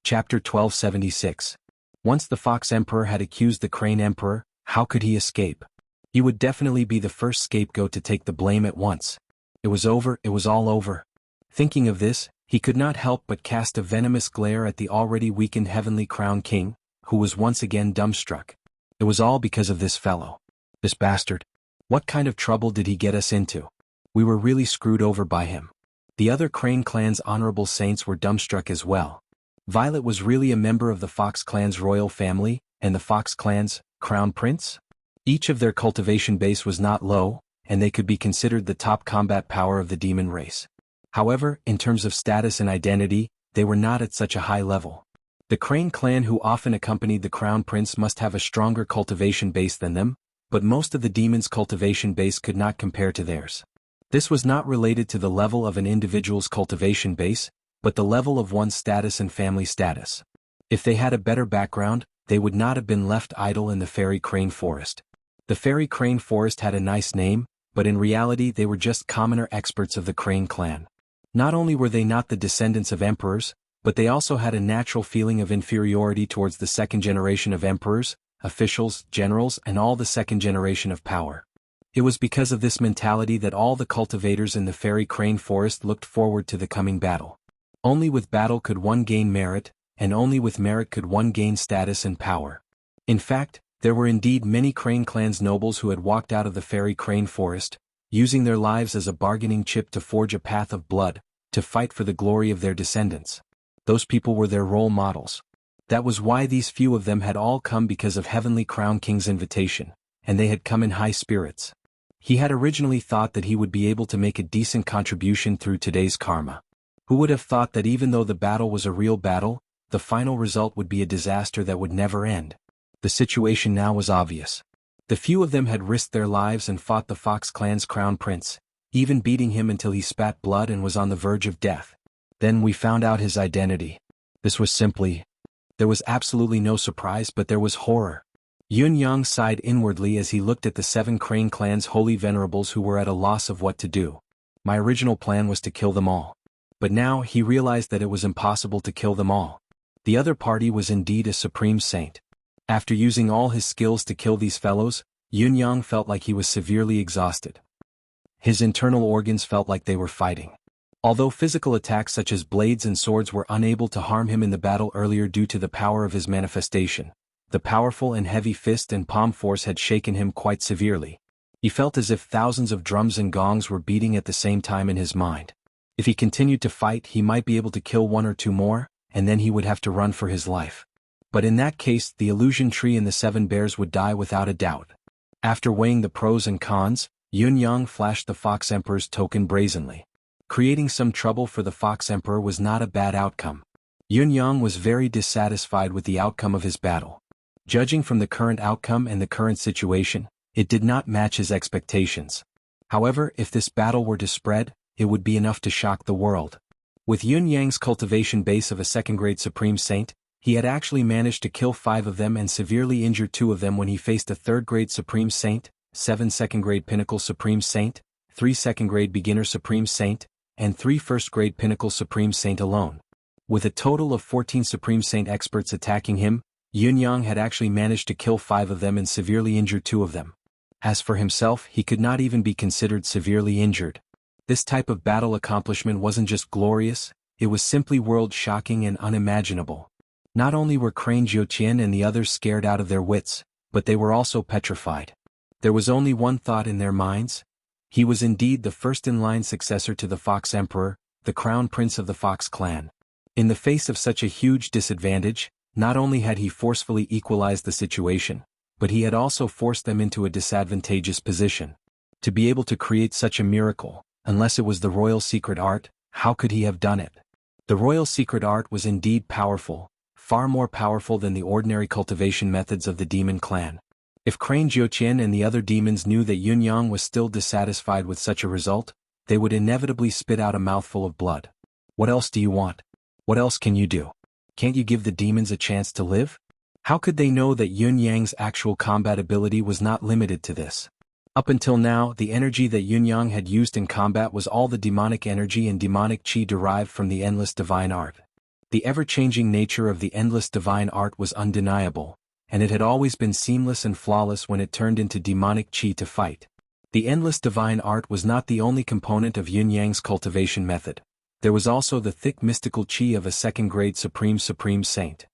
Chapter 1276. Once the Fox Emperor had accused the Crane Emperor, how could he escape? He would definitely be the first scapegoat to take the blame at once. It was over, it was all over. Thinking of this, he could not help but cast a venomous glare at the already weakened Heavenly Crown King, who was once again dumbstruck. It was all because of this fellow. This bastard. What kind of trouble did he get us into? We were really screwed over by him. The other Crane clan's honorable saints were dumbstruck as well. Violet was really a member of the Fox clan's royal family, and the Fox clan's crown prince? Each of their cultivation base was not low, and they could be considered the top combat power of the demon race. However, in terms of status and identity, they were not at such a high level. The Crane clan who often accompanied the crown prince must have a stronger cultivation base than them, but most of the demons' cultivation base could not compare to theirs. This was not related to the level of an individual's cultivation base, but the level of one's status and family status. If they had a better background, they would not have been left idle in the Fairy Crane Forest. The Fairy Crane Forest had a nice name, but in reality they were just commoner experts of the Crane clan. Not only were they not the descendants of emperors, but they also had a natural feeling of inferiority towards the second generation of emperors, officials, generals, and all the second generation of power. It was because of this mentality that all the cultivators in the Fairy Crane Forest looked forward to the coming battle. Only with battle could one gain merit, and only with merit could one gain status and power. In fact, there were indeed many Crane clan's nobles who had walked out of the Fairy Crane Forest, using their lives as a bargaining chip to forge a path of blood, to fight for the glory of their descendants. Those people were their role models. That was why these few of them had all come because of Heavenly Crown King's invitation, and they had come in high spirits. He had originally thought that he would be able to make a decent contribution through today's karma. Who would have thought that even though the battle was a real battle, the final result would be a disaster that would never end? The situation now was obvious. The few of them had risked their lives and fought the Fox clan's crown prince, even beating him until he spat blood and was on the verge of death. Then we found out his identity. This was simply... There was absolutely no surprise, but there was horror. Yun Yang sighed inwardly as he looked at the 7 Crane clan's holy venerables who were at a loss of what to do. My original plan was to kill them all. But now he realized that it was impossible to kill them all. The other party was indeed a supreme saint. After using all his skills to kill these fellows, Yun Yang felt like he was severely exhausted. His internal organs felt like they were fighting. Although physical attacks such as blades and swords were unable to harm him in the battle earlier due to the power of his manifestation, the powerful and heavy fist and palm force had shaken him quite severely. He felt as if thousands of drums and gongs were beating at the same time in his mind. If he continued to fight, he might be able to kill 1 or 2 more, and then he would have to run for his life. But in that case, the illusion tree and the 7 bears would die without a doubt. After weighing the pros and cons, Yun Yang flashed the Fox Emperor's token brazenly. Creating some trouble for the Fox Emperor was not a bad outcome. Yun Yang was very dissatisfied with the outcome of his battle. Judging from the current outcome and the current situation, it did not match his expectations. However, if this battle were to spread, it would be enough to shock the world. With Yun Yang's cultivation base of a second-grade Supreme Saint, he had actually managed to kill 5 of them and severely injure 2 of them when he faced a 3rd-grade Supreme Saint, 7 2nd-grade Pinnacle Supreme Saint, 3 2nd-grade Beginner Supreme Saint, and 3 1st-grade Pinnacle Supreme Saint alone. With a total of 14 Supreme Saint experts attacking him, Yun Yang had actually managed to kill 5 of them and severely injure 2 of them. As for himself, he could not even be considered severely injured. This type of battle accomplishment wasn't just glorious, it was simply world-shocking and unimaginable. Not only were Crane Jiuqian and the others scared out of their wits, but they were also petrified. There was only one thought in their minds. He was indeed the first-in-line successor to the Fox Emperor, the Crown Prince of the Fox clan. In the face of such a huge disadvantage, not only had he forcefully equalized the situation, but he had also forced them into a disadvantageous position. To be able to create such a miracle, unless it was the royal secret art, how could he have done it? The royal secret art was indeed powerful, far more powerful than the ordinary cultivation methods of the demon clan. If Crane Jiuqian and the other demons knew that Yun Yang was still dissatisfied with such a result, they would inevitably spit out a mouthful of blood. What else do you want? What else can you do? Can't you give the demons a chance to live? How could they know that Yun Yang's actual combat ability was not limited to this? Up until now, the energy that Yun Yang had used in combat was all the demonic energy and demonic chi derived from the endless divine art. The ever-changing nature of the endless divine art was undeniable, and it had always been seamless and flawless when it turned into demonic chi to fight. The endless divine art was not the only component of Yin-Yang's cultivation method. There was also the thick mystical chi of a second-grade supreme saint.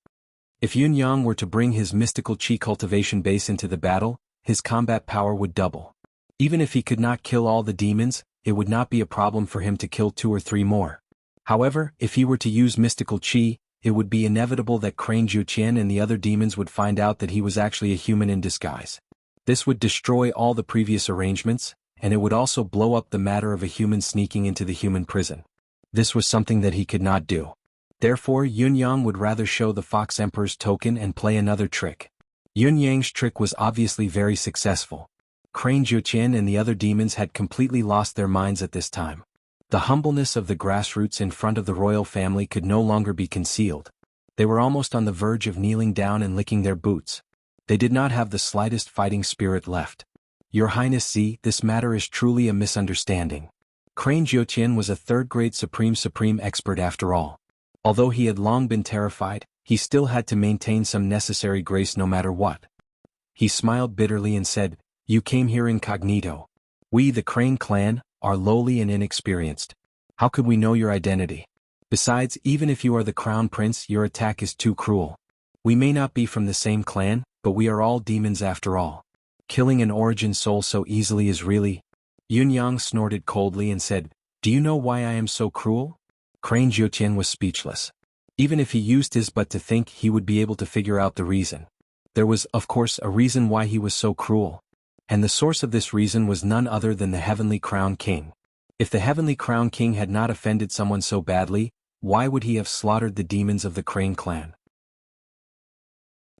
If Yin-Yang were to bring his mystical chi cultivation base into the battle, his combat power would double. Even if he could not kill all the demons, it would not be a problem for him to kill 2 or 3 more. However, if he were to use mystical chi, it would be inevitable that Crane Jiuqian and the other demons would find out that he was actually a human in disguise. This would destroy all the previous arrangements, and it would also blow up the matter of a human sneaking into the human prison. This was something that he could not do. Therefore, Yin-Yang would rather show the Fox Emperor's token and play another trick. Yin-Yang's trick was obviously very successful. Crane Jiuqian and the other demons had completely lost their minds at this time. The humbleness of the grassroots in front of the royal family could no longer be concealed. They were almost on the verge of kneeling down and licking their boots. They did not have the slightest fighting spirit left. Your Highness Z, this matter is truly a misunderstanding. Crane Jiuqian was a third-grade supreme expert after all. Although he had long been terrified, he still had to maintain some necessary grace no matter what. He smiled bitterly and said, "You came here incognito. We, the Crane clan, are lowly and inexperienced. How could we know your identity? Besides, even if you are the crown prince, your attack is too cruel. We may not be from the same clan, but we are all demons after all. Killing an origin soul so easily is really—" Yin-Yang snorted coldly and said, "Do you know why I am so cruel?" Crane Jiuqian was speechless. Even if he used his butt to think, he would be able to figure out the reason. There was, of course, a reason why he was so cruel. And the source of this reason was none other than the Heavenly Crown King. If the Heavenly Crown King had not offended someone so badly, why would he have slaughtered the demons of the Crane clan?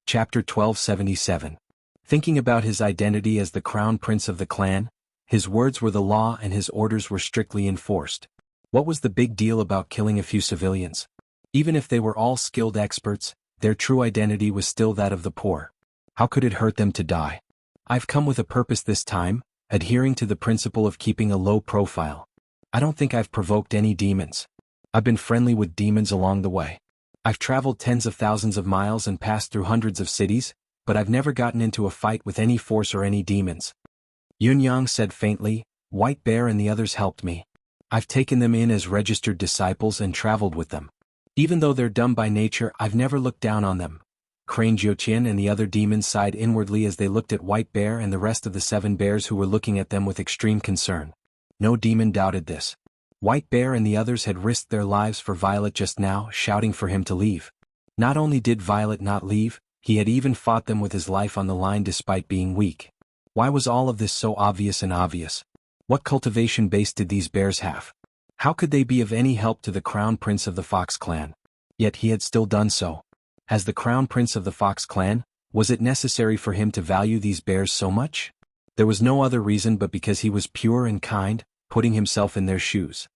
Chapter 1277. Thinking about his identity as the Crown Prince of the clan, his words were the law and his orders were strictly enforced. What was the big deal about killing a few civilians? Even if they were all skilled experts, their true identity was still that of the poor. How could it hurt them to die? I've come with a purpose this time, adhering to the principle of keeping a low profile. I don't think I've provoked any demons. I've been friendly with demons along the way. I've traveled tens of thousands of miles and passed through hundreds of cities, but I've never gotten into a fight with any force or any demons. Yin-Yang said faintly, "White Bear and the others helped me. I've taken them in as registered disciples and traveled with them. Even though they're dumb by nature, I've never looked down on them." Crane Jiuqian and the other demons sighed inwardly as they looked at White Bear and the rest of the 7 bears who were looking at them with extreme concern. No demon doubted this. White Bear and the others had risked their lives for Violet just now, shouting for him to leave. Not only did Violet not leave, he had even fought them with his life on the line despite being weak. Why was all of this so obvious and obvious? What cultivation base did these bears have? How could they be of any help to the Crown Prince of the Fox clan? Yet he had still done so. As the Crown Prince of the Fox clan, was it necessary for him to value these bears so much? There was no other reason but because he was pure and kind, putting himself in their shoes.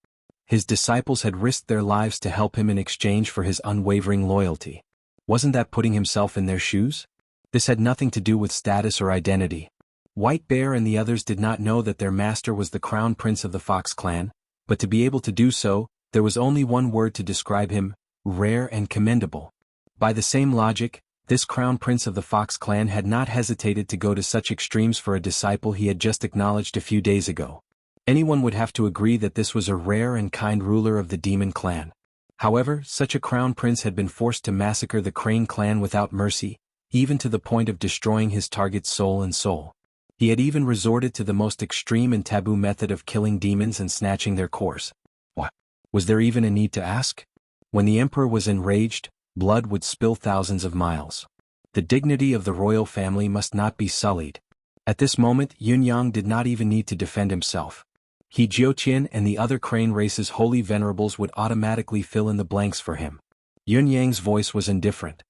His disciples had risked their lives to help him in exchange for his unwavering loyalty. Wasn't that putting himself in their shoes? This had nothing to do with status or identity. White Bear and the others did not know that their master was the Crown Prince of the Fox clan, but to be able to do so, there was only one word to describe him: rare and commendable. By the same logic, this Crown Prince of the Fox clan had not hesitated to go to such extremes for a disciple he had just acknowledged a few days ago. Anyone would have to agree that this was a rare and kind ruler of the demon clan. However, such a Crown Prince had been forced to massacre the Crane clan without mercy, even to the point of destroying his target's soul and soul. He had even resorted to the most extreme and taboo method of killing demons and snatching their cores. What? Was there even a need to ask? When the Emperor was enraged, blood would spill thousands of miles. The dignity of the royal family must not be sullied. At this moment, Yin-Yang did not even need to defend himself. He Jiuqian and the other Crane race's holy venerables would automatically fill in the blanks for him. Yin-Yang's voice was indifferent.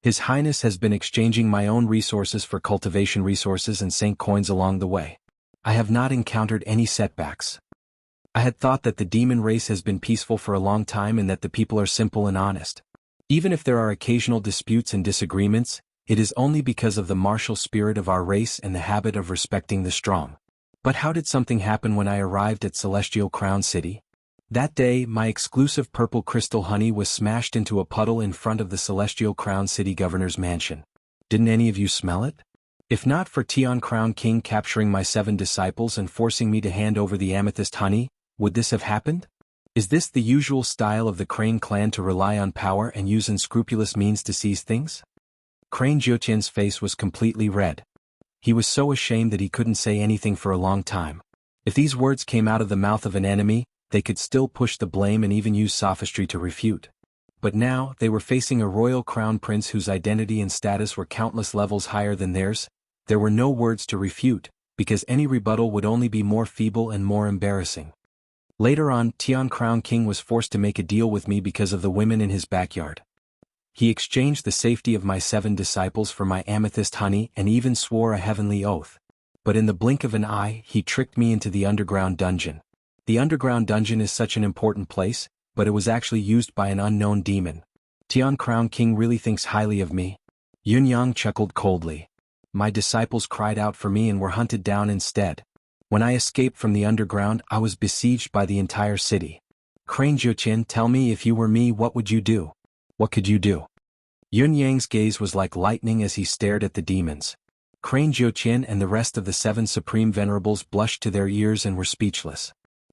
His Highness has been exchanging my own resources for cultivation resources and Saint coins along the way. I have not encountered any setbacks. I had thought that the demon race has been peaceful for a long time and that the people are simple and honest. Even if there are occasional disputes and disagreements, it is only because of the martial spirit of our race and the habit of respecting the strong. But how did something happen when I arrived at Celestial Crown City? That day, my exclusive purple crystal honey was smashed into a puddle in front of the Celestial Crown City Governor's mansion. Didn't any of you smell it? If not for Tian Crown King capturing my 7 disciples and forcing me to hand over the amethyst honey, would this have happened? Is this the usual style of the Crane clan to rely on power and use unscrupulous means to seize things? Crane Jiutian's face was completely red. He was so ashamed that he couldn't say anything for a long time. If these words came out of the mouth of an enemy, they could still push the blame and even use sophistry to refute. But now, they were facing a royal crown prince whose identity and status were countless levels higher than theirs. There were no words to refute, because any rebuttal would only be more feeble and more embarrassing. Later on, Tian Crown King was forced to make a deal with me because of the women in his backyard. He exchanged the safety of my 7 disciples for my amethyst honey and even swore a heavenly oath. But in the blink of an eye, he tricked me into the underground dungeon. The underground dungeon is such an important place, but it was actually used by an unknown demon. Tian Crown King really thinks highly of me. Yun Yang chuckled coldly. My disciples cried out for me and were hunted down instead. When I escaped from the underground, I was besieged by the entire city. Crane Jiutian, tell me, if you were me, what would you do? What could you do? Yun Yang's gaze was like lightning as he stared at the demons. Crane Jiutian and the rest of the 7 Supreme Venerables blushed to their ears and were speechless.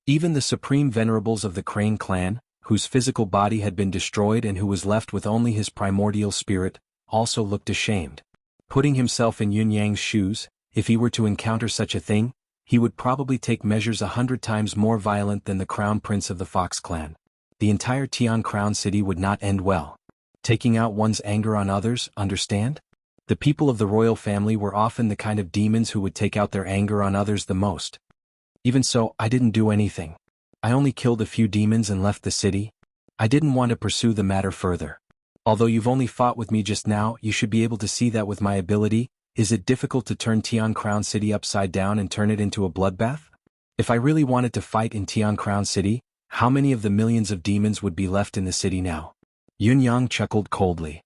Even the Supreme Venerables of the Crane clan, whose physical body had been destroyed and who was left with only his primordial spirit, also looked ashamed. Putting himself in Yun Yang's shoes, if he were to encounter such a thing, he would probably take measures 100 times more violent than the Crown Prince of the Fox clan. The entire Tian Crown City would not end well. Taking out one's anger on others, understand? The people of the royal family were often the kind of demons who would take out their anger on others the most. Even so, I didn't do anything. I only killed a few demons and left the city. I didn't want to pursue the matter further. Although you've only fought with me just now, you should be able to see that with my ability. Is it difficult to turn Tian Crown City upside down and turn it into a bloodbath? If I really wanted to fight in Tian Crown City, how many of the millions of demons would be left in the city now? Yun Yang chuckled coldly.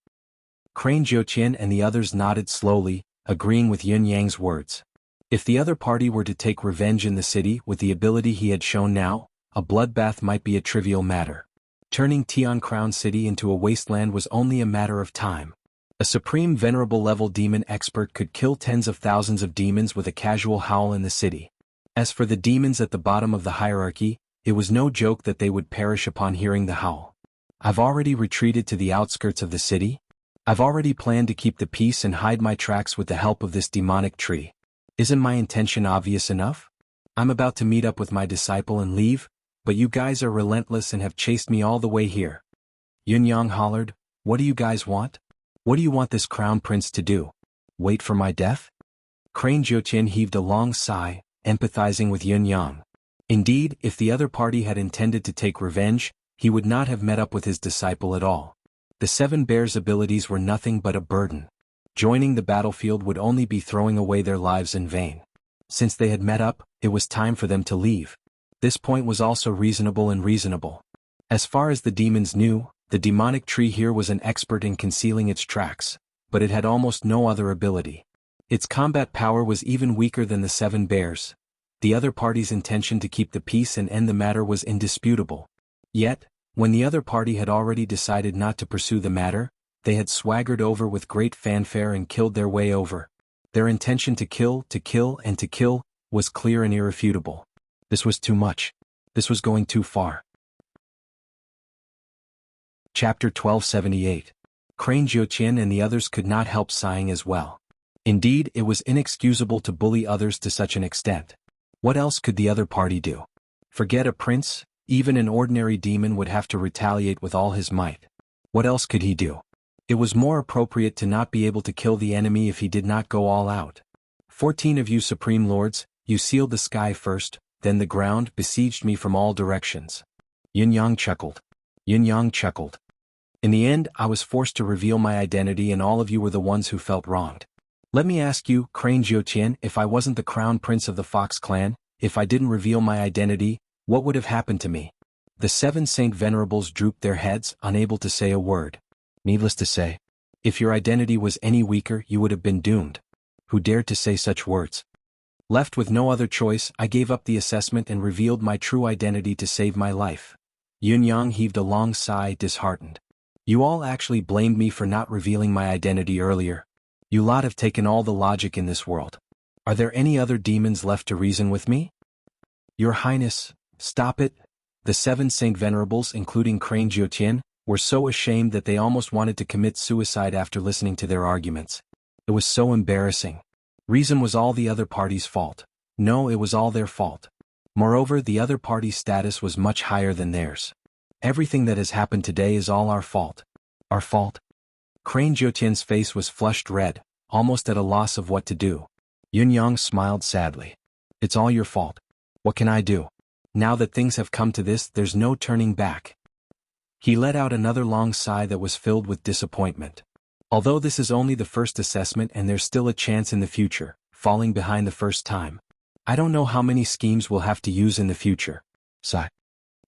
Crane Jiutian and the others nodded slowly, agreeing with Yun Yang's words. If the other party were to take revenge in the city with the ability he had shown now, a bloodbath might be a trivial matter. Turning Tian Crown City into a wasteland was only a matter of time. A supreme venerable level demon expert could kill tens of thousands of demons with a casual howl in the city. As for the demons at the bottom of the hierarchy, it was no joke that they would perish upon hearing the howl. I've already retreated to the outskirts of the city. I've already planned to keep the peace and hide my tracks with the help of this demonic tree. Isn't my intention obvious enough? I'm about to meet up with my disciple and leave, but you guys are relentless and have chased me all the way here. Yun Yang hollered, what do you guys want? What do you want this crown prince to do? Wait for my death? Crane Jiutian heaved a long sigh, empathizing with Yun Yang. Indeed, if the other party had intended to take revenge, he would not have met up with his disciple at all. The 7 bears' abilities were nothing but a burden. Joining the battlefield would only be throwing away their lives in vain. Since they had met up, it was time for them to leave. This point was also reasonable. As far as the demons knew, the demonic tree here was an expert in concealing its tracks, but it had almost no other ability. Its combat power was even weaker than the 7 bears. The other party's intention to keep the peace and end the matter was indisputable. Yet, when the other party had already decided not to pursue the matter, they had swaggered over with great fanfare and killed their way over. Their intention to kill, was clear and irrefutable. This was too much. This was going too far. Chapter 1278. Crane Jiutian and the others could not help sighing as well. Indeed, it was inexcusable to bully others to such an extent. What else could the other party do? Forget a prince, even an ordinary demon would have to retaliate with all his might. What else could he do? It was more appropriate to not be able to kill the enemy if he did not go all out. 14 of you supreme lords, you sealed the sky first, then the ground besieged me from all directions. Yun Yang chuckled. In the end, I was forced to reveal my identity and all of you were the ones who felt wronged. Let me ask you, Crane Jiutian, if I wasn't the crown prince of the Fox clan, if I didn't reveal my identity, what would have happened to me? The 7 Saint Venerables drooped their heads, unable to say a word. Needless to say, if your identity was any weaker, you would have been doomed. Who dared to say such words? Left with no other choice, I gave up the assessment and revealed my true identity to save my life. Yun Yang heaved a long sigh, disheartened. You all actually blamed me for not revealing my identity earlier. You lot have taken all the logic in this world. Are there any other demons left to reason with me? Your Highness, stop it. The 7 Saint Venerables, including Crane Jiutian, were so ashamed that they almost wanted to commit suicide after listening to their arguments. It was so embarrassing. Reason was all the other party's fault. No, it was all their fault. Moreover, the other party's status was much higher than theirs. Everything that has happened today is all our fault. Our fault? Crane Jiutian's face was flushed red, almost at a loss of what to do. Yun Yang smiled sadly. It's all your fault. What can I do? Now that things have come to this, there's no turning back. He let out another long sigh that was filled with disappointment. Although this is only the first assessment and there's still a chance in the future, falling behind the first time. I don't know how many schemes we'll have to use in the future. Sigh.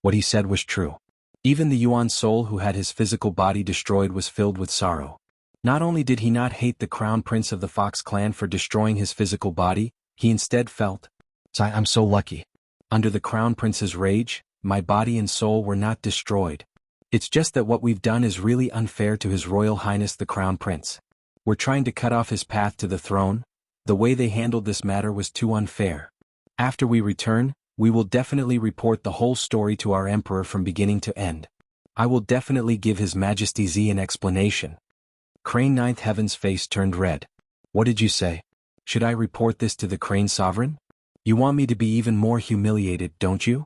What he said was true. Even the Yuan soul who had his physical body destroyed was filled with sorrow. Not only did he not hate the crown prince of the Fox clan for destroying his physical body, he instead felt, Sigh, I'm so lucky. Under the crown prince's rage, my body and soul were not destroyed. It's just that what we've done is really unfair to His Royal Highness the Crown Prince. We're trying to cut off his path to the throne. The way they handled this matter was too unfair. After we return, we will definitely report the whole story to our Emperor from beginning to end. I will definitely give His Majesty Z an explanation. Crane Ninth Heaven's face turned red. What did you say? Should I report this to the Crane Sovereign? You want me to be even more humiliated, don't you?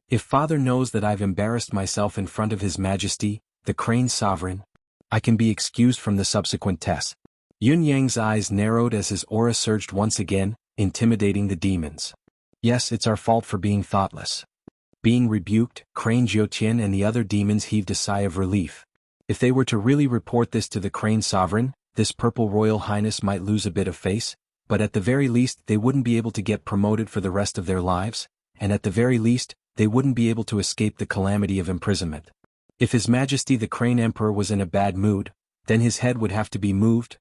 If Father knows that I've embarrassed myself in front of His Majesty, the Crane Sovereign, I can be excused from the subsequent tests. Yun Yang's eyes narrowed as his aura surged once again, intimidating the demons. Yes, it's our fault for being thoughtless. Being rebuked, Crane Jiutian and the other demons heaved a sigh of relief. If they were to really report this to the Crane Sovereign, this Purple Royal Highness might lose a bit of face, but at the very least they wouldn't be able to get promoted for the rest of their lives, and at the very least, they wouldn't be able to escape the calamity of imprisonment. If His Majesty the Crane Emperor was in a bad mood, then his head would have to be moved.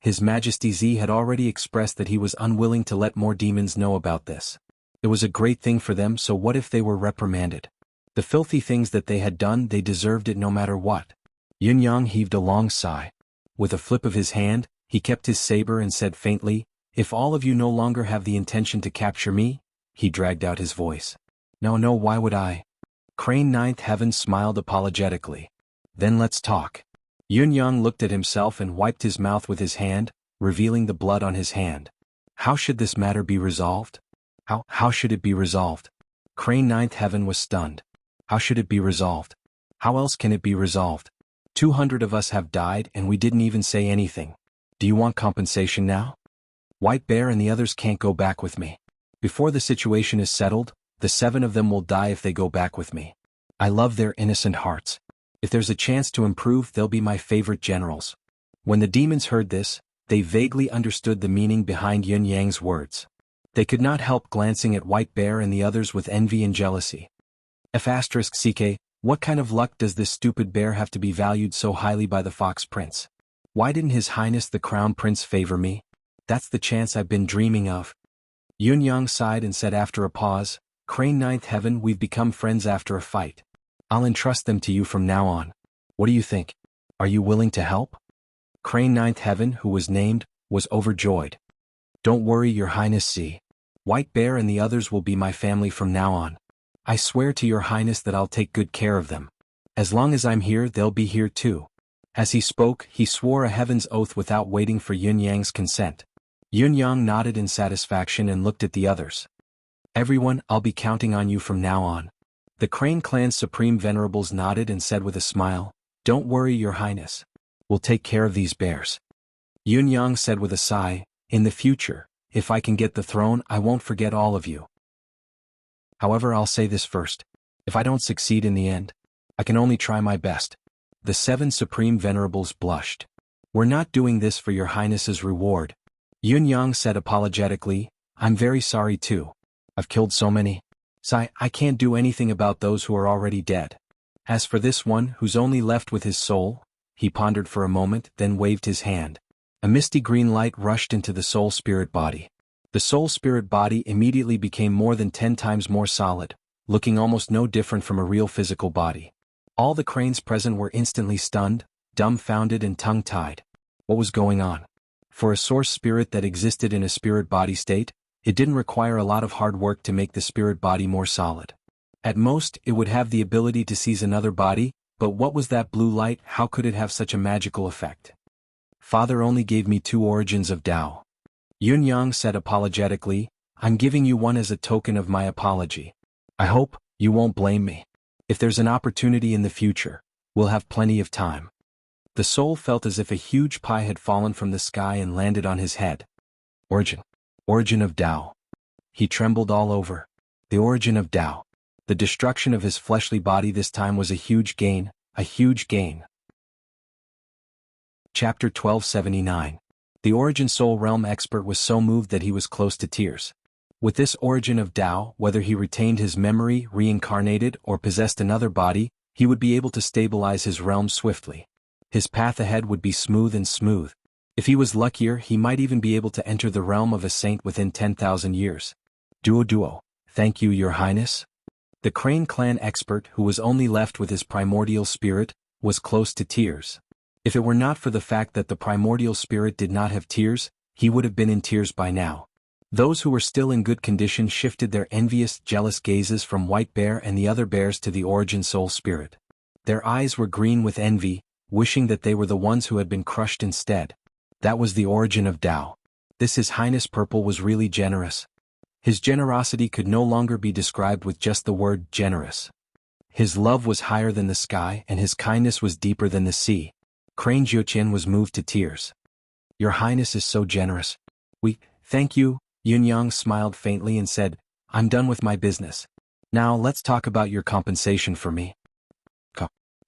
His Majesty Z had already expressed that he was unwilling to let more demons know about this. It was a great thing for them, so what if they were reprimanded? The filthy things that they had done, they deserved it no matter what. Yun Yang heaved a long sigh. With a flip of his hand, he kept his saber and said faintly, If all of you no longer have the intention to capture me, he dragged out his voice. No, why would I? Crane Ninth Heaven smiled apologetically. Then let's talk. Yun Yang looked at himself and wiped his mouth with his hand, revealing the blood on his hand. How should this matter be resolved? How should it be resolved? Crane Ninth Heaven was stunned. How should it be resolved? How else can it be resolved? 200 of us have died and we didn't even say anything. Do you want compensation now? White Bear and the others can't go back with me. Before the situation is settled, the 7 of them will die if they go back with me. I love their innocent hearts. If there's a chance to improve, they'll be my favorite generals. When the demons heard this, they vaguely understood the meaning behind Yun Yang's words. They could not help glancing at White Bear and the others with envy and jealousy. F***CK, what kind of luck does this stupid bear have to be valued so highly by the Fox Prince? Why didn't His Highness the Crown Prince favor me? That's the chance I've been dreaming of. Yun Yang sighed and said after a pause, Crane Ninth Heaven, we've become friends after a fight. I'll entrust them to you from now on. What do you think? Are you willing to help? Crane Ninth Heaven, who was named, was overjoyed. Don't worry, Your Highness C. White Bear and the others will be my family from now on. I swear to Your Highness that I'll take good care of them. As long as I'm here, they'll be here too. As he spoke, he swore a heaven's oath without waiting for Yun Yang's consent. Yun Yang nodded in satisfaction and looked at the others. Everyone, I'll be counting on you from now on. The Crane Clan's Supreme Venerables nodded and said with a smile, Don't worry, Your Highness. We'll take care of these bears. Yun Yang said with a sigh, In the future, if I can get the throne, I won't forget all of you. However, I'll say this first. If I don't succeed in the end, I can only try my best. The 7 Supreme Venerables blushed. We're not doing this for Your Highness's reward. Yun Yang said apologetically, I'm very sorry too. I've killed so many. Sigh, I can't do anything about those who are already dead. As for this one who's only left with his soul, he pondered for a moment, then waved his hand. A misty green light rushed into the soul spirit body. The soul spirit body immediately became more than 10 times more solid, looking almost no different from a real physical body. All the cranes present were instantly stunned, dumbfounded and tongue-tied. What was going on? For a source spirit that existed in a spirit body state, it didn't require a lot of hard work to make the spirit body more solid. At most, it would have the ability to seize another body, but what was that blue light? How could it have such a magical effect? Father only gave me 2 origins of Tao. Yun Yang said apologetically, I'm giving you one as a token of my apology. I hope you won't blame me. If there's an opportunity in the future, we'll have plenty of time. The soul felt as if a huge pie had fallen from the sky and landed on his head. Origin of Tao. He trembled all over. The origin of Tao. The destruction of his fleshly body this time was a huge gain, a huge gain. Chapter 1279. The Origin Soul Realm expert was so moved that he was close to tears. With this origin of Tao, whether he retained his memory, reincarnated, or possessed another body, he would be able to stabilize his realm swiftly. His path ahead would be smooth and smooth. If he was luckier, he might even be able to enter the realm of a saint within 10,000 years. Duo. Thank you, Your Highness. The Crane clan expert, who was only left with his primordial spirit, was close to tears. If it were not for the fact that the primordial spirit did not have tears, he would have been in tears by now. Those who were still in good condition shifted their envious, jealous gazes from White Bear and the other bears to the Origin Soul Spirit. Their eyes were green with envy, wishing that they were the ones who had been crushed instead. That was the origin of Tao. This His Highness Purple was really generous. His generosity could no longer be described with just the word generous. His love was higher than the sky and his kindness was deeper than the sea. Crane Jiuqian was moved to tears. Your Highness is so generous. Thank you. Yun Yang smiled faintly and said, I'm done with my business. Now let's talk about your compensation for me.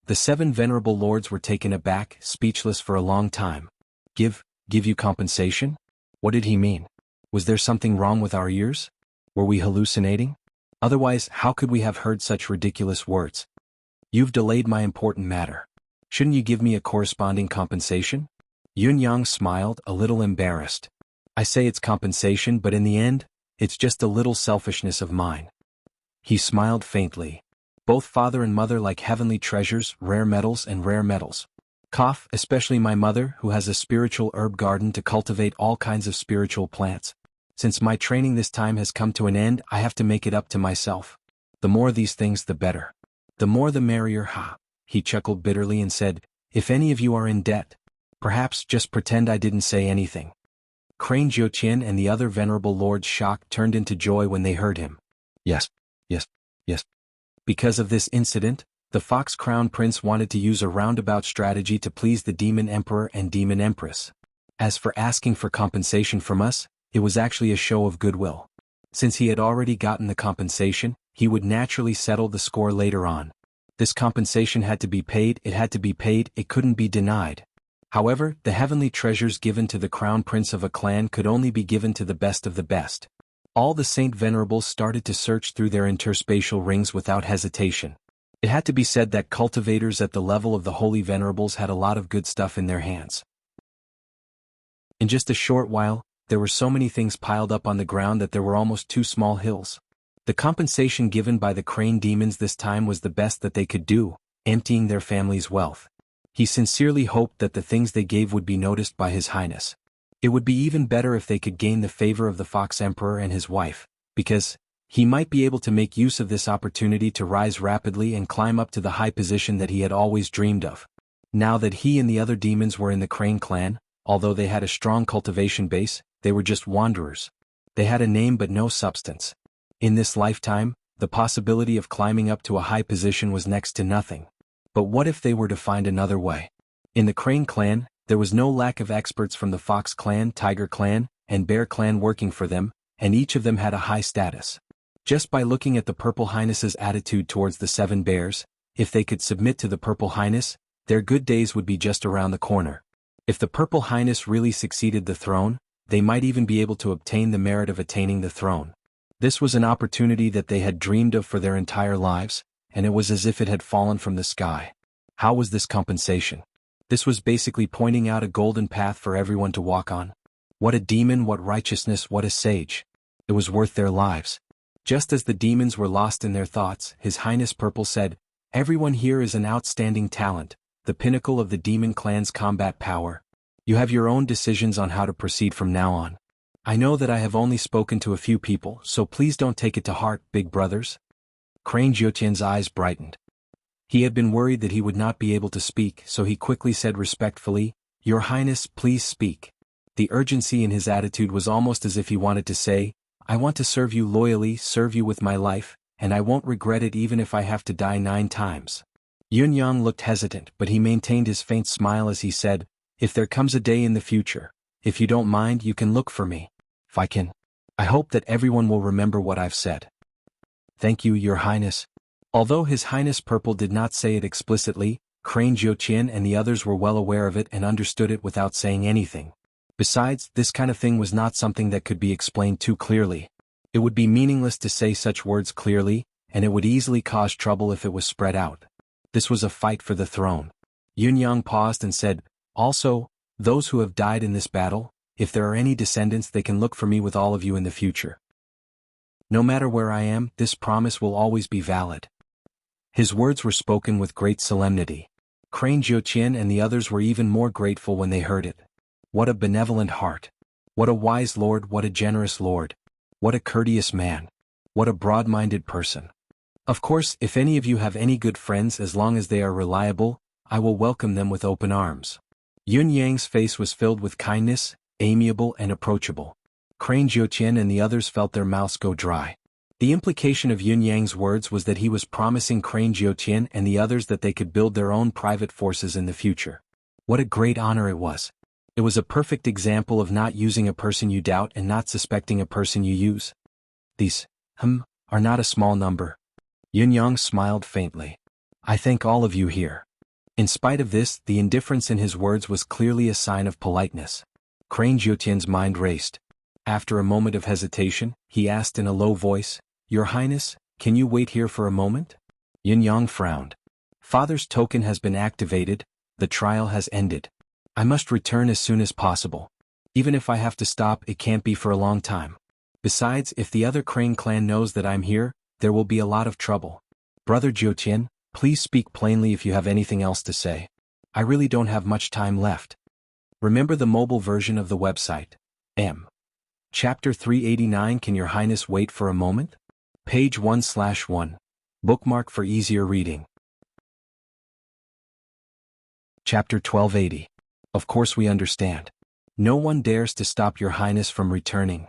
The 7 venerable lords were taken aback, speechless for a long time. Give you compensation? What did he mean? Was there something wrong with our ears? Were we hallucinating? Otherwise, how could we have heard such ridiculous words? You've delayed my important matter. Shouldn't you give me a corresponding compensation? Yun Yang smiled, a little embarrassed. I say it's compensation, but in the end, it's just a little selfishness of mine. He smiled faintly. Both father and mother like heavenly treasures, rare metals and rare metals. Especially my mother, who has a spiritual herb garden to cultivate all kinds of spiritual plants. Since my training this time has come to an end, I have to make it up to myself. The more these things, the better. The more the merrier, He chuckled bitterly and said, if any of you are in debt, perhaps just pretend I didn't say anything. Crane Jiuqian and the other venerable lords' shock turned into joy when they heard him. Yes. Because of this incident, the Fox Crown Prince wanted to use a roundabout strategy to please the Demon Emperor and Demon Empress. As for asking for compensation from us, it was actually a show of goodwill. Since he had already gotten the compensation, he would naturally settle the score later on. This compensation had to be paid, it couldn't be denied. However, the heavenly treasures given to the Crown Prince of a clan could only be given to the best of the best. All the Saint Venerables started to search through their interspatial rings without hesitation. It had to be said that cultivators at the level of the Holy Venerables had a lot of good stuff in their hands. In just a short while, there were so many things piled up on the ground that there were almost 2 small hills. The compensation given by the Crane Demons this time was the best that they could do, emptying their family's wealth. He sincerely hoped that the things they gave would be noticed by His Highness. It would be even better if they could gain the favor of the Fox Emperor and his wife, because he might be able to make use of this opportunity to rise rapidly and climb up to the high position that he had always dreamed of. Now that he and the other demons were in the Crane clan, although they had a strong cultivation base, they were just wanderers. They had a name but no substance. In this lifetime, the possibility of climbing up to a high position was next to nothing. But what if they were to find another way? In the Crane clan, there was no lack of experts from the Fox clan, Tiger clan, and Bear clan working for them, and each of them had a high status. Just by looking at the Purple Highness's attitude towards the 7 bears, if they could submit to the Purple Highness, their good days would be just around the corner. If the Purple Highness really succeeded the throne, they might even be able to obtain the merit of attaining the throne. This was an opportunity that they had dreamed of for their entire lives, and it was as if it had fallen from the sky. How was this compensation? This was basically pointing out a golden path for everyone to walk on. What a demon, what righteousness, what a sage. It was worth their lives. Just as the demons were lost in their thoughts, His Highness Purple said, "Everyone here is an outstanding talent, the pinnacle of the demon clan's combat power. You have your own decisions on how to proceed from now on. I know that I have only spoken to a few people, so please don't take it to heart, big brothers." Crane Jiutian's eyes brightened. He had been worried that he would not be able to speak, so he quickly said respectfully, "Your Highness, please speak." The urgency in his attitude was almost as if he wanted to say, "I want to serve you loyally, serve you with my life, and I won't regret it even if I have to die 9 times. Yun Yang looked hesitant, but he maintained his faint smile as he said, "If there comes a day in the future, if you don't mind, you can look for me. If I can. I hope that everyone will remember what I've said." "Thank you, Your Highness." Although His Highness Purple did not say it explicitly, Crane Jiutian and the others were well aware of it and understood it without saying anything. Besides, this kind of thing was not something that could be explained too clearly. It would be meaningless to say such words clearly, and it would easily cause trouble if it was spread out. This was a fight for the throne. Yun Yang paused and said, "Also, those who have died in this battle, if there are any descendants, they can look for me with all of you in the future. No matter where I am, this promise will always be valid." His words were spoken with great solemnity. Crane Jiutian and the others were even more grateful when they heard it. What a benevolent heart. What a wise lord, what a generous lord. What a courteous man. What a broad-minded person. Of course, if any of you have any good friends, as long as they are reliable, I will welcome them with open arms. Yun Yang's face was filled with kindness, amiable and approachable. Crane Jiutian and the others felt their mouths go dry. The implication of Yun Yang's words was that he was promising Crane Jiutian and the others that they could build their own private forces in the future. What a great honor it was. It was a perfect example of not using a person you doubt and not suspecting a person you use. These, are not a small number. Yun Yang smiled faintly. "I thank all of you here." In spite of this, the indifference in his words was clearly a sign of politeness. Crane Jiutian's mind raced. After a moment of hesitation, he asked in a low voice, "Your Highness, can you wait here for a moment?" Yun Yang frowned. "Father's token has been activated, the trial has ended. I must return as soon as possible. Even if I have to stop, it can't be for a long time. Besides, if the other Crane clan knows that I'm here, there will be a lot of trouble. Brother Jiutian, please speak plainly if you have anything else to say. I really don't have much time left." Remember the mobile version of the website. Chapter 389. Can Your Highness wait for a moment? Page 1/1. Bookmark for easier reading. Chapter 1280. Of course we understand. No one dares to stop Your Highness from returning.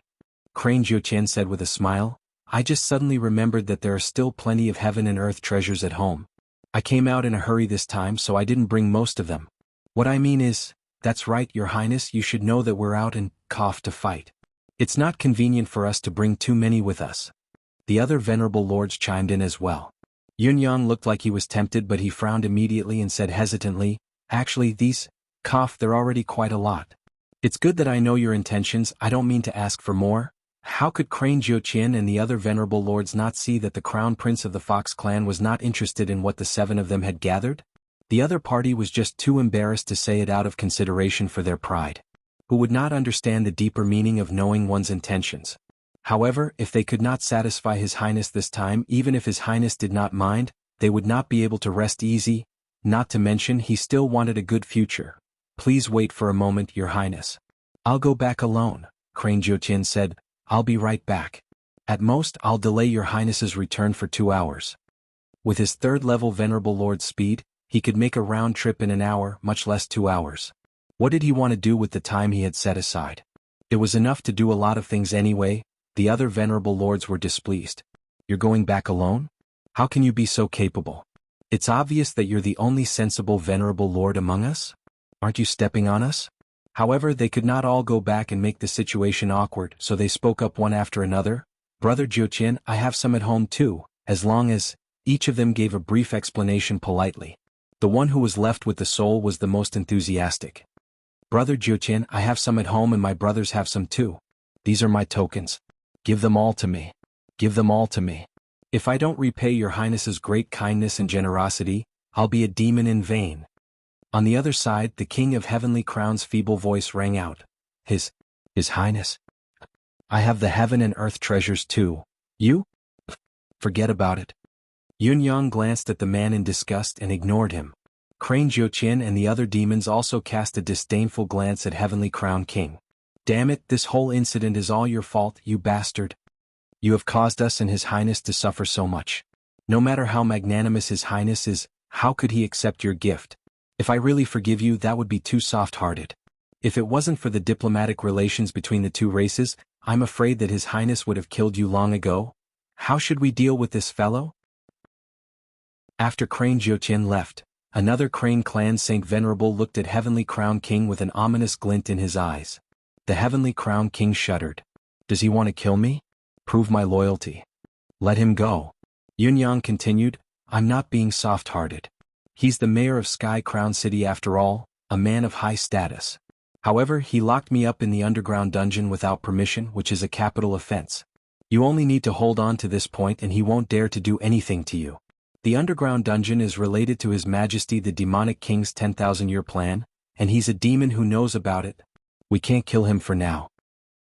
Crane Jiutian said with a smile, "I just suddenly remembered that there are still plenty of heaven and earth treasures at home. I came out in a hurry this time, so I didn't bring most of them. What I mean is, that's right, Your Highness, you should know that we're out and to fight. It's not convenient for us to bring too many with us." The other venerable lords chimed in as well. Yun Yang looked like he was tempted, but he frowned immediately and said hesitantly, "Actually, these, they're already quite a lot. It's good that I know your intentions, I don't mean to ask for more." How could Crane Jiutian and the other venerable lords not see that the crown prince of the Fox clan was not interested in what the 7 of them had gathered? The other party was just too embarrassed to say it out of consideration for their pride. Who would not understand the deeper meaning of knowing one's intentions? However, if they could not satisfy His Highness this time, even if His Highness did not mind, they would not be able to rest easy, not to mention he still wanted a good future. "Please wait for a moment, Your Highness. I'll go back alone," Crane Jiutian said. "I'll be right back. At most, I'll delay Your Highness's return for 2 hours." With his 3rd-level Venerable Lord's speed, he could make a round trip in an hour, much less 2 hours. What did he want to do with the time he had set aside? It was enough to do a lot of things anyway. The other venerable lords were displeased. "You're going back alone? How can you be so capable? It's obvious that you're the only sensible venerable lord among us. Aren't you stepping on us?" However, they could not all go back and make the situation awkward, so they spoke up one after another. "Brother Jiutian, I have some at home too, as long as..." Each of them gave a brief explanation politely. The one who was left with the soul was the most enthusiastic. "Brother Jiutian, I have some at home and my brothers have some too. These are my tokens. Give them all to me. Give them all to me. If I don't repay Your Highness's great kindness and generosity, I'll be a demon in vain." On the other side, the King of Heavenly Crown's feeble voice rang out. His Highness. I have the heaven and earth treasures too. You? Forget about it. Yun Yang glanced at the man in disgust and ignored him. Crane Jiuqian and the other demons also cast a disdainful glance at Heavenly Crown King. Damn it, this whole incident is all your fault, you bastard. You have caused us and His Highness to suffer so much. No matter how magnanimous His Highness is, how could he accept your gift? If I really forgive you, that would be too soft-hearted. If it wasn't for the diplomatic relations between the two races, I'm afraid that His Highness would have killed you long ago. How should we deal with this fellow? After Crane Jiuqian left, another Crane clan Saint Venerable looked at Heavenly Crown King with an ominous glint in his eyes. The Heavenly Crown King shuddered. Does he want to kill me? Prove my loyalty. Let him go. Yun Yang continued, I'm not being soft-hearted. He's the mayor of Sky Crown City after all, a man of high status. However, he locked me up in the underground dungeon without permission, which is a capital offense. You only need to hold on to this point and he won't dare to do anything to you. The underground dungeon is related to His Majesty the Demonic King's 10,000-year plan, and he's a demon who knows about it. We can't kill him for now.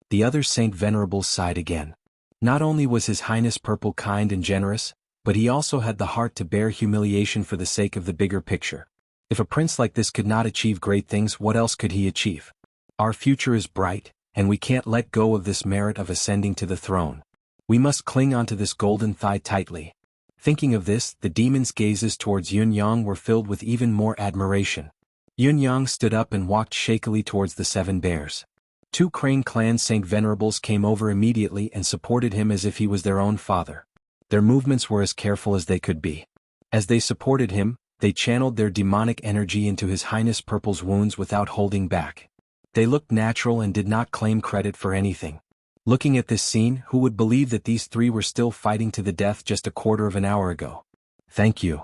The other Saint Venerables sighed again. Not only was His Highness Purple kind and generous, but he also had the heart to bear humiliation for the sake of the bigger picture. If a prince like this could not achieve great things, what else could he achieve? Our future is bright, and we can't let go of this merit of ascending to the throne. We must cling onto this golden thigh tightly. Thinking of this, the demon's gazes towards Yun Yang were filled with even more admiration. Yun Yang stood up and walked shakily towards the 7 bears. 2 Crane clan Saint Venerables came over immediately and supported him as if he was their own father. Their movements were as careful as they could be. As they supported him, they channeled their demonic energy into His Highness Purple's wounds without holding back. They looked natural and did not claim credit for anything. Looking at this scene, who would believe that these 3 were still fighting to the death just a quarter of an hour ago? Thank you.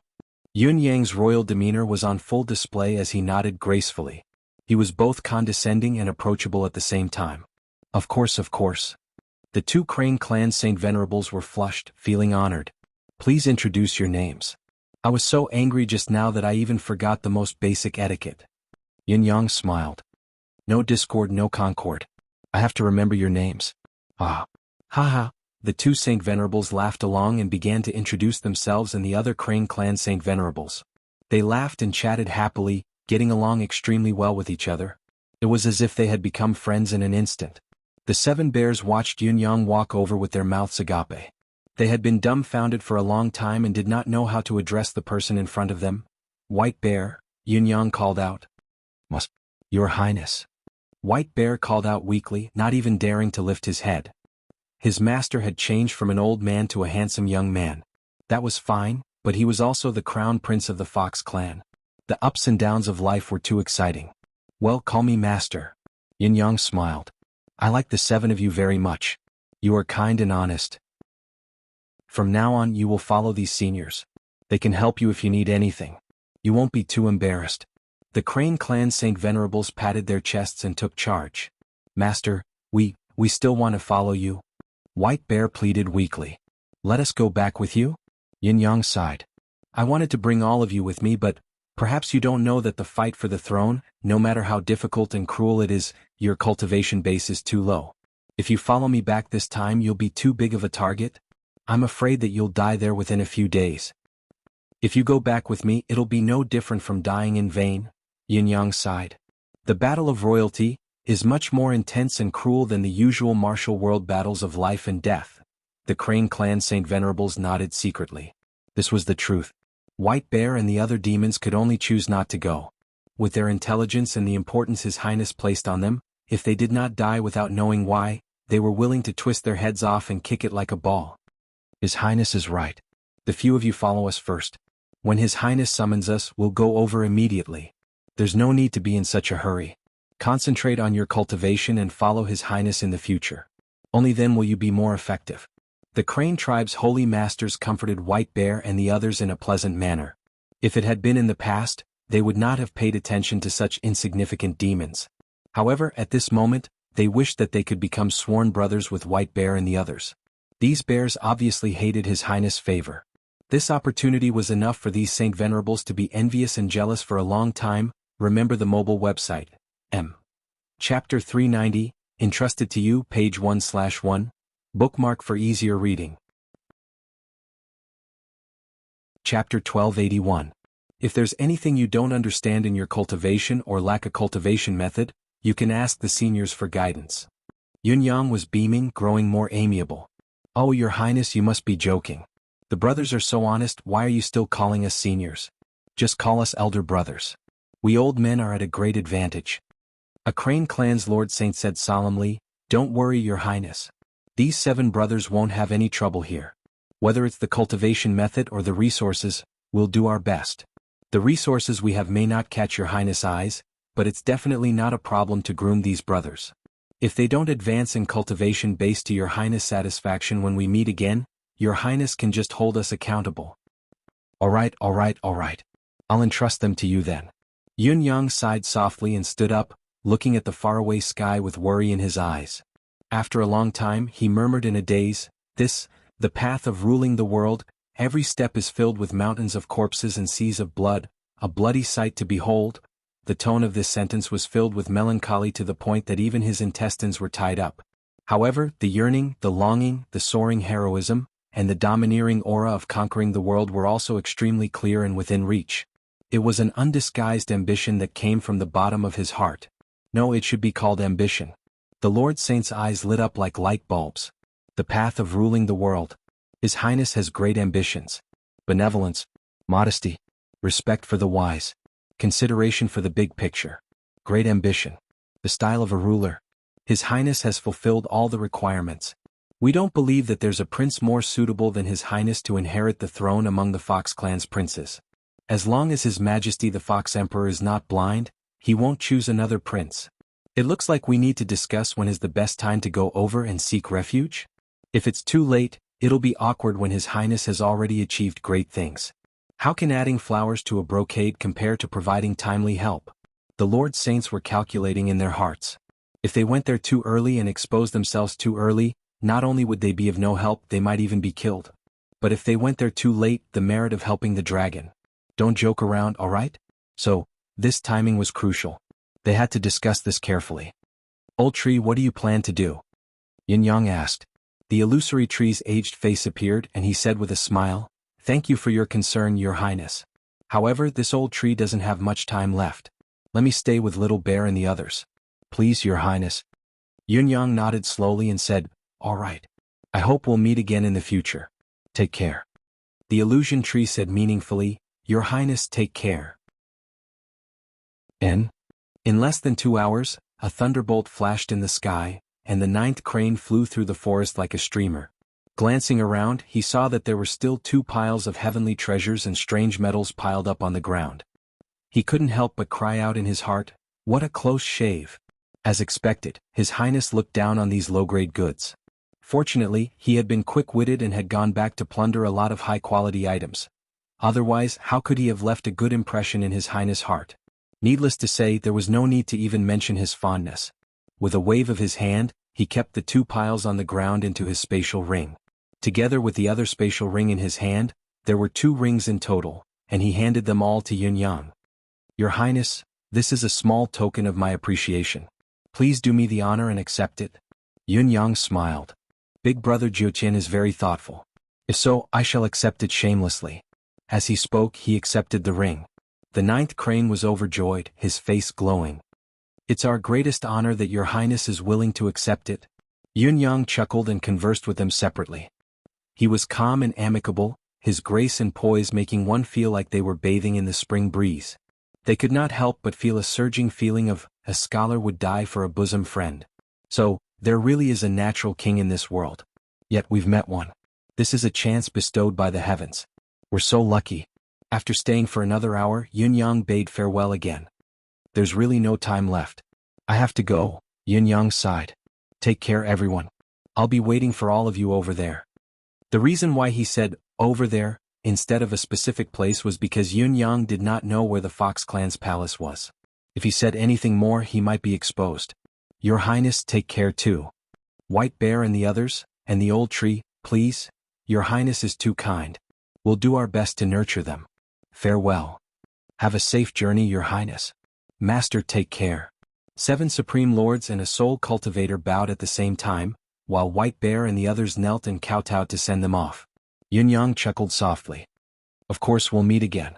Yun Yang's royal demeanor was on full display as he nodded gracefully. He was both condescending and approachable at the same time. Of course, of course. The 2 Crane clan Saint Venerables were flushed, feeling honored. Please introduce your names. I was so angry just now that I even forgot the most basic etiquette. Yun Yang smiled. No discord, no concord. I have to remember your names. Ah. Haha. The 2 Saint Venerables laughed along and began to introduce themselves and the other Crane clan Saint Venerables. They laughed and chatted happily, getting along extremely well with each other. It was as if they had become friends in an instant. The 7 bears watched Yun Yang walk over with their mouths agape. They had been dumbfounded for a long time and did not know how to address the person in front of them. White Bear, Yun Yang called out. Your Highness. White Bear called out weakly, not even daring to lift his head. His master had changed from an old man to a handsome young man. That was fine, but he was also the crown prince of the Fox clan. The ups and downs of life were too exciting. Well, call me master. Yin Yang smiled. I like the 7 of you very much. You are kind and honest. From now on you will follow these seniors. They can help you if you need anything. You won't be too embarrassed. The Crane clan Saint Venerables patted their chests and took charge. Master, we still want to follow you. White Bear pleaded weakly. Let us go back with you? Yin Yang sighed. I wanted to bring all of you with me, but perhaps you don't know that the fight for the throne, no matter how difficult and cruel it is, your cultivation base is too low. If you follow me back this time, you'll be too big of a target. I'm afraid that you'll die there within a few days. If you go back with me, it'll be no different from dying in vain. Yin Yang sighed. The battle of royalty is much more intense and cruel than the usual martial world battles of life and death. The Crane clan Saint Venerables nodded secretly. This was the truth. White Bear and the other demons could only choose not to go. With their intelligence and the importance His Highness placed on them, if they did not die without knowing why, they were willing to twist their heads off and kick it like a ball. His Highness is right. The few of you follow us first. When His Highness summons us, we'll go over immediately. There's no need to be in such a hurry. Concentrate on your cultivation and follow His Highness in the future. Only then will you be more effective. The Crane tribe's holy masters comforted White Bear and the others in a pleasant manner. If it had been in the past, they would not have paid attention to such insignificant demons. However, at this moment, they wished that they could become sworn brothers with White Bear and the others. These bears obviously hated His Highness' favor. This opportunity was enough for these Saint Venerables to be envious and jealous for a long time. Remember the mobile website. Chapter 390, entrusted to you, page 1/1. Bookmark for easier reading. Chapter 1281. If there's anything you don't understand in your cultivation or lack a cultivation method, you can ask the seniors for guidance. Yunyang was beaming, growing more amiable. Oh, Your Highness, you must be joking. The brothers are so honest, why are you still calling us seniors? Just call us elder brothers. We old men are at a great advantage. A Crane clan's Lord Saint said solemnly, Don't worry, Your Highness. These 7 brothers won't have any trouble here. Whether it's the cultivation method or the resources, we'll do our best. The resources we have may not catch Your Highness' eyes, but it's definitely not a problem to groom these brothers. If they don't advance in cultivation based to Your Highness' satisfaction when we meet again, Your Highness can just hold us accountable. All right. I'll entrust them to you then. Yunyang sighed softly and stood up, looking at the faraway sky with worry in his eyes. After a long time, he murmured in a daze, the path of ruling the world, every step is filled with mountains of corpses and seas of blood, a bloody sight to behold. The tone of this sentence was filled with melancholy to the point that even his intestines were tied up. However, the yearning, the longing, the soaring heroism, and the domineering aura of conquering the world were also extremely clear and within reach. It was an undisguised ambition that came from the bottom of his heart. No, it should be called ambition. The Lord Saint's eyes lit up like light bulbs. The path of ruling the world. His Highness has great ambitions. Benevolence, modesty, respect for the wise, consideration for the big picture. Great ambition. The style of a ruler. His Highness has fulfilled all the requirements. We don't believe that there's a prince more suitable than His Highness to inherit the throne among the Fox clan's princes. As long as His Majesty the Fox Emperor is not blind, he won't choose another prince. It looks like we need to discuss when is the best time to go over and seek refuge. If it's too late, it'll be awkward when His Highness has already achieved great things. How can adding flowers to a brocade compare to providing timely help? The Lord Saints were calculating in their hearts. If they went there too early and exposed themselves too early, not only would they be of no help, they might even be killed. But if they went there too late, the merit of helping the dragon. Don't joke around, alright? So, this timing was crucial. They had to discuss this carefully. Old tree, what do you plan to do? Yunyang asked. The illusory tree's aged face appeared and he said with a smile, Thank you for your concern, Your Highness. However, this old tree doesn't have much time left. Let me stay with Little Bear and the others. Please, Your Highness. Yunyang nodded slowly and said, All right. I hope we'll meet again in the future. Take care. The illusion tree said meaningfully, Your Highness, take care. In less than 2 hours, a thunderbolt flashed in the sky, and the 9th crane flew through the forest like a streamer. Glancing around, he saw that there were still 2 piles of heavenly treasures and strange metals piled up on the ground. He couldn't help but cry out in his heart, What a close shave! As expected, His Highness looked down on these low-grade goods. Fortunately, he had been quick-witted and had gone back to plunder a lot of high-quality items. Otherwise, how could he have left a good impression in His Highness' heart? Needless to say, there was no need to even mention his fondness. With a wave of his hand, he kept the 2 piles on the ground into his spatial ring. Together with the other spatial ring in his hand, there were 2 rings in total, and he handed them all to Yunyang. Your Highness, this is a small token of my appreciation. Please do me the honor and accept it. Yunyang smiled. Big brother Jiuqian is very thoughtful. If so, I shall accept it shamelessly. As he spoke, he accepted the ring. The 9th crane was overjoyed, his face glowing. It's our greatest honor that Your Highness is willing to accept it. Yunyang chuckled and conversed with them separately. He was calm and amicable, his grace and poise making one feel like they were bathing in the spring breeze. They could not help but feel a surging feeling of, a scholar would die for a bosom friend. So, there really is a natural king in this world. Yet we've met one. This is a chance bestowed by the heavens. We're so lucky. After staying for another hour, Yunyang bade farewell again. There's really no time left. I have to go, Yunyang sighed. Take care, everyone. I'll be waiting for all of you over there. The reason why he said, over there, instead of a specific place was because Yunyang did not know where the Fox clan's palace was. If he said anything more, he might be exposed. Your Highness, take care too. White Bear and the others, and the old tree, please. Your Highness is too kind. We'll do our best to nurture them. Farewell. Have a safe journey, Your Highness. Master, take care. 7 supreme lords and a soul cultivator bowed at the same time, while White Bear and the others knelt and kowtowed to send them off. Yunyang chuckled softly. Of course we'll meet again.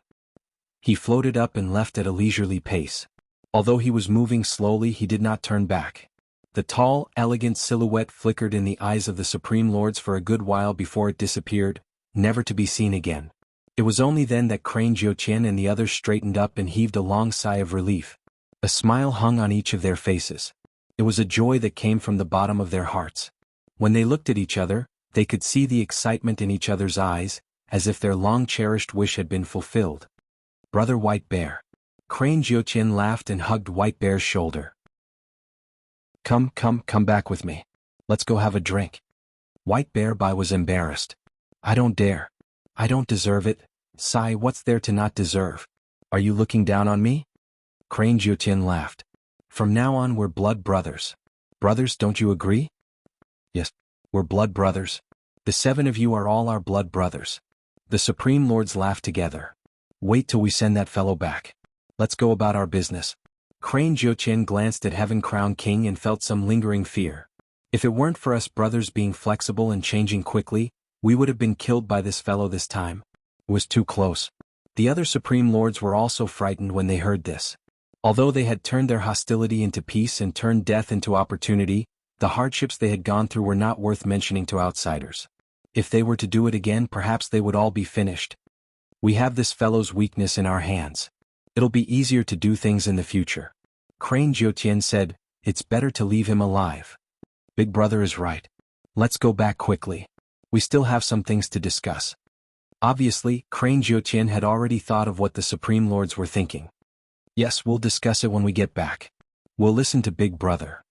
He floated up and left at a leisurely pace. Although he was moving slowly, he did not turn back. The tall, elegant silhouette flickered in the eyes of the Supreme Lords for a good while before it disappeared, never to be seen again. It was only then that Crane Jiuqian and the others straightened up and heaved a long sigh of relief. A smile hung on each of their faces. It was a joy that came from the bottom of their hearts. When they looked at each other, they could see the excitement in each other's eyes, as if their long-cherished wish had been fulfilled. Brother White Bear. Crane Jiuqian laughed and hugged White Bear's shoulder. Come back with me. Let's go have a drink. White Bear was embarrassed. I don't dare. I don't deserve it. Sigh, what's there to not deserve? Are you looking down on me? Crane Jiuqian laughed. From now on we're blood brothers. Brothers, don't you agree? Yes, we're blood brothers. The 7 of you are all our blood brothers. The Supreme Lords laughed together. Wait till we send that fellow back. Let's go about our business. Crane Jiuqian glanced at Heaven Crown King and felt some lingering fear. If it weren't for us brothers being flexible and changing quickly, we would have been killed by this fellow this time. It was too close. The other Supreme Lords were also frightened when they heard this. Although they had turned their hostility into peace and turned death into opportunity, the hardships they had gone through were not worth mentioning to outsiders. If they were to do it again, perhaps they would all be finished. We have this fellow's weakness in our hands. It'll be easier to do things in the future. Crane Jiuqian said, it's better to leave him alive. Big brother is right. Let's go back quickly. We still have some things to discuss. Obviously, Crane Jiuqian had already thought of what the Supreme Lords were thinking. Yes, we'll discuss it when we get back. We'll listen to Big Brother.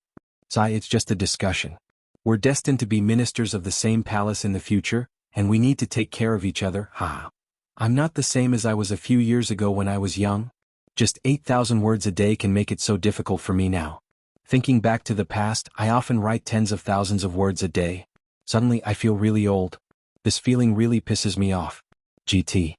Sai, it's just a discussion. We're destined to be ministers of the same palace in the future, and we need to take care of each other, haha. I'm not the same as I was a few years ago when I was young. Just 8,000 words a day can make it so difficult for me now. Thinking back to the past, I often write tens of thousands of words a day. Suddenly I feel really old. This feeling really pisses me off. GT.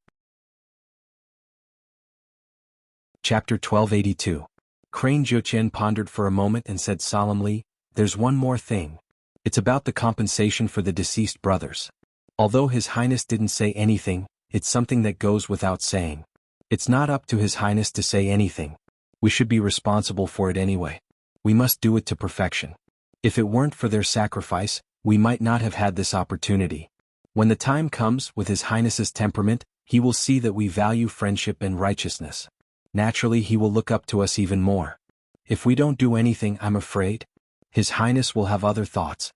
Chapter 1282. Crane Jiuqian pondered for a moment and said solemnly, there's one more thing. It's about the compensation for the deceased brothers. Although His Highness didn't say anything, it's something that goes without saying. It's not up to His Highness to say anything. We should be responsible for it anyway. We must do it to perfection. If it weren't for their sacrifice, we might not have had this opportunity. When the time comes, with His Highness's temperament, he will see that we value friendship and righteousness. Naturally, he will look up to us even more. If we don't do anything, I'm afraid His Highness will have other thoughts.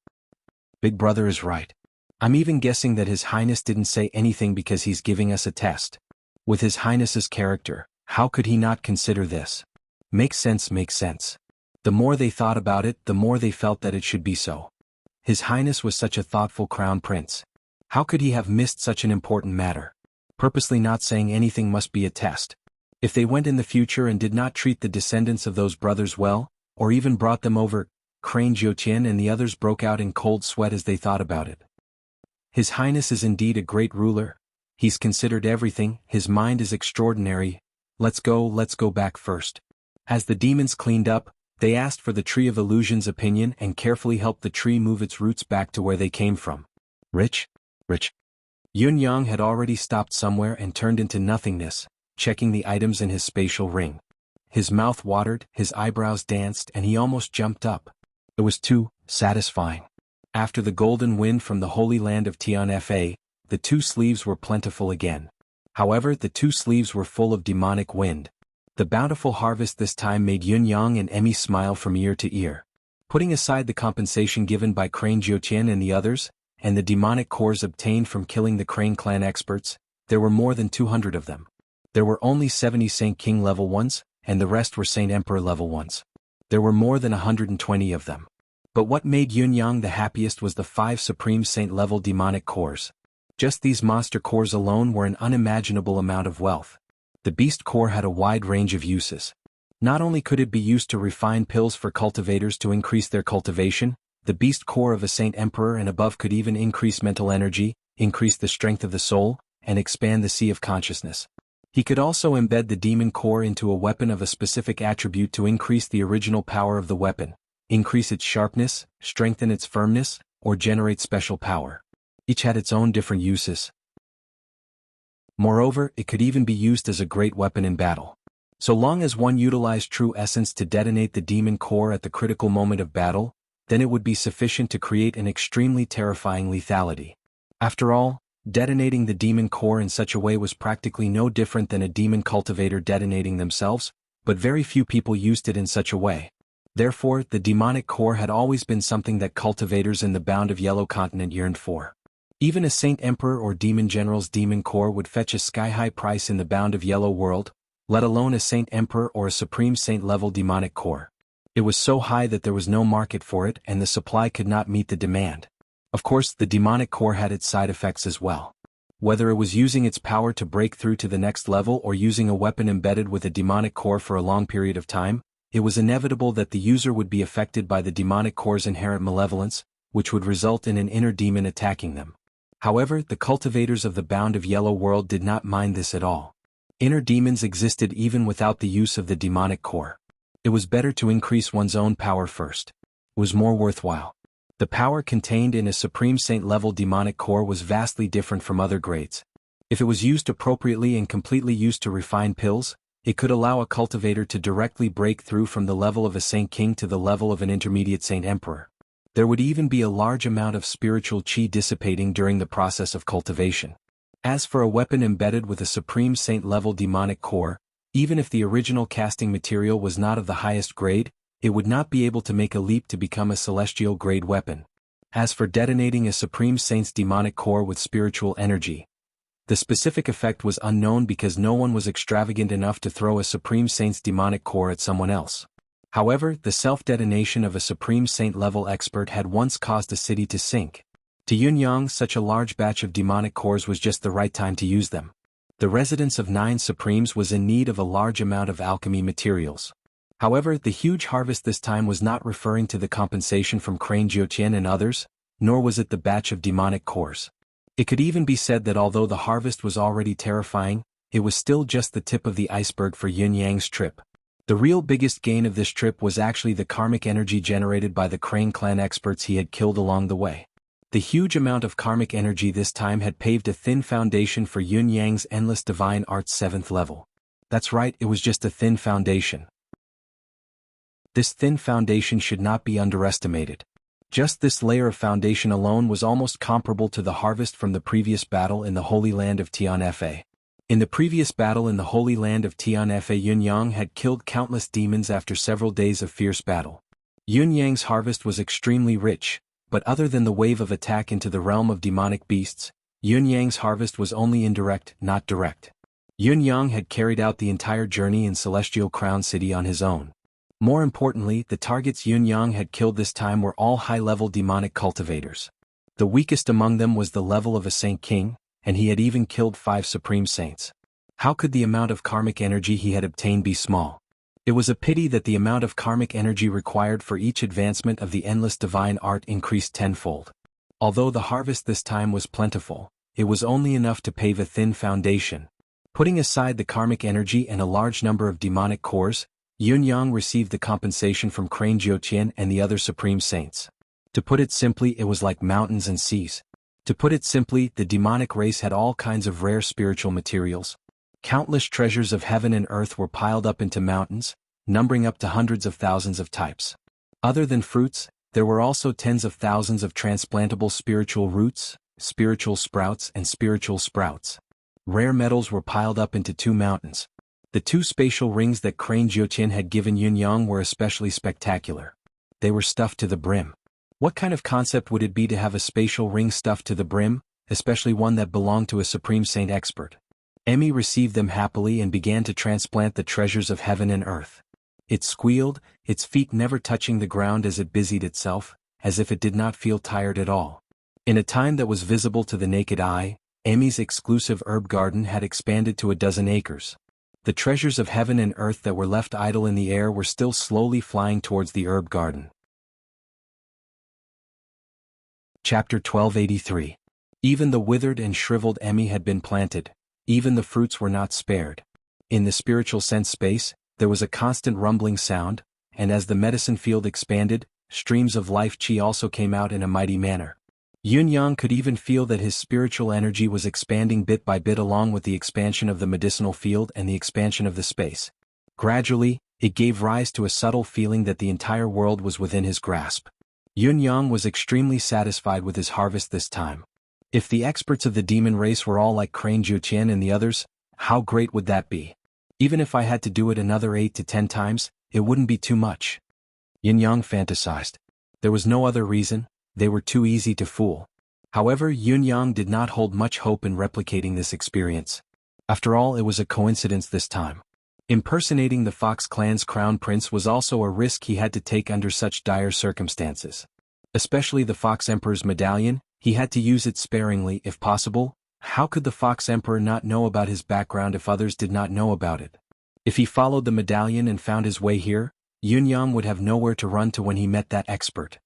Big brother is right. I'm even guessing that His Highness didn't say anything because he's giving us a test. With His Highness's character, how could he not consider this? Makes sense. The more they thought about it, the more they felt that it should be so. His Highness was such a thoughtful crown prince. How could he have missed such an important matter? Purposely not saying anything must be a test. If they went in the future and did not treat the descendants of those brothers well, or even brought them over, Crane Jiuqian and the others broke out in cold sweat as they thought about it. His Highness is indeed a great ruler. He's considered everything, his mind is extraordinary. Let's go back first. As the demons cleaned up, they asked for the Tree of Illusion's opinion and carefully helped the tree move its roots back to where they came from. Rich. Yun Yang had already stopped somewhere and turned into nothingness, checking the items in his spatial ring. His mouth watered, his eyebrows danced, and he almost jumped up. It was too satisfying. After the golden wind from the holy land of Tian Fa, the 2 sleeves were plentiful again. However, the 2 sleeves were full of demonic wind. The bountiful harvest this time made Yun Yang and Emmy smile from ear to ear. Putting aside the compensation given by Crane Jiuqian and the others, and the demonic cores obtained from killing the Crane clan experts, there were more than 200 of them. There were only 70 Saint King level ones, and the rest were Saint Emperor level ones. There were more than 120 of them. But what made Yun Yang the happiest was the 5 Supreme Saint level demonic cores. Just these monster cores alone were an unimaginable amount of wealth. The beast core had a wide range of uses. Not only could it be used to refine pills for cultivators to increase their cultivation, the beast core of a Saint Emperor and above could even increase mental energy, increase the strength of the soul, and expand the sea of consciousness. He could also embed the demon core into a weapon of a specific attribute to increase the original power of the weapon, increase its sharpness, strengthen its firmness, or generate special power. Each had its own different uses. Moreover, it could even be used as a great weapon in battle. So long as one utilized true essence to detonate the demon core at the critical moment of battle, then it would be sufficient to create an extremely terrifying lethality. After all, detonating the demon core in such a way was practically no different than a demon cultivator detonating themselves, but very few people used it in such a way. Therefore, the demonic core had always been something that cultivators in the Bound of Yellow continent yearned for. Even a Saint Emperor or Demon General's demon core would fetch a sky-high price in the Bound of Yellow world, let alone a Saint Emperor or a Supreme Saint level demonic core. It was so high that there was no market for it and the supply could not meet the demand. Of course, the demonic core had its side effects as well. Whether it was using its power to break through to the next level or using a weapon embedded with a demonic core for a long period of time, it was inevitable that the user would be affected by the demonic core's inherent malevolence, which would result in an inner demon attacking them. However, the cultivators of the Bound of Yellow world did not mind this at all. Inner demons existed even without the use of the demonic core. It was better to increase one's own power first. It was more worthwhile. The power contained in a Supreme Saint level demonic core was vastly different from other grades. If it was used appropriately and completely used to refine pills, it could allow a cultivator to directly break through from the level of a Saint King to the level of an intermediate Saint Emperor. There would even be a large amount of spiritual chi dissipating during the process of cultivation. As for a weapon embedded with a Supreme Saint level demonic core, even if the original casting material was not of the highest grade, it would not be able to make a leap to become a celestial grade weapon. As for detonating a Supreme Saint's demonic core with spiritual energy, the specific effect was unknown because no one was extravagant enough to throw a Supreme Saint's demonic core at someone else. However, the self-detonation of a Supreme Saint-level expert had once caused a city to sink. To Yunyang, such a large batch of demonic cores was just the right time to use them. The residence of 9 Supremes was in need of a large amount of alchemy materials. However, the huge harvest this time was not referring to the compensation from Crane Jiuqian and others, nor was it the batch of demonic cores. It could even be said that although the harvest was already terrifying, it was still just the tip of the iceberg for Yunyang's trip. The real biggest gain of this trip was actually the karmic energy generated by the Crane clan experts he had killed along the way. The huge amount of karmic energy this time had paved a thin foundation for Yunyang's endless divine arts 7th level. That's right, it was just a thin foundation. This thin foundation should not be underestimated. Just this layer of foundation alone was almost comparable to the harvest from the previous battle in the Holy Land of Tianfa. In the previous battle in the Holy Land of Tianfa, Yunyang had killed countless demons after several days of fierce battle. Yunyang's harvest was extremely rich, but other than the wave of attack into the realm of demonic beasts, Yunyang's harvest was only indirect, not direct. Yunyang had carried out the entire journey in Celestial Crown City on his own. More importantly, the targets Yunyang had killed this time were all high-level demonic cultivators. The weakest among them was the level of a Saint King, and he had even killed 5 Supreme Saints. How could the amount of karmic energy he had obtained be small? It was a pity that the amount of karmic energy required for each advancement of the endless divine art increased tenfold. Although the harvest this time was plentiful, it was only enough to pave a thin foundation. Putting aside the karmic energy and a large number of demonic cores, Yunyang received the compensation from Crane Jiuqian and the other Supreme Saints. To put it simply, it was like mountains and seas. To put it simply, the demonic race had all kinds of rare spiritual materials. Countless treasures of heaven and earth were piled up into mountains, numbering up to hundreds of thousands of types. Other than fruits, there were also tens of thousands of transplantable spiritual roots, spiritual sprouts and spiritual sprouts. Rare metals were piled up into 2 mountains. The 2 spatial rings that Crane Jiuqian had given Yunyang were especially spectacular. They were stuffed to the brim. What kind of concept would it be to have a spatial ring stuffed to the brim, especially one that belonged to a Supreme Saint expert? Emmy received them happily and began to transplant the treasures of heaven and earth. It squealed, its feet never touching the ground as it busied itself, as if it did not feel tired at all. In a time that was visible to the naked eye, Emmy's exclusive herb garden had expanded to 12 acres. The treasures of heaven and earth that were left idle in the air were still slowly flying towards the herb garden. Chapter 1283. Even the withered and shriveled Emmy had been planted, even the fruits were not spared. In the spiritual sense space, there was a constant rumbling sound, and as the medicine field expanded, streams of life chi also came out in a mighty manner. Yun Yang could even feel that his spiritual energy was expanding bit by bit along with the expansion of the medicinal field and the expansion of the space. Gradually, it gave rise to a subtle feeling that the entire world was within his grasp. Yun Yang was extremely satisfied with his harvest this time. If the experts of the demon race were all like Crane Juqian and the others, how great would that be? Even if I had to do it another 8 to 10 times, it wouldn't be too much. Yin Yang fantasized. There was no other reason, they were too easy to fool. However, Yun Yang did not hold much hope in replicating this experience. After all, it was a coincidence this time. Impersonating the Fox clan's crown prince was also a risk he had to take under such dire circumstances. Especially the Fox Emperor's medallion, he had to use it sparingly if possible. How could the Fox Emperor not know about his background if others did not know about it? If he followed the medallion and found his way here, Yun Yang would have nowhere to run to when he met that expert.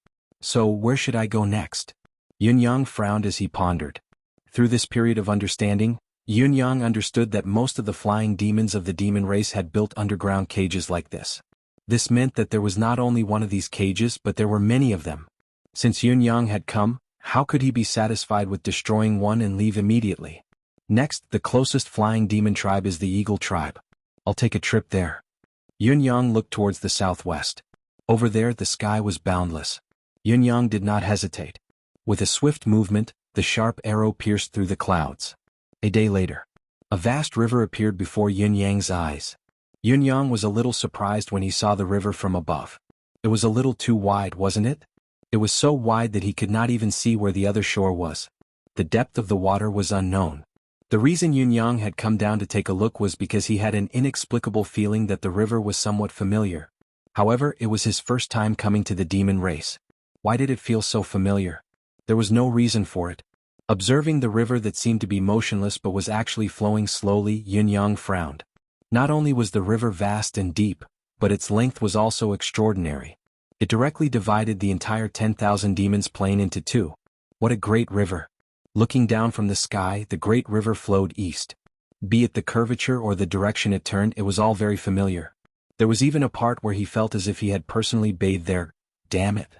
So where should I go next? Yun Yang frowned as he pondered. Through this period of understanding, Yun Yang understood that most of the flying demons of the demon race had built underground cages like this. This meant that there was not only one of these cages but there were many of them. Since Yun Yang had come, how could he be satisfied with destroying one and leave immediately? Next, the closest flying demon tribe is the Eagle tribe. I'll take a trip there. Yun Yang looked towards the southwest. Over there the sky was boundless. Yun Yang did not hesitate. With a swift movement, the sharp arrow pierced through the clouds. A day later, a vast river appeared before Yun Yang's eyes. Yun Yang was a little surprised when he saw the river from above. It was a little too wide, wasn't it? It was so wide that he could not even see where the other shore was. The depth of the water was unknown. The reason Yun Yang had come down to take a look was because he had an inexplicable feeling that the river was somewhat familiar. However, it was his first time coming to the demon race. Why did it feel so familiar? There was no reason for it. Observing the river that seemed to be motionless but was actually flowing slowly, Yun Yang frowned. Not only was the river vast and deep, but its length was also extraordinary. It directly divided the entire 10,000 demons plain into two. What a great river! Looking down from the sky, the great river flowed east. Be it the curvature or the direction it turned, it was all very familiar. There was even a part where he felt as if he had personally bathed there. Damn it!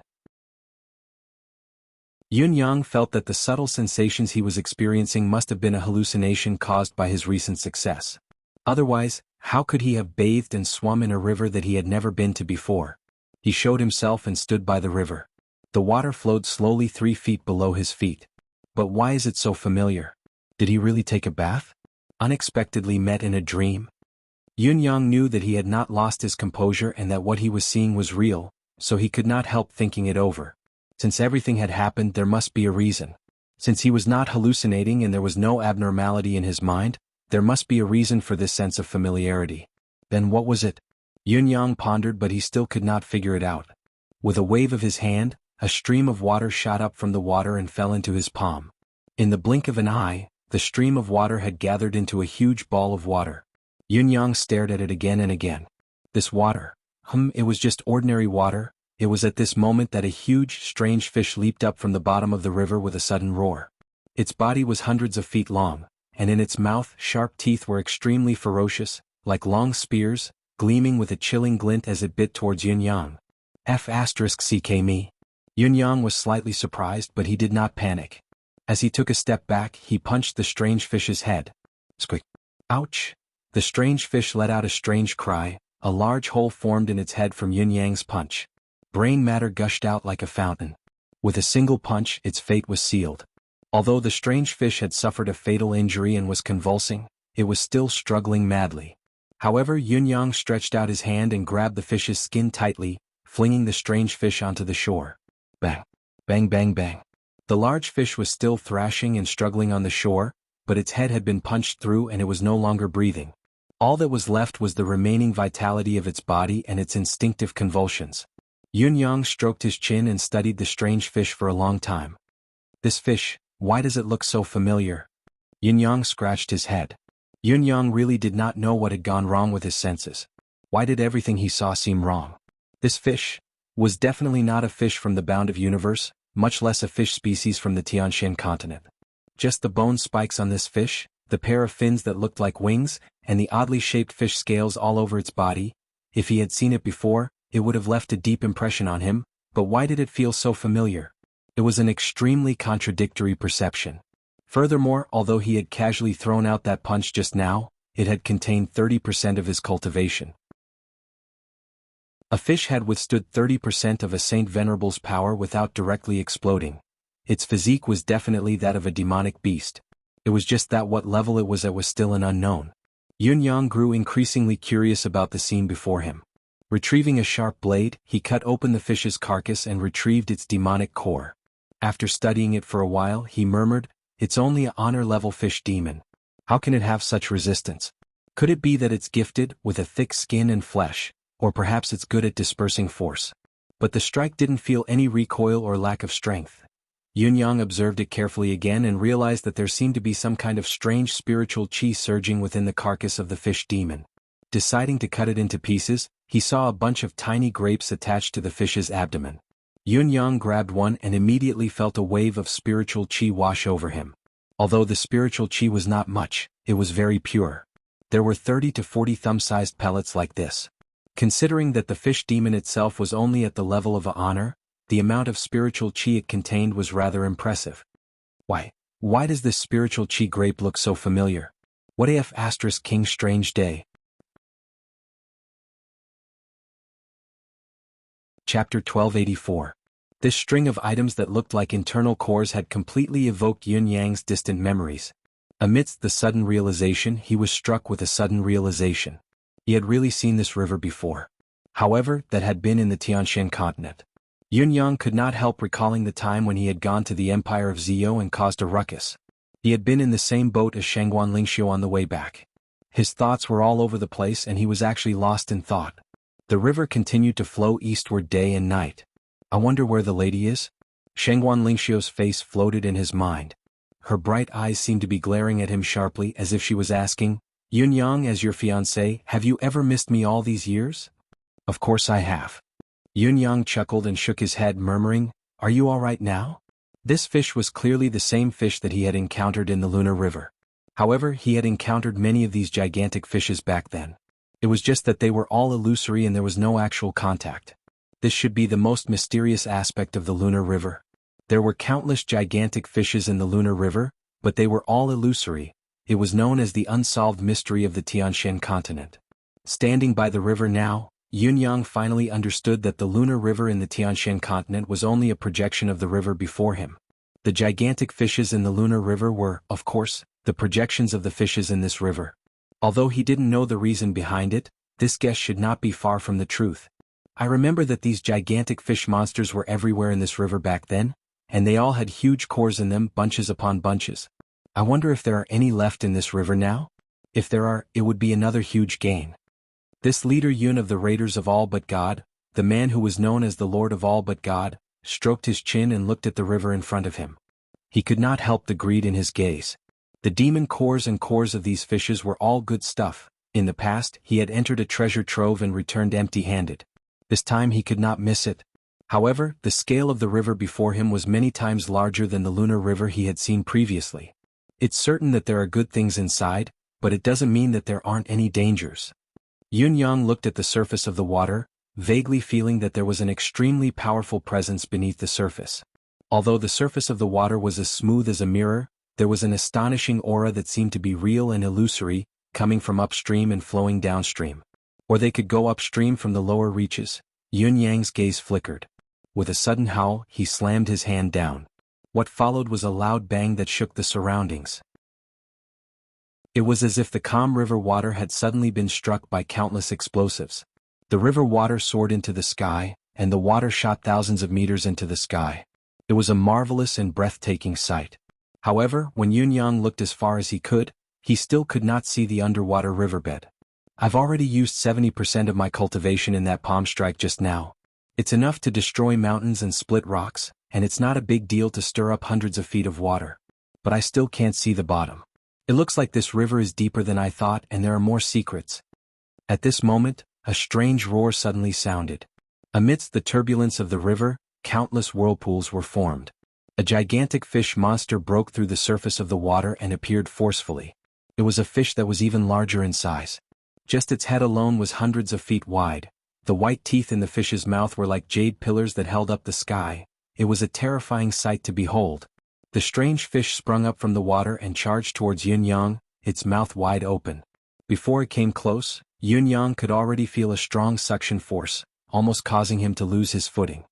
Yun Yang felt that the subtle sensations he was experiencing must have been a hallucination caused by his recent success. Otherwise, how could he have bathed and swum in a river that he had never been to before? He showed himself and stood by the river. The water flowed slowly 3 feet below his feet. But why is it so familiar? Did he really take a bath? Unexpectedly met in a dream? Yun Yang knew that he had not lost his composure and that what he was seeing was real, so he could not help thinking it over. Since everything had happened, there must be a reason. Since he was not hallucinating and there was no abnormality in his mind, there must be a reason for this sense of familiarity. Then what was it? Yun Yang pondered, but he still could not figure it out. With a wave of his hand, a stream of water shot up from the water and fell into his palm. In the blink of an eye, the stream of water had gathered into a huge ball of water. Yun Yang stared at it again and again. This water. It was just ordinary water. It was at this moment that a huge, strange fish leaped up from the bottom of the river with a sudden roar. Its body was hundreds of feet long, and in its mouth, sharp teeth were extremely ferocious, like long spears, gleaming with a chilling glint as it bit towards Yun Yang. F***ck me. Yun Yang was slightly surprised, but he did not panic. As he took a step back, he punched the strange fish's head. Squeak. Ouch! The strange fish let out a strange cry. A large hole formed in its head from Yun Yang's punch. Brain matter gushed out like a fountain. With a single punch, its fate was sealed. Although the strange fish had suffered a fatal injury and was convulsing, it was still struggling madly. However, Yun Yang stretched out his hand and grabbed the fish's skin tightly, flinging the strange fish onto the shore. Bang! Bang bang bang. The large fish was still thrashing and struggling on the shore, but its head had been punched through and it was no longer breathing. All that was left was the remaining vitality of its body and its instinctive convulsions. Yun Yang stroked his chin and studied the strange fish for a long time. This fish, why does it look so familiar? Yun Yang scratched his head. Yun Yang really did not know what had gone wrong with his senses. Why did everything he saw seem wrong? This fish was definitely not a fish from the bound of universe, much less a fish species from the Tianxian continent. Just the bone spikes on this fish, the pair of fins that looked like wings, and the oddly shaped fish scales all over its body. If he had seen it before, it would have left a deep impression on him, but why did it feel so familiar? It was an extremely contradictory perception. Furthermore, although he had casually thrown out that punch just now, it had contained 30% of his cultivation. A fish had withstood 30% of a Saint Venerable's power without directly exploding. Its physique was definitely that of a demonic beast. It was just that what level it was at was still an unknown. Yun-Yang grew increasingly curious about the scene before him. Retrieving a sharp blade, he cut open the fish's carcass and retrieved its demonic core. After studying it for a while, he murmured, "It's only an honor-level fish demon. How can it have such resistance? Could it be that it's gifted with a thick skin and flesh, or perhaps it's good at dispersing force?" But the strike didn't feel any recoil or lack of strength. Yun-Yang observed it carefully again and realized that there seemed to be some kind of strange spiritual qi surging within the carcass of the fish demon. Deciding to cut it into pieces, he saw a bunch of tiny grapes attached to the fish's abdomen. Yun-Yang grabbed one and immediately felt a wave of spiritual qi wash over him. Although the spiritual qi was not much, it was very pure. There were 30 to 40 thumb-sized pellets like this. Considering that the fish demon itself was only at the level of a honor, the amount of spiritual qi it contained was rather impressive. Why does this spiritual qi grape look so familiar? What if *King Strange Day? Chapter 1284. This string of items that looked like internal cores had completely evoked Yun-Yang's distant memories. Amidst the sudden realization, he was struck with a sudden realization. He had really seen this river before. However, that had been in the Tianshan continent. Yun-Yang could not help recalling the time when he had gone to the Empire of Ziyou and caused a ruckus. He had been in the same boat as Shangguan Lingxiu on the way back. His thoughts were all over the place and he was actually lost in thought. The river continued to flow eastward day and night. I wonder where the lady is? Shangguan Lingxiu's face floated in his mind. Her bright eyes seemed to be glaring at him sharply as if she was asking, "Yun-Yang, as your fiancé, have you ever missed me all these years?" "Of course I have." Yun-Yang chuckled and shook his head, murmuring, "Are you all right now?" This fish was clearly the same fish that he had encountered in the Lunar River. However, he had encountered many of these gigantic fishes back then. It was just that they were all illusory and there was no actual contact. This should be the most mysterious aspect of the Lunar River. There were countless gigantic fishes in the Lunar River, but they were all illusory. It was known as the unsolved mystery of the Tianshan continent. Standing by the river now, Yun-Yang finally understood that the Lunar River in the Tianshan continent was only a projection of the river before him. The gigantic fishes in the Lunar River were, of course, the projections of the fishes in this river. Although he didn't know the reason behind it, this guess should not be far from the truth. I remember that these gigantic fish monsters were everywhere in this river back then, and they all had huge cores in them, bunches upon bunches. I wonder if there are any left in this river now? If there are, it would be another huge gain. This leader Yun of the Raiders of All But God, the man who was known as the Lord of All But God, stroked his chin and looked at the river in front of him. He could not help the greed in his gaze. The demon cores and cores of these fishes were all good stuff. In the past, he had entered a treasure trove and returned empty-handed. This time he could not miss it. However, the scale of the river before him was many times larger than the Lunar River he had seen previously. It's certain that there are good things inside, but it doesn't mean that there aren't any dangers. Yun-Yang looked at the surface of the water, vaguely feeling that there was an extremely powerful presence beneath the surface. Although the surface of the water was as smooth as a mirror, there was an astonishing aura that seemed to be real and illusory, coming from upstream and flowing downstream. Or they could go upstream from the lower reaches. Yun-Yang's gaze flickered. With a sudden howl, he slammed his hand down. What followed was a loud bang that shook the surroundings. It was as if the calm river water had suddenly been struck by countless explosives. The river water soared into the sky, and the water shot thousands of meters into the sky. It was a marvelous and breathtaking sight. However, when Yun-Yang looked as far as he could, he still could not see the underwater riverbed. I've already used 70% of my cultivation in that palm strike just now. It's enough to destroy mountains and split rocks, and it's not a big deal to stir up hundreds of feet of water. But I still can't see the bottom. It looks like this river is deeper than I thought and there are more secrets. At this moment, a strange roar suddenly sounded. Amidst the turbulence of the river, countless whirlpools were formed. A gigantic fish monster broke through the surface of the water and appeared forcefully. It was a fish that was even larger in size. Just its head alone was hundreds of feet wide. The white teeth in the fish's mouth were like jade pillars that held up the sky, It was a terrifying sight to behold. The strange fish sprung up from the water and charged towards Yun Yang, its mouth wide open. Before it came close, Yun Yang could already feel a strong suction force, almost causing him to lose his footing.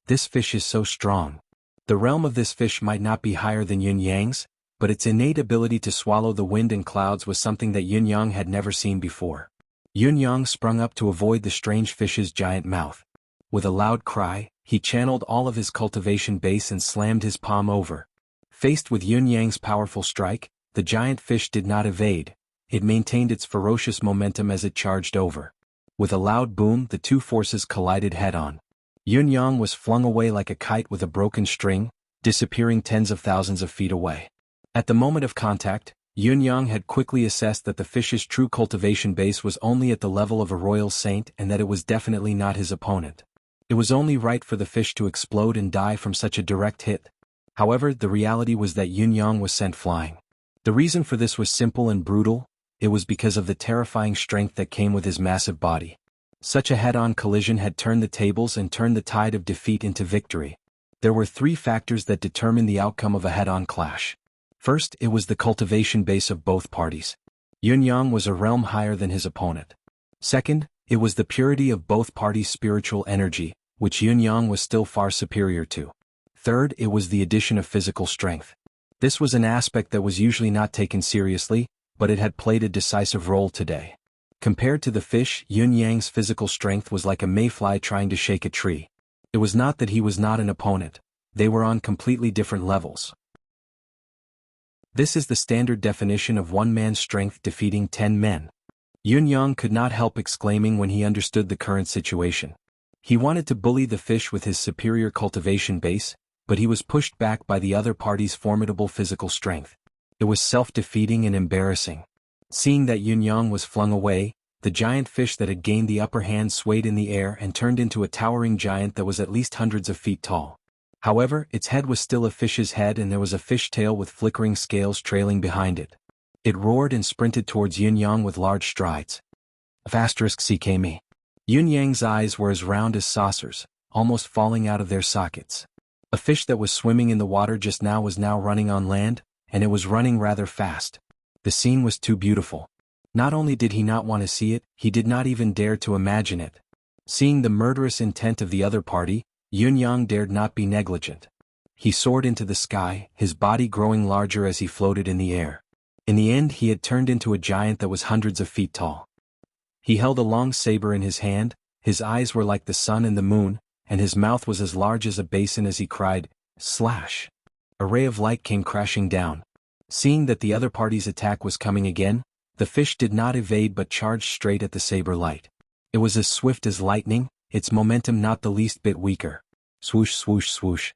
This fish is so strong. The realm of this fish might not be higher than Yun Yang's, but its innate ability to swallow the wind and clouds was something that Yun Yang had never seen before. Yun Yang sprung up to avoid the strange fish's giant mouth. With a loud cry, he channeled all of his cultivation base and slammed his palm over. Faced with Yun Yang's powerful strike, the giant fish did not evade. It maintained its ferocious momentum as it charged over. With a loud boom, the two forces collided head-on. Yun Yang was flung away like a kite with a broken string, disappearing tens of thousands of feet away. At the moment of contact, Yun Yang had quickly assessed that the fish's true cultivation base was only at the level of a royal saint and that it was definitely not his opponent. It was only right for the fish to explode and die from such a direct hit. However, the reality was that Yun Yang was sent flying. The reason for this was simple and brutal. It was because of the terrifying strength that came with his massive body. Such a head-on collision had turned the tables and turned the tide of defeat into victory. There were three factors that determined the outcome of a head-on clash. First, it was the cultivation base of both parties. Yun Yang was a realm higher than his opponent. Second, it was the purity of both parties' spiritual energy, which Yun Yang was still far superior to. Third, it was the addition of physical strength. This was an aspect that was usually not taken seriously, but it had played a decisive role today. Compared to the fish, Yun Yang's physical strength was like a mayfly trying to shake a tree. It was not that he was not an opponent. They were on completely different levels. This is the standard definition of one man's strength defeating 10 men. Yun Yang could not help exclaiming when he understood the current situation. He wanted to bully the fish with his superior cultivation base, but he was pushed back by the other party's formidable physical strength. It was self-defeating and embarrassing. Seeing that Yun Yang was flung away, the giant fish that had gained the upper hand swayed in the air and turned into a towering giant that was at least hundreds of feet tall. However, its head was still a fish's head and there was a fish tail with flickering scales trailing behind it. It roared and sprinted towards Yun Yang with large strides. *CKME. Yun Yang's eyes were as round as saucers, almost falling out of their sockets. A fish that was swimming in the water just now was now running on land, and it was running rather fast. The scene was too beautiful. Not only did he not want to see it, he did not even dare to imagine it. Seeing the murderous intent of the other party, Yun Yang dared not be negligent. He soared into the sky, his body growing larger as he floated in the air. In the end, he had turned into a giant that was hundreds of feet tall. He held a long saber in his hand, his eyes were like the sun and the moon, and his mouth was as large as a basin as he cried, "Slash!" A ray of light came crashing down. Seeing that the other party's attack was coming again, the fish did not evade but charged straight at the saber light. It was as swift as lightning, its momentum not the least bit weaker. Swoosh, swoosh, swoosh.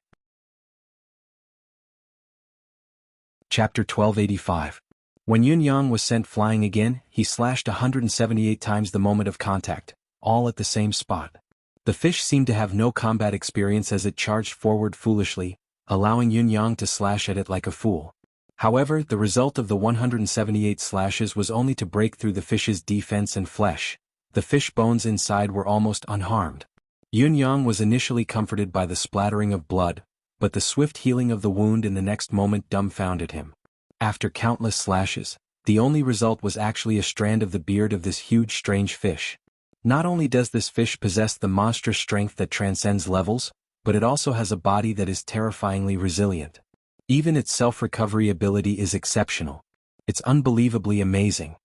Chapter 1285. When Yun Yang was sent flying again, he slashed 178 times the moment of contact, all at the same spot. The fish seemed to have no combat experience as it charged forward foolishly, allowing Yun Yang to slash at it like a fool. However, the result of the 178 slashes was only to break through the fish's defense and flesh. The fish bones inside were almost unharmed. Yun Yang was initially comforted by the splattering of blood, but the swift healing of the wound in the next moment dumbfounded him. After countless slashes, the only result was actually a strand of the beard of this huge strange fish. Not only does this fish possess the monstrous strength that transcends levels, but it also has a body that is terrifyingly resilient. Even its self-recovery ability is exceptional. It's unbelievably amazing.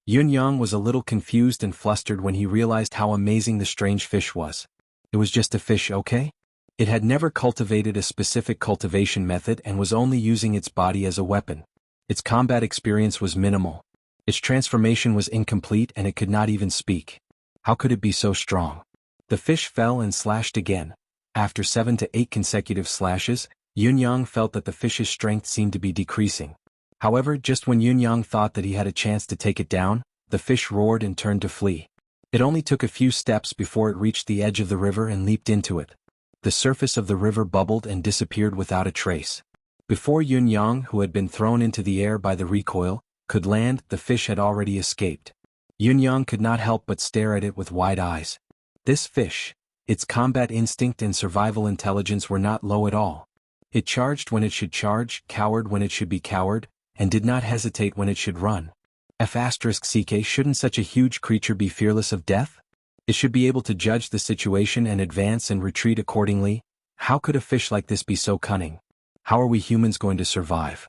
Yun Yang was a little confused and flustered when he realized how amazing the strange fish was. It was just a fish, okay? It had never cultivated a specific cultivation method and was only using its body as a weapon. Its combat experience was minimal. Its transformation was incomplete and it could not even speak. How could it be so strong? The fish fell and slashed again. After 7 to 8 consecutive slashes, Yun Yang felt that the fish's strength seemed to be decreasing. However, just when Yun Yang thought that he had a chance to take it down, the fish roared and turned to flee. It only took a few steps before it reached the edge of the river and leaped into it. The surface of the river bubbled and disappeared without a trace. Before Yun Yang, who had been thrown into the air by the recoil, could land, the fish had already escaped. Yun Yang could not help but stare at it with wide eyes. This fish, Its combat instinct and survival intelligence were not low at all. It charged when it should charge, cowered when it should be coward, and did not hesitate when it should run. F***ck, shouldn't such a huge creature be fearless of death? It should be able to judge the situation and advance and retreat accordingly. How could a fish like this be so cunning? How are we humans going to survive?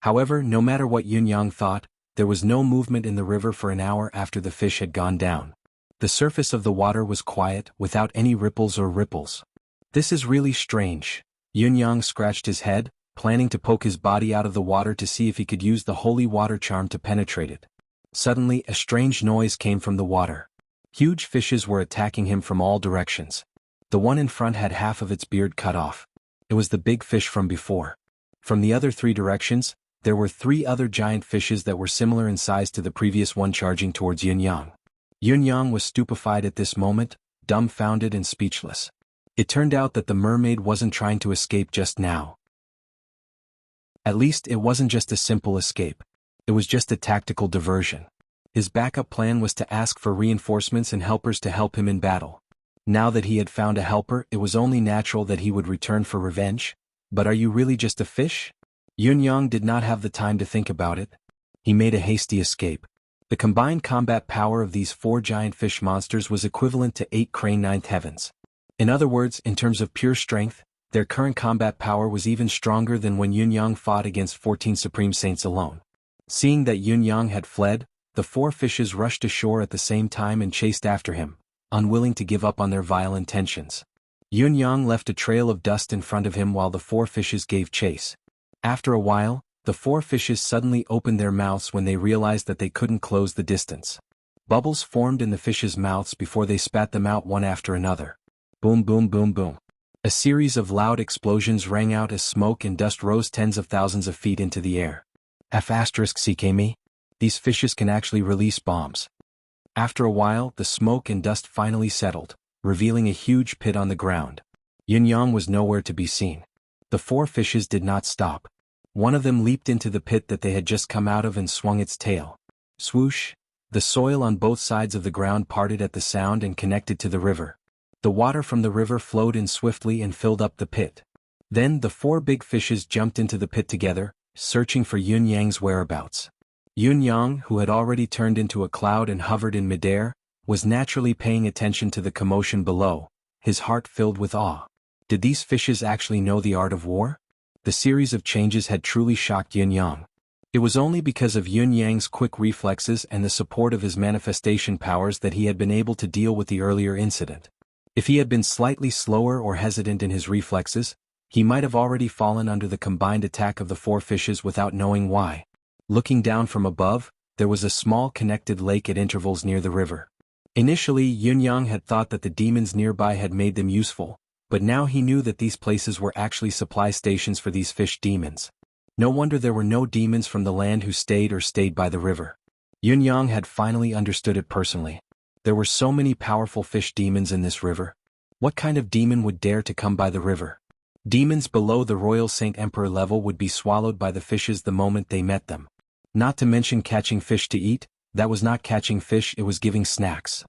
However, no matter what Yun Yang thought, there was no movement in the river for an hour after the fish had gone down. The surface of the water was quiet, without any ripples or ripples. This is really strange. Yun Yang scratched his head, planning to poke his body out of the water to see if he could use the holy water charm to penetrate it. Suddenly, a strange noise came from the water. Huge fishes were attacking him from all directions. The one in front had half of its beard cut off. It was the big fish from before. From the other three directions, there were three other giant fishes that were similar in size to the previous one charging towards Yun Yang. Yun Yang was stupefied at this moment, dumbfounded and speechless. It turned out that the mermaid wasn't trying to escape just now. At least it wasn't just a simple escape. It was just a tactical diversion. His backup plan was to ask for reinforcements and helpers to help him in battle. Now that he had found a helper, it was only natural that he would return for revenge. But are you really just a fish? Yun Yang did not have the time to think about it. He made a hasty escape. The combined combat power of these four giant fish monsters was equivalent to 8 crane ninth heavens. In other words, in terms of pure strength, their current combat power was even stronger than when Yun Yang fought against 14 Supreme Saints alone. Seeing that Yun Yang had fled, the four fishes rushed ashore at the same time and chased after him, unwilling to give up on their vile intentions. Yun Yang left a trail of dust in front of him while the four fishes gave chase. After a while, the four fishes suddenly opened their mouths when they realized that they couldn't close the distance. Bubbles formed in the fishes' mouths before they spat them out one after another. Boom, boom, boom, boom. A series of loud explosions rang out as smoke and dust rose tens of thousands of feet into the air. F***ck, these fishes can actually release bombs. After a while, the smoke and dust finally settled, revealing a huge pit on the ground. Yun Yang was nowhere to be seen. The four fishes did not stop. One of them leaped into the pit that they had just come out of and swung its tail. Swoosh! The soil on both sides of the ground parted at the sound and connected to the river. The water from the river flowed in swiftly and filled up the pit. Then the four big fishes jumped into the pit together, searching for Yun Yang's whereabouts. Yun Yang, who had already turned into a cloud and hovered in midair, was naturally paying attention to the commotion below, his heart filled with awe. Did these fishes actually know the art of war? The series of changes had truly shocked Yun Yang. It was only because of Yun Yang's quick reflexes and the support of his manifestation powers that he had been able to deal with the earlier incident. If he had been slightly slower or hesitant in his reflexes, he might have already fallen under the combined attack of the four fishes without knowing why. Looking down from above, there was a small connected lake at intervals near the river. Initially, Yun Yang had thought that the demons nearby had made them useful, but now he knew that these places were actually supply stations for these fish demons. No wonder there were no demons from the land who stayed by the river. Yun Yang had finally understood it personally. There were so many powerful fish demons in this river. What kind of demon would dare to come by the river? Demons below the Royal Saint Emperor level would be swallowed by the fishes the moment they met them. Not to mention catching fish to eat, that was not catching fish, it was giving snacks.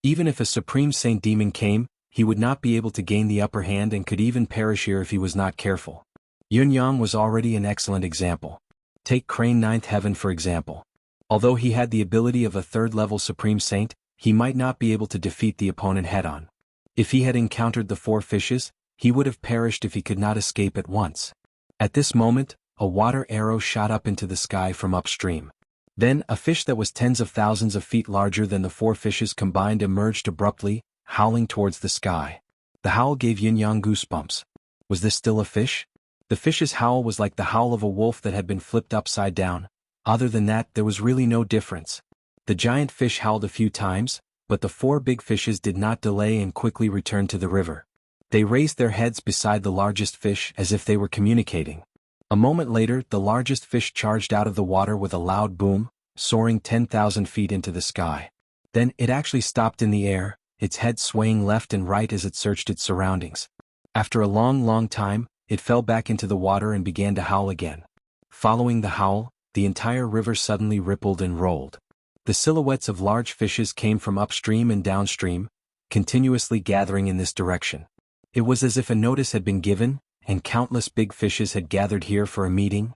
Even if a Supreme Saint demon came, he would not be able to gain the upper hand and could even perish here if he was not careful. Yun Yang was already an excellent example. Take Crane Ninth Heaven for example. Although he had the ability of a third-level Supreme Saint, he might not be able to defeat the opponent head-on. If he had encountered the four fishes, he would have perished if he could not escape at once. At this moment, a water arrow shot up into the sky from upstream. Then, a fish that was tens of thousands of feet larger than the four fishes combined emerged abruptly, howling towards the sky. The howl gave Yun Yang goosebumps. Was this still a fish? The fish's howl was like the howl of a wolf that had been flipped upside down. Other than that, there was really no difference. The giant fish howled a few times, but the four big fishes did not delay and quickly returned to the river. They raised their heads beside the largest fish as if they were communicating. A moment later, the largest fish charged out of the water with a loud boom, soaring 10,000 feet into the sky. Then, it actually stopped in the air, its head swaying left and right as it searched its surroundings. After a long time, it fell back into the water and began to howl again. Following the howl, the entire river suddenly rippled and rolled. The silhouettes of large fishes came from upstream and downstream, continuously gathering in this direction. It was as if a notice had been given, and countless big fishes had gathered here for a meeting.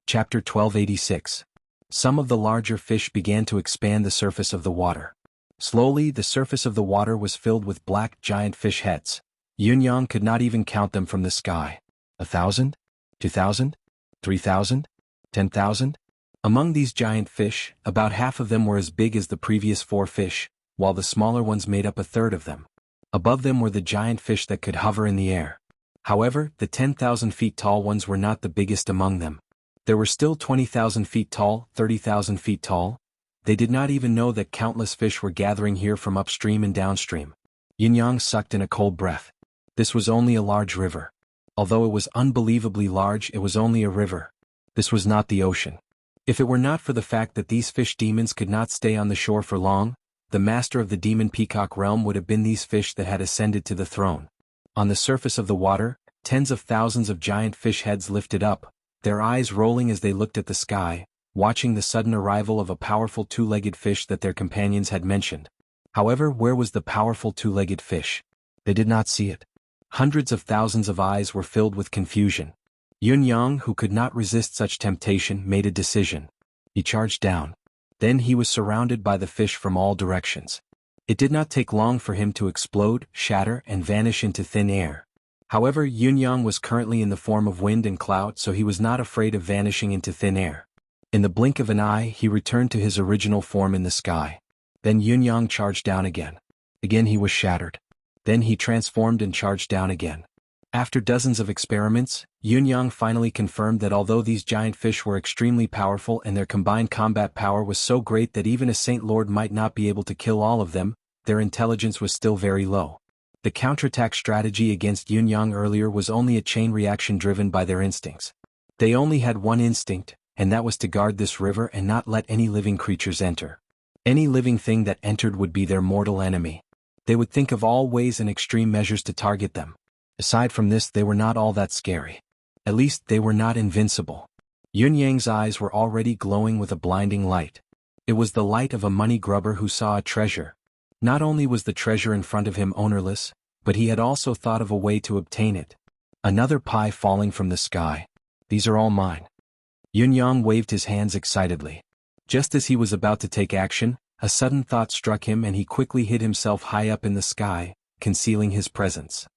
Chapter 1286. Some of the larger fish began to expand the surface of the water. Slowly, the surface of the water was filled with black giant fish heads. Yunyang could not even count them from the sky. 1,000? 2,000? 3,000? 10,000? Among these giant fish, about half of them were as big as the previous 4 fish, while the smaller ones made up a third of them. Above them were the giant fish that could hover in the air. However, the 10,000 feet tall ones were not the biggest among them. There were still 20,000 feet tall, 30,000 feet tall. They did not even know that countless fish were gathering here from upstream and downstream. Yunyang sucked in a cold breath. This was only a large river. Although it was unbelievably large, it was only a river. This was not the ocean. If it were not for the fact that these fish demons could not stay on the shore for long, the master of the demon peacock realm would have been these fish that had ascended to the throne. On the surface of the water, tens of thousands of giant fish heads lifted up, their eyes rolling as they looked at the sky, watching the sudden arrival of a powerful two-legged fish that their companions had mentioned. However, where was the powerful two-legged fish? They did not see it. Hundreds of thousands of eyes were filled with confusion. Yunyang, who could not resist such temptation, made a decision. He charged down. Then he was surrounded by the fish from all directions. It did not take long for him to explode, shatter, and vanish into thin air. However, Yunyang was currently in the form of wind and cloud, so he was not afraid of vanishing into thin air. In the blink of an eye, he returned to his original form in the sky. Then Yunyang charged down again. Again he was shattered. Then he transformed and charged down again. After dozens of experiments, Yunyang finally confirmed that although these giant fish were extremely powerful and their combined combat power was so great that even a Saint Lord might not be able to kill all of them, their intelligence was still very low. The counterattack strategy against Yunyang earlier was only a chain reaction driven by their instincts. They only had one instinct, and that was to guard this river and not let any living creatures enter. Any living thing that entered would be their mortal enemy. They would think of all ways and extreme measures to target them. Aside from this, they were not all that scary. At least, they were not invincible. Yunyang's eyes were already glowing with a blinding light. It was the light of a money grubber who saw a treasure. Not only was the treasure in front of him ownerless, but he had also thought of a way to obtain it. Another pie falling from the sky. These are all mine. Yunyang waved his hands excitedly. Just as he was about to take action, a sudden thought struck him and he quickly hid himself high up in the sky, concealing his presence.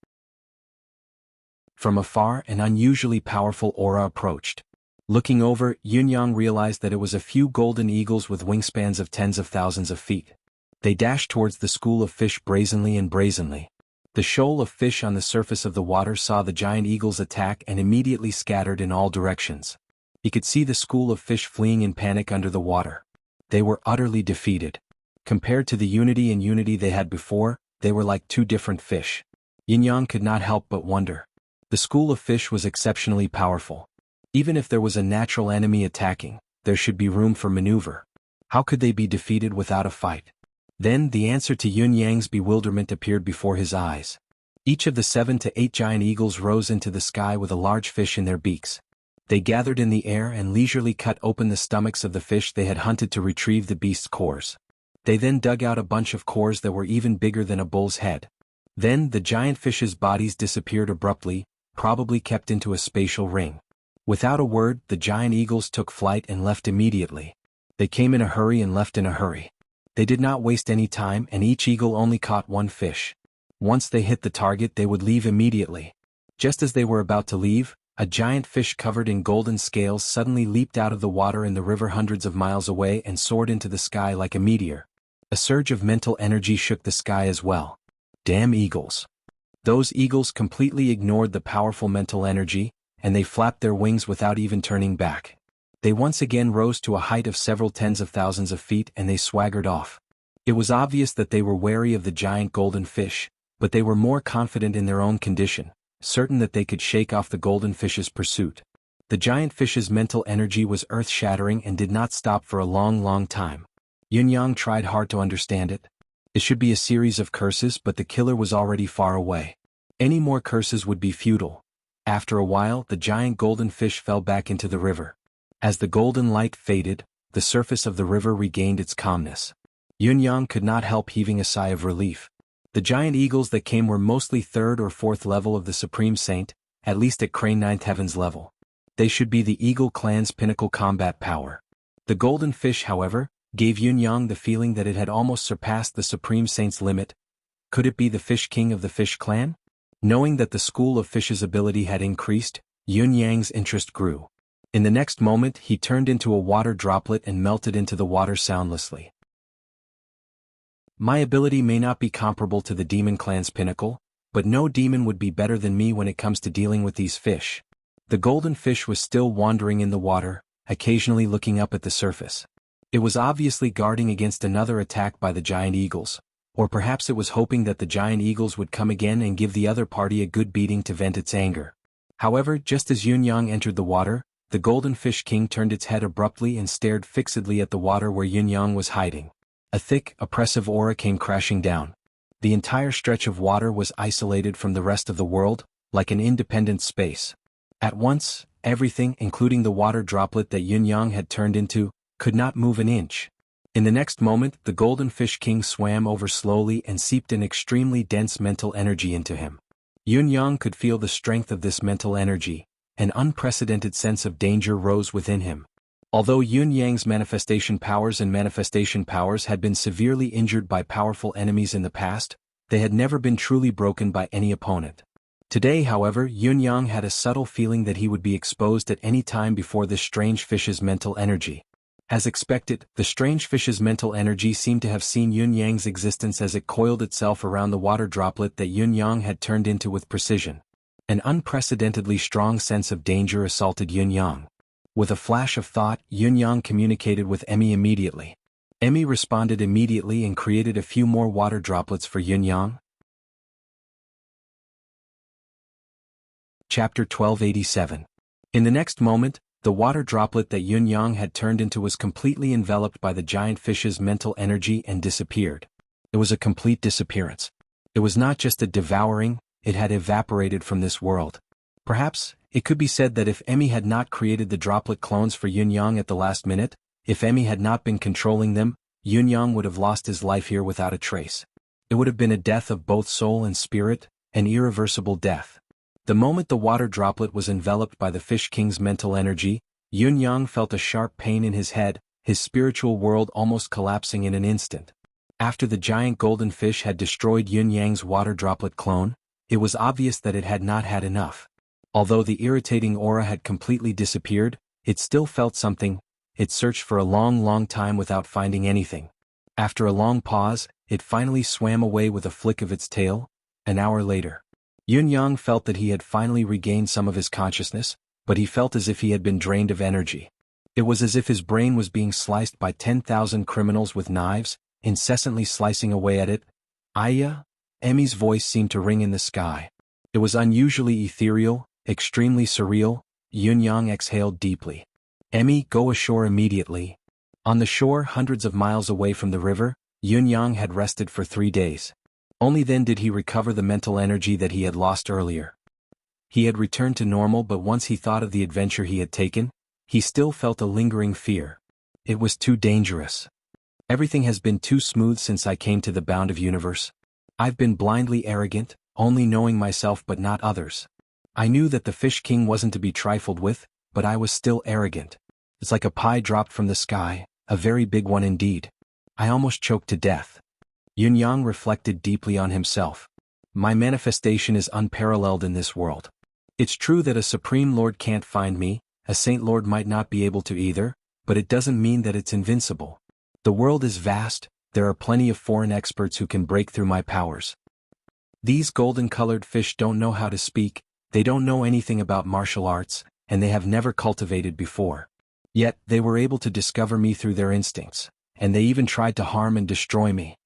From afar, an unusually powerful aura approached. Looking over, Yunyang realized that it was a few golden eagles with wingspans of tens of thousands of feet. They dashed towards the school of fish brazenly. The shoal of fish on the surface of the water saw the giant eagles attack and immediately scattered in all directions. He could see the school of fish fleeing in panic under the water. They were utterly defeated. Compared to the unity they had before, they were like two different fish. Yunyang could not help but wonder. The school of fish was exceptionally powerful. Even if there was a natural enemy attacking, there should be room for maneuver. How could they be defeated without a fight? Then the answer to Yunyang's bewilderment appeared before his eyes. Each of the 7 to 8 giant eagles rose into the sky with a large fish in their beaks. They gathered in the air and leisurely cut open the stomachs of the fish they had hunted to retrieve the beast's cores. They then dug out a bunch of cores that were even bigger than a bull's head. Then the giant fish's bodies disappeared abruptly, probably kept into a spatial ring. Without a word, the giant eagles took flight and left immediately. They came in a hurry and left in a hurry. They did not waste any time and each eagle only caught one fish. Once they hit the target, they would leave immediately. Just as they were about to leave, a giant fish covered in golden scales suddenly leaped out of the water in the river hundreds of miles away and soared into the sky like a meteor. A surge of mental energy shook the sky as well. Damn eagles. Those eagles completely ignored the powerful mental energy, and they flapped their wings without even turning back. They once again rose to a height of several tens of thousands of feet and they swaggered off. It was obvious that they were wary of the giant golden fish, but they were more confident in their own condition, certain that they could shake off the golden fish's pursuit. The giant fish's mental energy was earth-shattering and did not stop for a long time. Yunyang tried hard to understand it. It should be a series of curses, but the killer was already far away. Any more curses would be futile. After a while, the giant golden fish fell back into the river. As the golden light faded, the surface of the river regained its calmness. Yunyang could not help heaving a sigh of relief. The giant eagles that came were mostly 3rd or 4th level of the Supreme Saint, at least at Crane 9th Heaven's level. They should be the Eagle clan's pinnacle combat power. The golden fish, however, gave Yunyang the feeling that it had almost surpassed the Supreme Saint's limit. Could it be the Fish King of the Fish Clan? Knowing that the School of Fish's ability had increased, Yunyang's interest grew. In the next moment he turned into a water droplet and melted into the water soundlessly. My ability may not be comparable to the Demon Clan's pinnacle, but no demon would be better than me when it comes to dealing with these fish. The golden fish was still wandering in the water, occasionally looking up at the surface. It was obviously guarding against another attack by the giant eagles, or perhaps it was hoping that the giant eagles would come again and give the other party a good beating to vent its anger. However, just as Yunyang entered the water, the golden fish king turned its head abruptly and stared fixedly at the water where Yunyang was hiding. A thick, oppressive aura came crashing down. The entire stretch of water was isolated from the rest of the world, like an independent space. At once, everything, including the water droplet that Yunyang had turned into, could not move an inch. In the next moment, the golden fish king swam over slowly and seeped an extremely dense mental energy into him. Yunyang could feel the strength of this mental energy. An unprecedented sense of danger rose within him. Although Yunyang's manifestation powers had been severely injured by powerful enemies in the past, they had never been truly broken by any opponent. Today, however, Yunyang had a subtle feeling that he would be exposed at any time before this strange fish's mental energy. As expected, the strange fish's mental energy seemed to have seen Yunyang's existence as it coiled itself around the water droplet that Yunyang had turned into with precision. An unprecedentedly strong sense of danger assaulted Yunyang. With a flash of thought, Yunyang communicated with Emmy immediately. Emmy responded immediately and created a few more water droplets for Yunyang. Chapter 1287. In the next moment, the water droplet that Yunyang had turned into was completely enveloped by the giant fish's mental energy and disappeared. It was a complete disappearance. It was not just a devouring, it had evaporated from this world. Perhaps, it could be said that if Emmy had not created the droplet clones for Yunyang at the last minute, if Emmy had not been controlling them, Yunyang would have lost his life here without a trace. It would have been a death of both soul and spirit, an irreversible death. The moment the water droplet was enveloped by the Fish King's mental energy, Yunyang felt a sharp pain in his head, his spiritual world almost collapsing in an instant. After the giant golden fish had destroyed Yunyang's water droplet clone, it was obvious that it had not had enough. Although the irritating aura had completely disappeared, it still felt something. It searched for a long time without finding anything. After a long pause, it finally swam away with a flick of its tail. An hour later, Yunyang felt that he had finally regained some of his consciousness, but he felt as if he had been drained of energy. It was as if his brain was being sliced by 10,000 criminals with knives, incessantly slicing away at it. Aya? Emmy's voice seemed to ring in the sky. It was unusually ethereal, extremely surreal. Yunyang exhaled deeply. Emmy, go ashore immediately. On the shore, hundreds of miles away from the river, Yunyang had rested for 3 days. Only then did he recover the mental energy that he had lost earlier. He had returned to normal, but once he thought of the adventure he had taken, he still felt a lingering fear. It was too dangerous. Everything has been too smooth since I came to the bound of universe. I've been blindly arrogant, only knowing myself but not others. I knew that the Fish King wasn't to be trifled with, but I was still arrogant. It's like a pie dropped from the sky, a very big one indeed. I almost choked to death. Yunyang reflected deeply on himself. My manifestation is unparalleled in this world. It's true that a Supreme Lord can't find me, a Saint Lord might not be able to either, but it doesn't mean that it's invincible. The world is vast, there are plenty of foreign experts who can break through my powers. These golden-colored fish don't know how to speak, they don't know anything about martial arts, and they have never cultivated before. Yet, they were able to discover me through their instincts, and they even tried to harm and destroy me.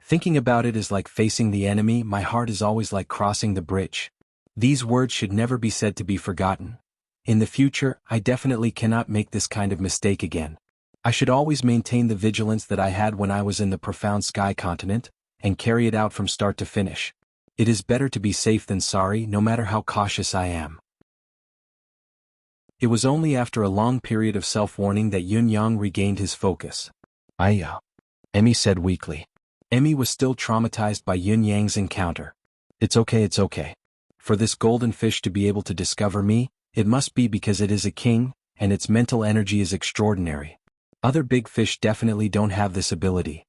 Thinking about it is like facing the enemy, my heart is always like crossing the bridge. These words should never be said to be forgotten. In the future, I definitely cannot make this kind of mistake again. I should always maintain the vigilance that I had when I was in the profound sky continent, and carry it out from start to finish. It is better to be safe than sorry, no matter how cautious I am. It was only after a long period of self-warning that Yun Yang regained his focus. Emmy said weakly. Emmy was still traumatized by Yun Yang's encounter. It's okay. For this golden fish to be able to discover me, it must be because it is a king, and its mental energy is extraordinary. Other big fish definitely don't have this ability.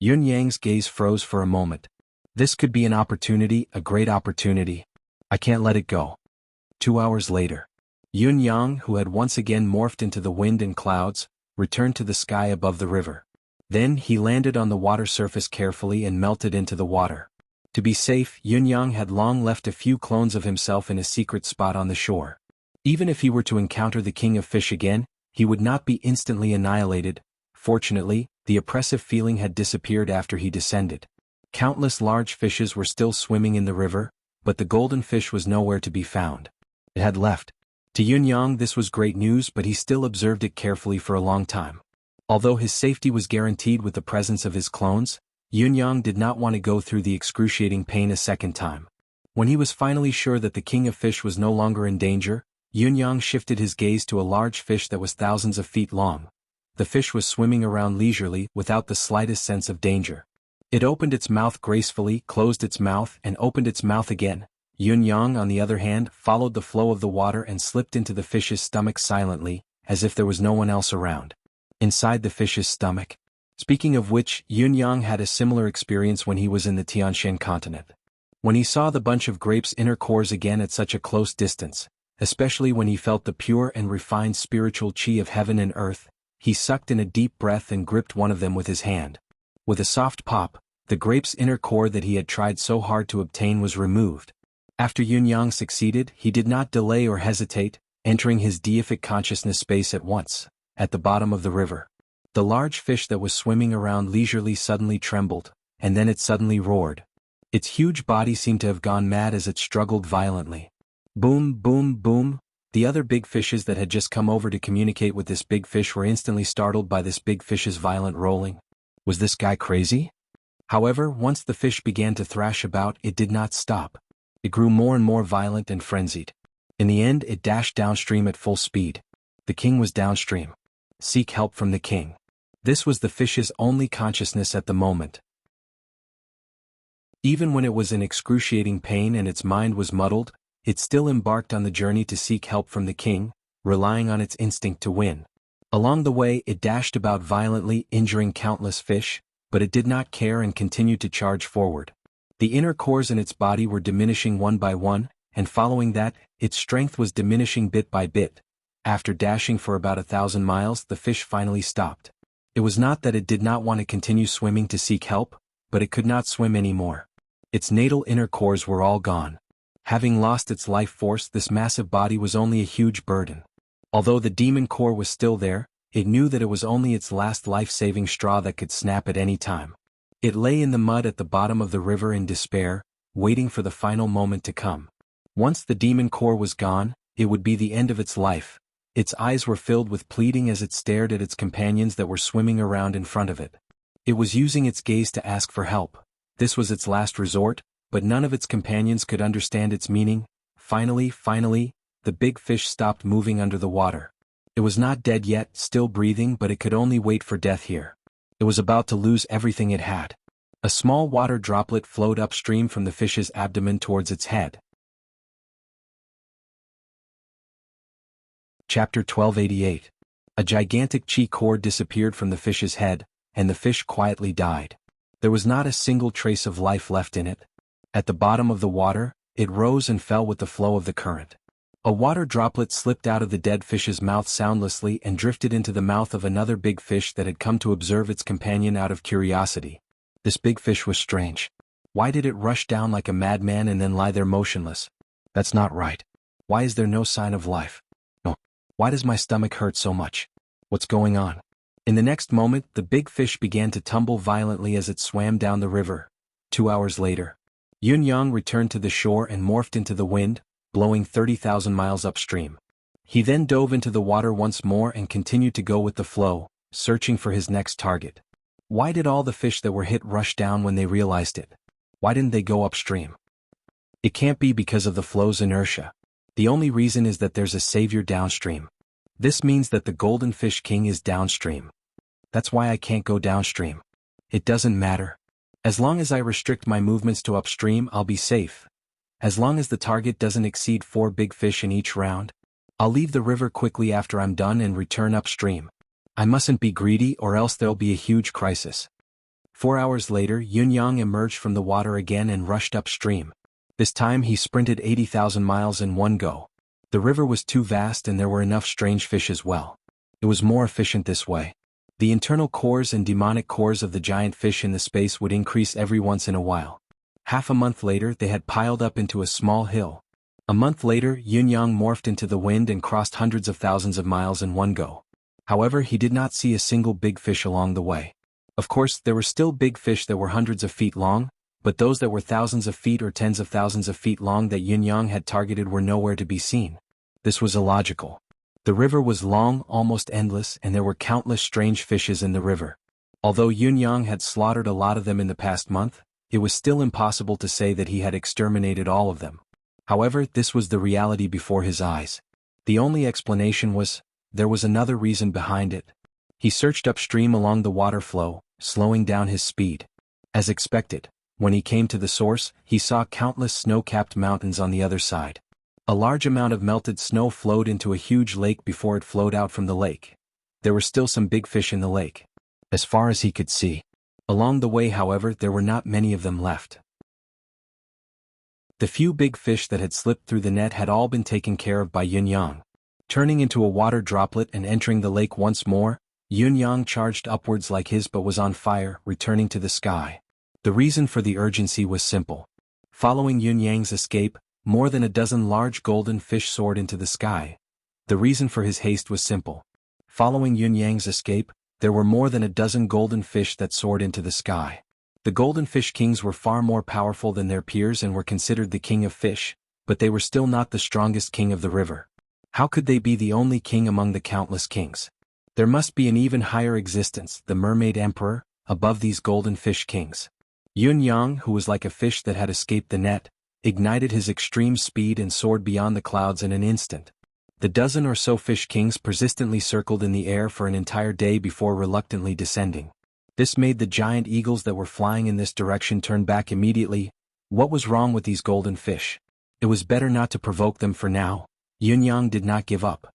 Yun Yang's gaze froze for a moment. This could be an opportunity, a great opportunity. I can't let it go. 2 hours later. Yun Yang, who had once again morphed into the wind and clouds, returned to the sky above the river. Then he landed on the water surface carefully and melted into the water. To be safe, Yun Yang had long left a few clones of himself in a secret spot on the shore. Even if he were to encounter the king of fish again, he would not be instantly annihilated. Fortunately, the oppressive feeling had disappeared after he descended. Countless large fishes were still swimming in the river, but the golden fish was nowhere to be found. It had left. To Yun Yang this was great news, but he still observed it carefully for a long time. Although his safety was guaranteed with the presence of his clones, Yun Yang did not want to go through the excruciating pain a second time. When he was finally sure that the king of fish was no longer in danger, Yun Yang shifted his gaze to a large fish that was thousands of feet long. The fish was swimming around leisurely, without the slightest sense of danger. It opened its mouth gracefully, closed its mouth, and opened its mouth again. Yun Yang, on the other hand, followed the flow of the water and slipped into the fish's stomach silently, as if there was no one else around. Inside the fish's stomach. Speaking of which, Yun Yang had a similar experience when he was in the Tianshan continent. When he saw the bunch of grapes' inner cores again at such a close distance, especially when he felt the pure and refined spiritual qi of heaven and earth, he sucked in a deep breath and gripped one of them with his hand. With a soft pop, the grape's inner core that he had tried so hard to obtain was removed. After Yun Yang succeeded, he did not delay or hesitate, entering his deific consciousness space at once. At the bottom of the river, the large fish that was swimming around leisurely suddenly trembled, and then it suddenly roared. Its huge body seemed to have gone mad as it struggled violently. Boom, boom, boom. The other big fishes that had just come over to communicate with this big fish were instantly startled by this big fish's violent rolling. Was this guy crazy? However, once the fish began to thrash about, it did not stop. It grew more and more violent and frenzied. In the end, it dashed downstream at full speed. The king was downstream. Seek help from the king. This was the fish's only consciousness at the moment. Even when it was in excruciating pain and its mind was muddled, it still embarked on the journey to seek help from the king, relying on its instinct to win. Along the way, it dashed about violently, injuring countless fish, but it did not care and continued to charge forward. The inner cores in its body were diminishing one by one, and following that, its strength was diminishing bit by bit. After dashing for about 1,000 miles, the fish finally stopped. It was not that it did not want to continue swimming to seek help, but it could not swim anymore. Its natal inner cores were all gone. Having lost its life force, this massive body was only a huge burden. Although the demon core was still there, it knew that it was only its last life-saving straw that could snap at any time. It lay in the mud at the bottom of the river in despair, waiting for the final moment to come. Once the demon core was gone, it would be the end of its life. Its eyes were filled with pleading as it stared at its companions that were swimming around in front of it. It was using its gaze to ask for help. This was its last resort, but none of its companions could understand its meaning. Finally, the big fish stopped moving under the water. It was not dead yet, still breathing, but it could only wait for death here. It was about to lose everything it had. A small water droplet flowed upstream from the fish's abdomen towards its head. Chapter 1288. A gigantic chi cord disappeared from the fish's head, and the fish quietly died. There was not a single trace of life left in it. At the bottom of the water, it rose and fell with the flow of the current. A water droplet slipped out of the dead fish's mouth soundlessly and drifted into the mouth of another big fish that had come to observe its companion out of curiosity. This big fish was strange. Why did it rush down like a madman and then lie there motionless? That's not right. Why is there no sign of life? No. Why does my stomach hurt so much? What's going on? In the next moment, the big fish began to tumble violently as it swam down the river. 2 hours later, Yun Yang returned to the shore and morphed into the wind, blowing 30,000 miles upstream. He then dove into the water once more and continued to go with the flow, searching for his next target. Why did all the fish that were hit rush down when they realized it? Why didn't they go upstream? It can't be because of the flow's inertia. The only reason is that there's a savior downstream. This means that the Golden Fish King is downstream. That's why I can't go downstream. It doesn't matter. As long as I restrict my movements to upstream, I'll be safe. As long as the target doesn't exceed 4 big fish in each round, I'll leave the river quickly after I'm done and return upstream. I mustn't be greedy or else there'll be a huge crisis. 4 hours later, Yunyang emerged from the water again and rushed upstream. This time he sprinted 80,000 miles in one go. The river was too vast and there were enough strange fish as well. It was more efficient this way. The internal cores and demonic cores of the giant fish in the space would increase every once in a while. Half a month later they had piled up into a small hill. A month later, Yunyang morphed into the wind and crossed hundreds of thousands of miles in one go. However, he did not see a single big fish along the way. Of course, there were still big fish that were hundreds of feet long, but those that were thousands of feet or tens of thousands of feet long that Yunyang had targeted were nowhere to be seen. This was illogical. The river was long, almost endless, and there were countless strange fishes in the river. Although Yunyang had slaughtered a lot of them in the past month, it was still impossible to say that he had exterminated all of them. However, this was the reality before his eyes. The only explanation was, there was another reason behind it. He searched upstream along the water flow, slowing down his speed. As expected, when he came to the source, he saw countless snow-capped mountains on the other side. A large amount of melted snow flowed into a huge lake before it flowed out from the lake. There were still some big fish in the lake, as far as he could see. Along the way, however, there were not many of them left. The few big fish that had slipped through the net had all been taken care of by Yunyang. Turning into a water droplet and entering the lake once more, Yunyang charged upwards like his but was on fire, returning to the sky. The reason for the urgency was simple. Following Yunyang's escape, more than a dozen large golden fish soared into the sky. The reason for his haste was simple. Following Yunyang's escape, there were more than a dozen golden fish that soared into the sky. The golden fish kings were far more powerful than their peers and were considered the king of fish, but they were still not the strongest king of the river. How could they be the only king among the countless kings? There must be an even higher existence, the mermaid emperor, above these golden fish kings. Yunyang, who was like a fish that had escaped the net, ignited his extreme speed and soared beyond the clouds in an instant. The dozen or so fish kings persistently circled in the air for an entire day before reluctantly descending. This made the giant eagles that were flying in this direction turn back immediately. What was wrong with these golden fish? It was better not to provoke them for now. Yunyang did not give up.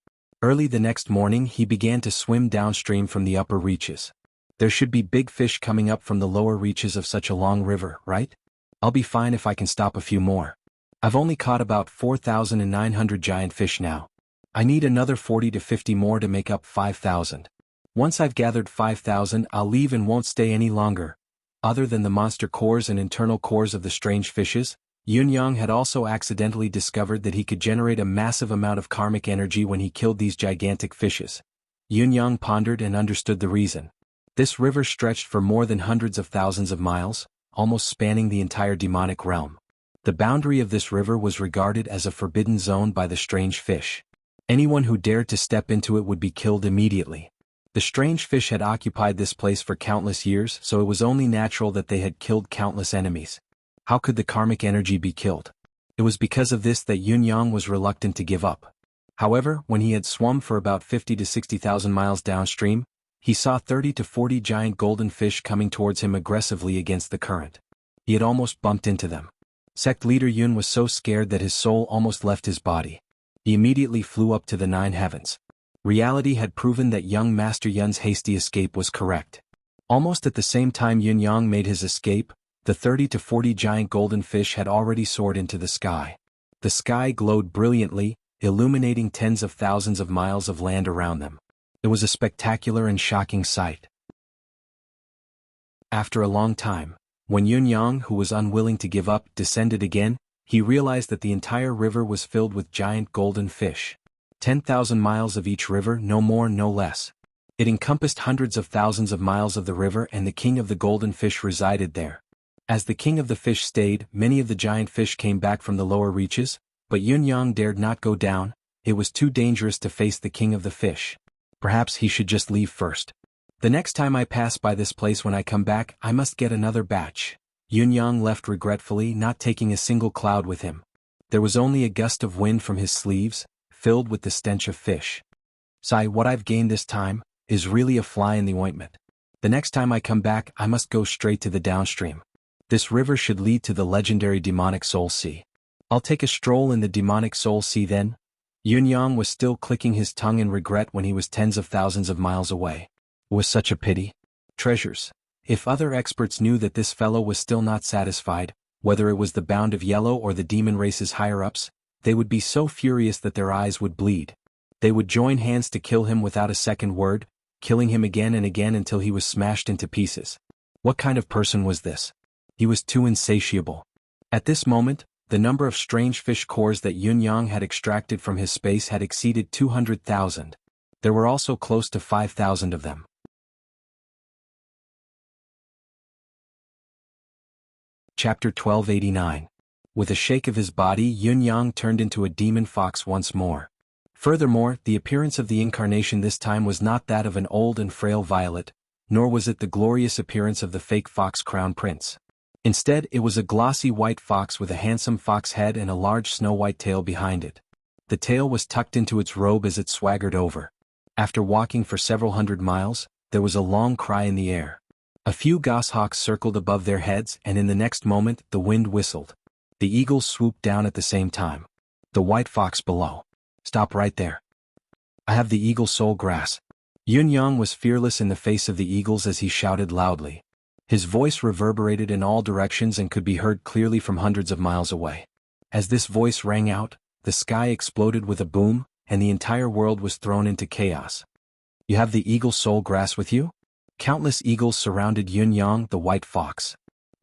Early the next morning he began to swim downstream from the upper reaches. There should be big fish coming up from the lower reaches of such a long river, right? I'll be fine if I can stop a few more. I've only caught about 4,900 giant fish now. I need another 40 to 50 more to make up 5,000. Once I've gathered 5,000, I'll leave and won't stay any longer. Other than the monster cores and internal cores of the strange fishes, Yunyang had also accidentally discovered that he could generate a massive amount of karmic energy when he killed these gigantic fishes. Yunyang pondered and understood the reason. This river stretched for more than hundreds of thousands of miles, almost spanning the entire demonic realm. The boundary of this river was regarded as a forbidden zone by the strange fish. Anyone who dared to step into it would be killed immediately. The strange fish had occupied this place for countless years, so it was only natural that they had killed countless enemies. How could the karmic energy be killed? It was because of this that Yunyang was reluctant to give up. However, when he had swum for about 50 to 60,000 miles downstream, he saw 30 to 40 giant golden fish coming towards him aggressively against the current. He had almost bumped into them. Sect leader Yun was so scared that his soul almost left his body. He immediately flew up to the 9 heavens. Reality had proven that young Master Yun's hasty escape was correct. Almost at the same time Yunyang made his escape, the 30 to 40 giant golden fish had already soared into the sky. The sky glowed brilliantly, illuminating tens of thousands of miles of land around them. It was a spectacular and shocking sight. After a long time, when Yunyang, who was unwilling to give up, descended again, he realized that the entire river was filled with giant golden fish. 10,000 miles of each river, no more, no less. It encompassed hundreds of thousands of miles of the river, and the king of the golden fish resided there. As the king of the fish stayed, many of the giant fish came back from the lower reaches, but Yunyang dared not go down. It was too dangerous to face the king of the fish. Perhaps he should just leave first. The next time I pass by this place when I come back, I must get another batch. Yunyang left regretfully, not taking a single cloud with him. There was only a gust of wind from his sleeves, filled with the stench of fish. Sigh, what I've gained this time is really a fly in the ointment. The next time I come back I must go straight to the downstream. This river should lead to the legendary demonic soul sea. I'll take a stroll in the demonic soul sea then. Yunyang was still clicking his tongue in regret when he was tens of thousands of miles away. It was such a pity. Treasures. If other experts knew that this fellow was still not satisfied, whether it was the Bound of Yellow or the demon race's higher-ups, they would be so furious that their eyes would bleed. They would join hands to kill him without a second word, killing him again and again until he was smashed into pieces. What kind of person was this? He was too insatiable. At this moment, the number of strange fish cores that Yunyang had extracted from his space had exceeded 200,000. There were also close to 5,000 of them. Chapter 1289. With a shake of his body, Yunyang turned into a demon fox once more. Furthermore, the appearance of the incarnation this time was not that of an old and frail violet, nor was it the glorious appearance of the fake fox crown prince. Instead, it was a glossy white fox with a handsome fox head and a large snow-white tail behind it. The tail was tucked into its robe as it swaggered over. After walking for several hundred miles, there was a long cry in the air. A few goshawks circled above their heads, and in the next moment, the wind whistled. The eagles swooped down at the same time. The white fox below. Stop right there. I have the eagle soul grass. Yunyang was fearless in the face of the eagles as he shouted loudly. His voice reverberated in all directions and could be heard clearly from hundreds of miles away. As this voice rang out, the sky exploded with a boom, and the entire world was thrown into chaos. You have the eagle soul grass with you? Countless eagles surrounded Yunyang, the white fox.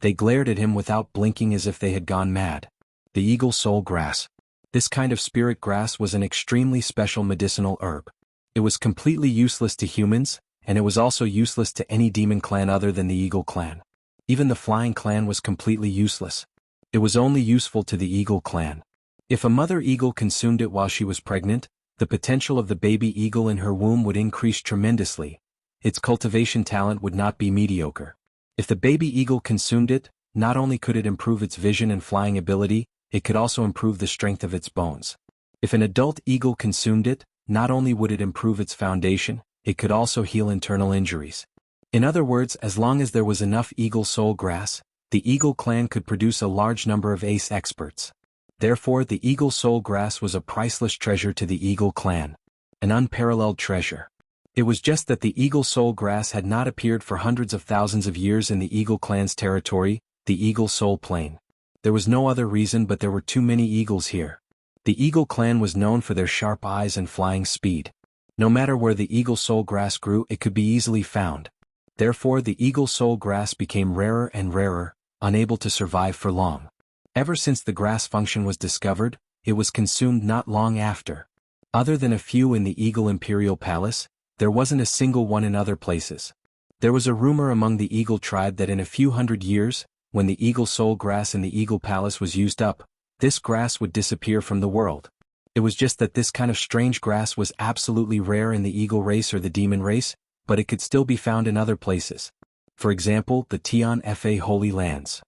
They glared at him without blinking as if they had gone mad. The eagle soul grass. This kind of spirit grass was an extremely special medicinal herb. It was completely useless to humans, and it was also useless to any demon clan other than the eagle clan. Even the flying clan was completely useless. It was only useful to the eagle clan. If a mother eagle consumed it while she was pregnant, the potential of the baby eagle in her womb would increase tremendously. Its cultivation talent would not be mediocre. If the baby eagle consumed it, not only could it improve its vision and flying ability, it could also improve the strength of its bones. If an adult eagle consumed it, not only would it improve its foundation, it could also heal internal injuries. In other words, as long as there was enough eagle soul grass, the eagle clan could produce a large number of ace experts. Therefore, the eagle soul grass was a priceless treasure to the eagle clan. An unparalleled treasure. It was just that the eagle soul grass had not appeared for hundreds of thousands of years in the eagle clan's territory, the eagle soul plain. There was no other reason, but there were too many eagles here. The eagle clan was known for their sharp eyes and flying speed. No matter where the eagle soul grass grew, it could be easily found. Therefore, the eagle soul grass became rarer and rarer, unable to survive for long. Ever since the grass function was discovered, it was consumed not long after. Other than a few in the Eagle Imperial Palace, there wasn't a single one in other places. There was a rumor among the eagle tribe that in a few hundred years, when the eagle soul grass in the eagle palace was used up, this grass would disappear from the world. It was just that this kind of strange grass was absolutely rare in the eagle race or the demon race, but it could still be found in other places. For example, the Tian Fa Holy Lands.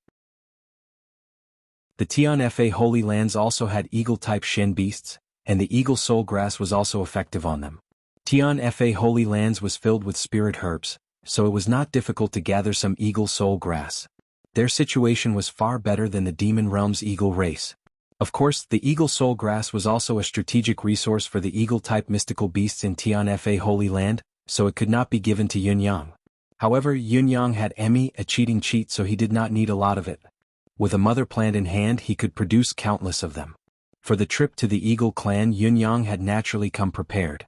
The Tian Fa Holy Lands also had eagle-type shen beasts, and the eagle soul grass was also effective on them. Tian Fa Holy Lands was filled with spirit herbs, so it was not difficult to gather some eagle soul grass. Their situation was far better than the demon realm's eagle race. Of course, the eagle soul grass was also a strategic resource for the eagle-type mystical beasts in Tian Fa Holy Land, so it could not be given to Yunyang. However, Yunyang had Emmy, a cheating cheat, so he did not need a lot of it. With a mother plant in hand, he could produce countless of them. For the trip to the eagle clan, Yunyang had naturally come prepared.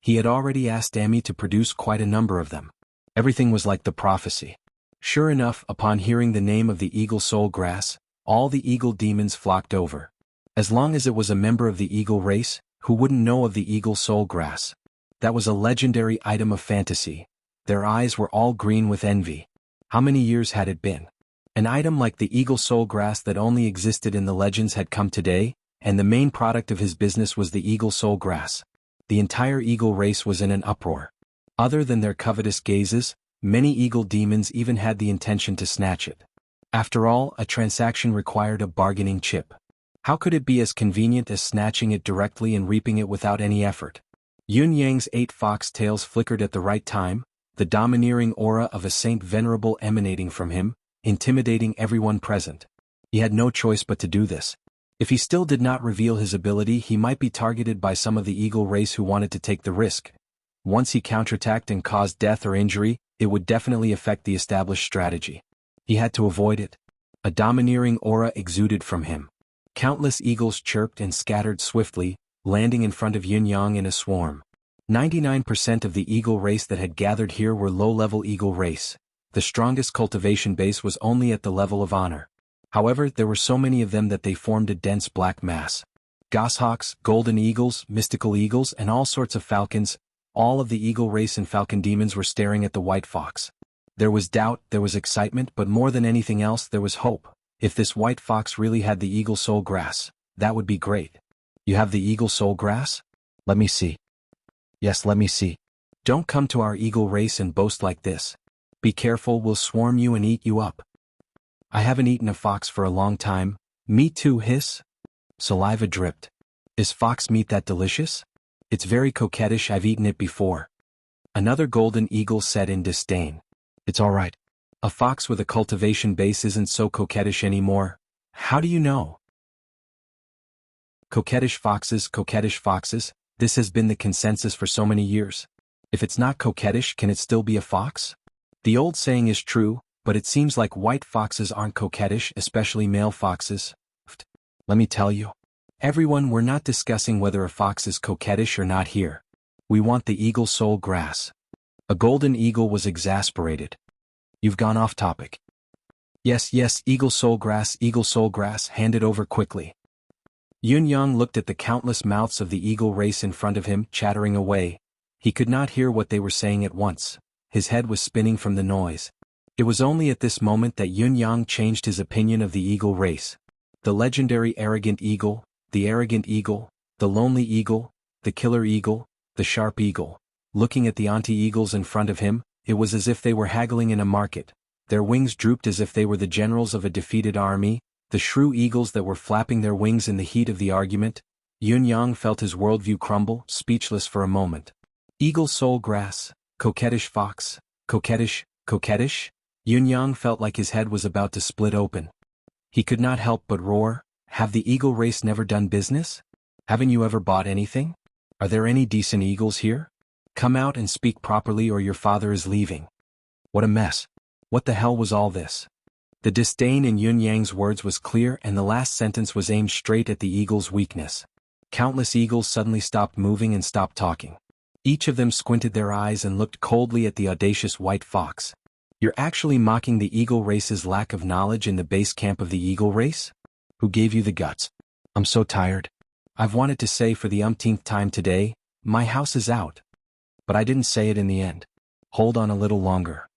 He had already asked Emmy to produce quite a number of them. Everything was like the prophecy. Sure enough, upon hearing the name of the eagle soul grass, all the eagle demons flocked over. As long as it was a member of the eagle race, who wouldn't know of the eagle soul grass? That was a legendary item of fantasy. Their eyes were all green with envy. How many years had it been? An item like the eagle soul grass that only existed in the legends had come today, and the main product of his business was the eagle soul grass. The entire eagle race was in an uproar. Other than their covetous gazes, many eagle demons even had the intention to snatch it. After all, a transaction required a bargaining chip. How could it be as convenient as snatching it directly and reaping it without any effort? Yun Yang's 8 fox tails flickered at the right time, the domineering aura of a saint venerable emanating from him, intimidating everyone present. He had no choice but to do this. If he still did not reveal his ability, he might be targeted by some of the eagle race who wanted to take the risk. Once he counterattacked and caused death or injury, it would definitely affect the established strategy. He had to avoid it. A domineering aura exuded from him. Countless eagles chirped and scattered swiftly, landing in front of Yun Yang in a swarm. 99% of the eagle race that had gathered here were low-level eagle race. The strongest cultivation base was only at the level of honor. However, there were so many of them that they formed a dense black mass. Goshawks, golden eagles, mystical eagles, and all sorts of falcons, all of the eagle race and falcon demons were staring at the white fox. There was doubt, there was excitement, but more than anything else there was hope. If this white fox really had the eagle soul grass, that would be great. You have the eagle soul grass? Let me see. Yes, let me see. Don't come to our eagle race and boast like this. Be careful, we'll swarm you and eat you up. I haven't eaten a fox for a long time. Me too, hiss. Saliva dripped. Is fox meat that delicious? It's very coquettish, I've eaten it before. Another golden eagle said in disdain. It's all right. A fox with a cultivation base isn't so coquettish anymore. How do you know? Coquettish foxes, this has been the consensus for so many years. If it's not coquettish, can it still be a fox? The old saying is true, but it seems like white foxes aren't coquettish, especially male foxes. Let me tell you. Everyone, we're not discussing whether a fox is coquettish or not here. We want the eagle soul grass. A golden eagle was exasperated. You've gone off topic. Yes, eagle soul grass, hand it over quickly. Yun Yang looked at the countless mouths of the eagle race in front of him, chattering away. He could not hear what they were saying at once. His head was spinning from the noise. It was only at this moment that Yun Yang changed his opinion of the eagle race. The legendary arrogant eagle, the lonely eagle, the killer eagle, the sharp eagle. Looking at the anti-eagles in front of him, it was as if they were haggling in a market. Their wings drooped as if they were the generals of a defeated army, the shrew eagles that were flapping their wings in the heat of the argument. Yun Yang felt his worldview crumble, speechless for a moment. Eagle soul grass, coquettish fox, coquettish? Yun Yang felt like his head was about to split open. He could not help but roar, have the eagle race never done business? Haven't you ever bought anything? Are there any decent eagles here? Come out and speak properly or your father is leaving. What a mess. What the hell was all this? The disdain in Yun Yang's words was clear and the last sentence was aimed straight at the eagle's weakness. Countless eagles suddenly stopped moving and stopped talking. Each of them squinted their eyes and looked coldly at the audacious white fox. You're actually mocking the eagle race's lack of knowledge in the base camp of the eagle race? Who gave you the guts? I'm so tired. I've wanted to say for the umpteenth time today, my house is out. But I didn't say it in the end. Hold on a little longer.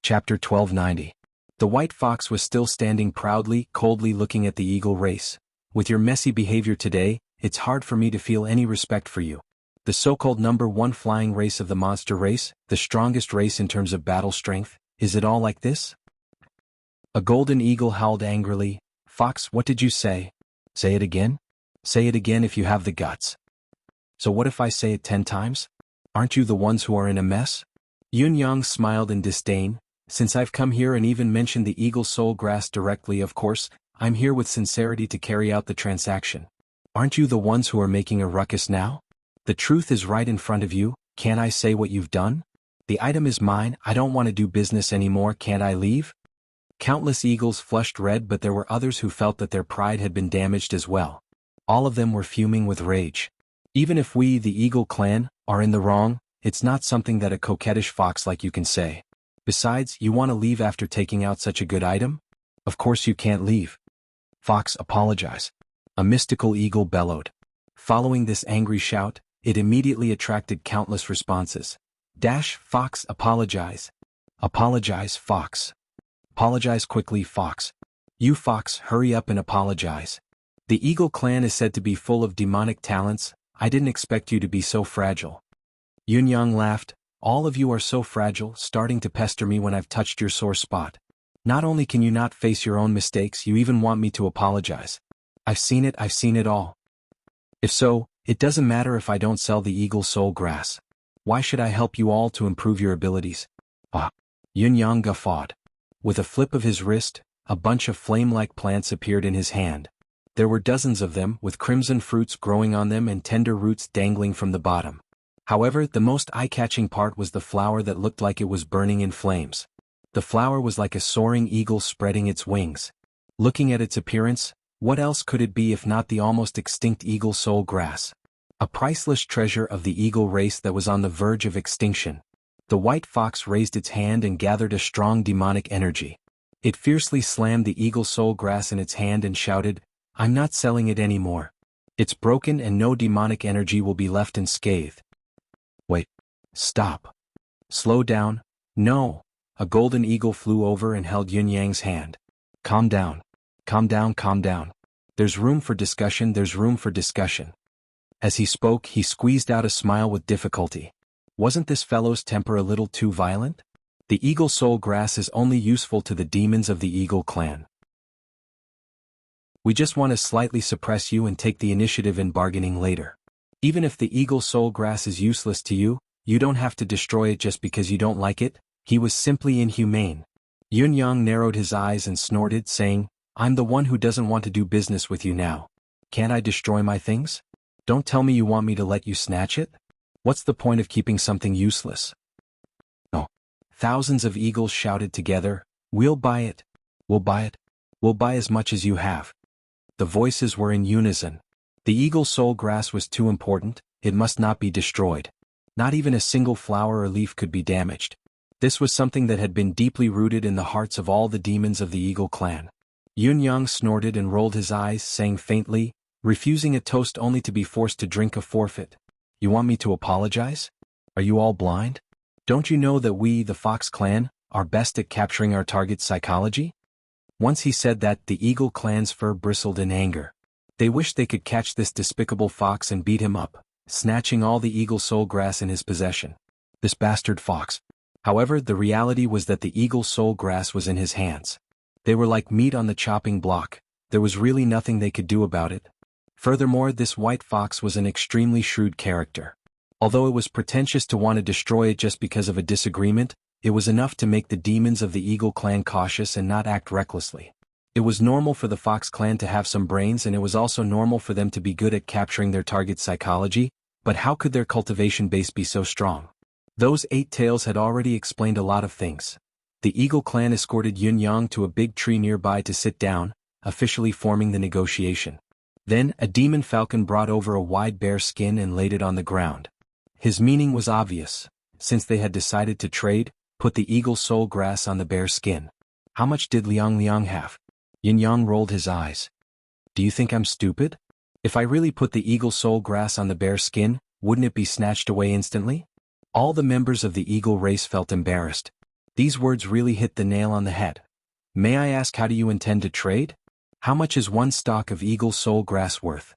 Chapter 1290. The white fox was still standing proudly, coldly looking at the eagle race. With your messy behavior today, it's hard for me to feel any respect for you. The so-called number 1 flying race of the monster race, the strongest race in terms of battle strength, is it all like this? A golden eagle howled angrily. Fox, what did you say? Say it again? Say it again if you have the guts. So what if I say it 10 times? Aren't you the ones who are in a mess? Yun Yang smiled in disdain. Since I've come here and even mentioned the eagle soul grass directly, of course, I'm here with sincerity to carry out the transaction. Aren't you the ones who are making a ruckus now? The truth is right in front of you. Can't I say what you've done? The item is mine, I don't want to do business anymore, can't I leave? Countless eagles flushed red, but there were others who felt that their pride had been damaged as well. All of them were fuming with rage. Even if we, the eagle clan, are in the wrong, it's not something that a coquettish fox like you can say. Besides, you want to leave after taking out such a good item? Of course you can't leave. Fox, apologize. A mystical eagle bellowed. Following this angry shout, it immediately attracted countless responses. Fox, apologize. Apologize, Fox. Apologize quickly, Fox. You Fox, hurry up and apologize. The Eagle clan is said to be full of demonic talents. I didn't expect you to be so fragile. Yun Yang laughed. All of you are so fragile, starting to pester me when I've touched your sore spot. Not only can you not face your own mistakes, you even want me to apologize. I've seen it all. If so, it doesn't matter if I don't sell the Eagle Soul Grass. Why should I help you all to improve your abilities? Ah! Yun Yang guffawed. With a flip of his wrist, a bunch of flame-like plants appeared in his hand. There were dozens of them, with crimson fruits growing on them and tender roots dangling from the bottom. However, the most eye-catching part was the flower that looked like it was burning in flames. The flower was like a soaring eagle spreading its wings. Looking at its appearance, what else could it be if not the almost extinct Eagle Soul Grass? A priceless treasure of the eagle race that was on the verge of extinction. The white fox raised its hand and gathered a strong demonic energy. It fiercely slammed the Eagle Soul Grass in its hand and shouted, "I'm not selling it anymore. It's broken and no demonic energy will be left unscathed." Wait. Stop. Slow down. No. A golden eagle flew over and held Yun Yang's hand. Calm down. Calm down, calm down. There's room for discussion, there's room for discussion. As he spoke, he squeezed out a smile with difficulty. Wasn't this fellow's temper a little too violent? The Eagle Soul Grass is only useful to the demons of the Eagle clan. We just want to slightly suppress you and take the initiative in bargaining later. Even if the Eagle Soul Grass is useless to you, you don't have to destroy it just because you don't like it. He was simply inhumane. Yun Yang narrowed his eyes and snorted, saying, "I'm the one who doesn't want to do business with you now. Can't I destroy my things? Don't tell me you want me to let you snatch it? What's the point of keeping something useless?" Oh. Thousands of eagles shouted together, "We'll buy it. We'll buy it. We'll buy as much as you have." The voices were in unison. The Eagle Soul Grass was too important, it must not be destroyed. Not even a single flower or leaf could be damaged. This was something that had been deeply rooted in the hearts of all the demons of the Eagle clan. Yun Yang snorted and rolled his eyes, saying faintly, refusing a toast only to be forced to drink a forfeit. "You want me to apologize? Are you all blind? Don't you know that we, the Fox clan, are best at capturing our target's psychology?" Once he said that, the Eagle clan's fur bristled in anger. They wished they could catch this despicable fox and beat him up, snatching all the Eagle Soul Grass in his possession. This bastard fox. However, the reality was that the Eagle Soul Grass was in his hands. They were like meat on the chopping block. There was really nothing they could do about it. Furthermore, this white fox was an extremely shrewd character. Although it was pretentious to want to destroy it just because of a disagreement, it was enough to make the demons of the Eagle clan cautious and not act recklessly. It was normal for the Fox clan to have some brains, and it was also normal for them to be good at capturing their target's psychology, but how could their cultivation base be so strong? Those 8 tails had already explained a lot of things. The Eagle clan escorted Yun Yang to a big tree nearby to sit down, officially forming the negotiation. Then, a demon falcon brought over a wide bear skin and laid it on the ground. His meaning was obvious. Since they had decided to trade, put the Eagle Soul Grass on the bear skin. How much did Liang Liang have? Yin Yang rolled his eyes. "Do you think I'm stupid? If I really put the Eagle Soul Grass on the bear skin, wouldn't it be snatched away instantly?" All the members of the eagle race felt embarrassed. These words really hit the nail on the head. "May I ask, how do you intend to trade? How much is one stalk of Eagle Soul Grass worth?"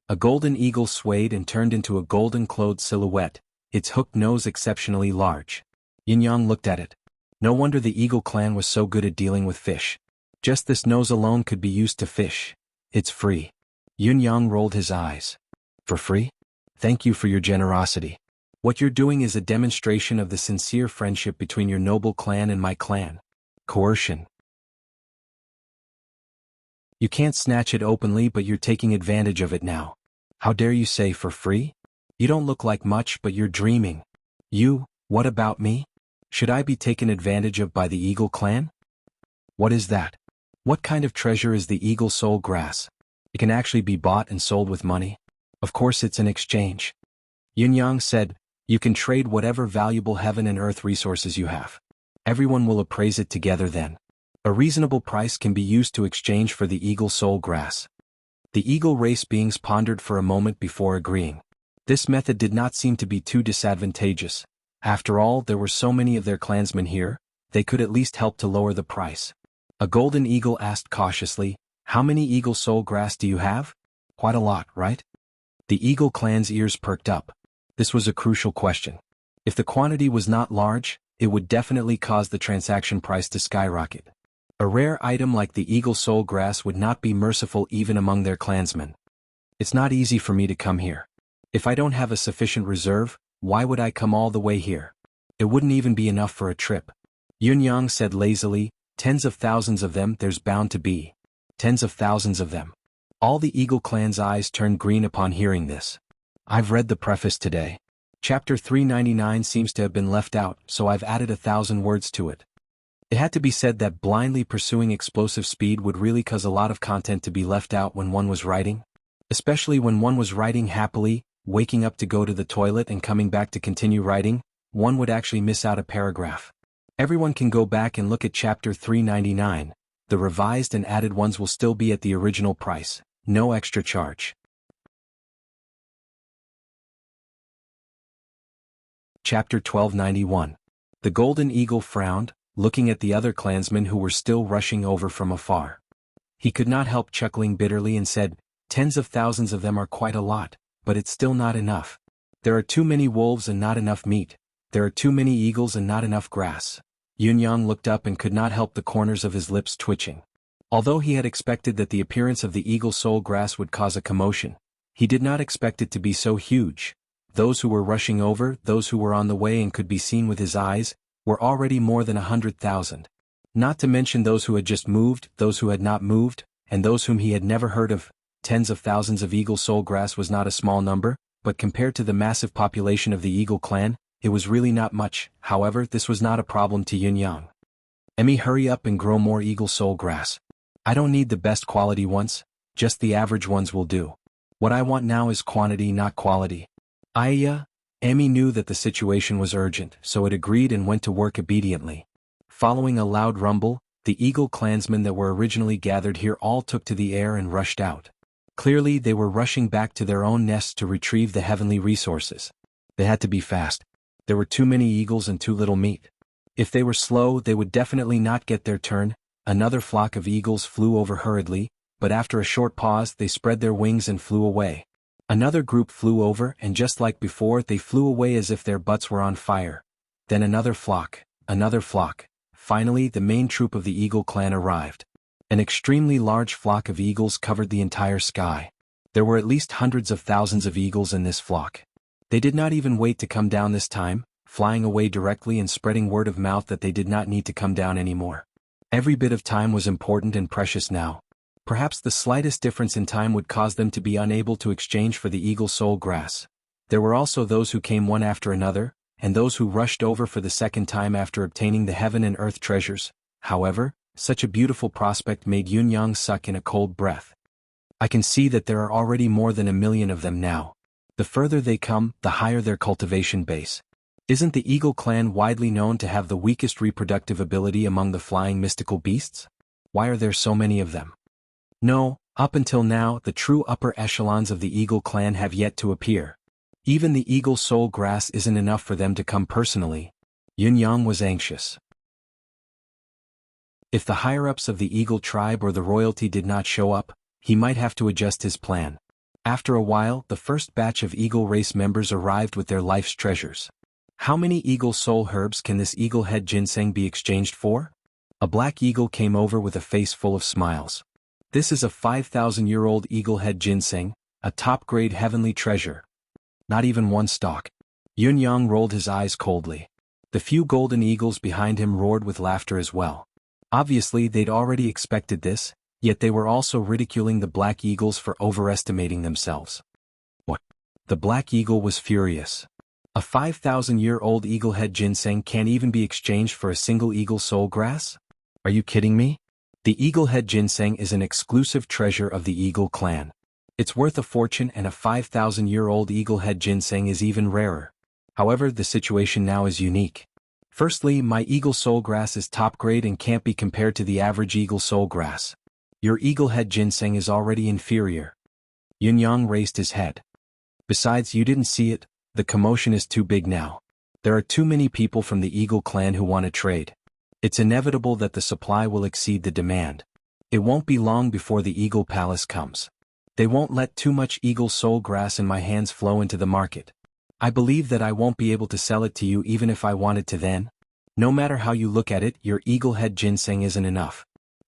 A golden eagle swayed and turned into a golden-clothed silhouette, its hooked nose exceptionally large. Yin Yang looked at it. No wonder the Eagle clan was so good at dealing with fish. Just this nose alone could be used to fish. It's free. Yin Yang rolled his eyes. "For free? Thank you for your generosity. What you're doing is a demonstration of the sincere friendship between your noble clan and my clan." Coercion. "You can't snatch it openly, but you're taking advantage of it now. How dare you say for free? You don't look like much, but you're dreaming. You, what about me? Should I be taken advantage of by the Eagle clan? What is that? What kind of treasure is the Eagle Soul Grass? It can actually be bought and sold with money? Of course it's an exchange." Yin Yang said, "You can trade whatever valuable heaven and earth resources you have. Everyone will appraise it together then. A reasonable price can be used to exchange for the Eagle Soul Grass." The eagle race beings pondered for a moment before agreeing. This method did not seem to be too disadvantageous. After all, there were so many of their clansmen here, they could at least help to lower the price. A golden eagle asked cautiously, "How many Eagle Soul Grass do you have?" "Quite a lot, right?" The Eagle clan's ears perked up. This was a crucial question. If the quantity was not large, it would definitely cause the transaction price to skyrocket. A rare item like the eagle soul grass would not be merciful even among their clansmen. It's not easy for me to come here. If I don't have a sufficient reserve, why would I come all the way here? It wouldn't even be enough for a trip. Yunyang said lazily, tens of thousands of them there's bound to be. Tens of thousands of them. All the Eagle clan's eyes turned green upon hearing this. I've read the preface today. Chapter 399 seems to have been left out, so I've added 1,000 words to it. It had to be said that blindly pursuing explosive speed would really cause a lot of content to be left out when one was writing. Especially when one was writing happily, waking up to go to the toilet and coming back to continue writing, one would actually miss out a paragraph. Everyone can go back and look at chapter 399. The revised and added ones will still be at the original price, no extra charge. Chapter 1291. The Golden Eagle frowned, looking at the other clansmen who were still rushing over from afar. He could not help chuckling bitterly and said, tens of thousands of them are quite a lot, but it's still not enough. There are too many wolves and not enough meat. There are too many eagles and not enough grass. Yunyang looked up and could not help the corners of his lips twitching. Although he had expected that the appearance of the eagle soul grass would cause a commotion, he did not expect it to be so huge. Those who were rushing over, those who were on the way and could be seen with his eyes, were already more than 100,000. Not to mention those who had just moved, those who had not moved, and those whom he had never heard of. Tens of thousands of eagle soul grass was not a small number, but compared to the massive population of the Eagle clan, it was really not much. However, this was not a problem to Yunyang. Emmy, hurry up and grow more eagle soul grass. I don't need the best quality ones, just the average ones will do. What I want now is quantity, not quality. Emmy knew that the situation was urgent, so it agreed and went to work obediently. Following a loud rumble, the Eagle clansmen that were originally gathered here all took to the air and rushed out. Clearly they were rushing back to their own nests to retrieve the heavenly resources. They had to be fast. There were too many eagles and too little meat. If they were slow, they would definitely not get their turn. Another flock of eagles flew over hurriedly, but after a short pause they spread their wings and flew away. Another group flew over, and just like before, they flew away as if their butts were on fire. Then another flock. Finally, the main troop of the Eagle clan arrived. An extremely large flock of eagles covered the entire sky. There were at least hundreds of thousands of eagles in this flock. They did not even wait to come down this time, flying away directly and spreading word of mouth that they did not need to come down anymore. Every bit of time was important and precious now. Perhaps the slightest difference in time would cause them to be unable to exchange for the eagle soul grass. There were also those who came one after another, and those who rushed over for the second time after obtaining the heaven and earth treasures. However, such a beautiful prospect made Yunyang suck in a cold breath. I can see that there are already more than 1 million of them now. The further they come, the higher their cultivation base. Isn't the Eagle clan widely known to have the weakest reproductive ability among the flying mystical beasts? Why are there so many of them? No, up until now, the true upper echelons of the Eagle clan have yet to appear. Even the eagle soul grass isn't enough for them to come personally. Yunyang was anxious. If the higher-ups of the Eagle tribe or the royalty did not show up, he might have to adjust his plan. After a while, the first batch of Eagle race members arrived with their life's treasures. How many Eagle soul herbs can this eagle head ginseng be exchanged for? A black eagle came over with a face full of smiles. This is a 5,000-year-old eagle head ginseng, a top-grade heavenly treasure. Not even one stalk. Yunyang rolled his eyes coldly. The few golden eagles behind him roared with laughter as well. Obviously they'd already expected this, yet they were also ridiculing the black eagles for overestimating themselves. What? The black eagle was furious. A 5,000-year-old eagle head ginseng can't even be exchanged for a single eagle soul grass? Are you kidding me? The eagle head ginseng is an exclusive treasure of the Eagle clan. It's worth a fortune, and a 5,000-year-old eagle head ginseng is even rarer. However, the situation now is unique. Firstly, my eagle soul grass is top grade and can't be compared to the average eagle soul grass. Your eagle head ginseng is already inferior. Yunyang raised his head. Besides, you didn't see it, the commotion is too big now. There are too many people from the Eagle clan who want to trade. It's inevitable that the supply will exceed the demand. It won't be long before the Eagle Palace comes. They won't let too much eagle soul grass in my hands flow into the market. I believe that I won't be able to sell it to you even if I wanted to then. No matter how you look at it, your eagle head ginseng isn't enough.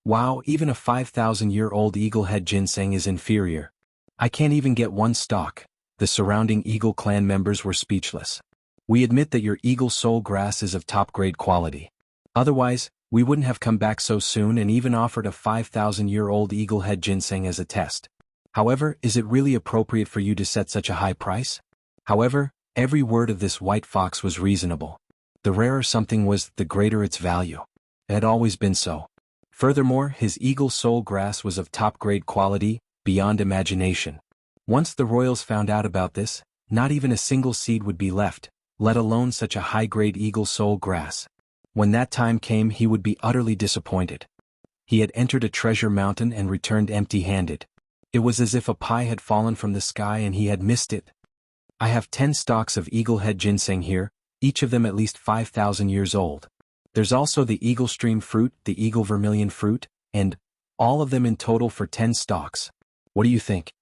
Wow, even a 5,000-year-old eagle-head ginseng is inferior. I can't even get one stalk. The surrounding Eagle clan members were speechless. We admit that your Eagle Soul grass is of top-grade quality. Otherwise, we wouldn't have come back so soon and even offered a 5,000-year-old eagle-head ginseng as a test. However, is it really appropriate for you to set such a high price? However, every word of this white fox was reasonable. The rarer something was, the greater its value. It had always been so. Furthermore, his Eagle Soul grass was of top-grade quality, beyond imagination. Once the royals found out about this, not even a single seed would be left, let alone such a high-grade Eagle Soul grass. When that time came, he would be utterly disappointed. He had entered a treasure mountain and returned empty-handed. It was as if a pie had fallen from the sky and he had missed it. I have 10 stalks of eagle-head ginseng here, each of them at least 5,000 years old. There's also the eagle stream fruit, the eagle vermilion fruit, and all of them in total for 10 stalks. What do you think?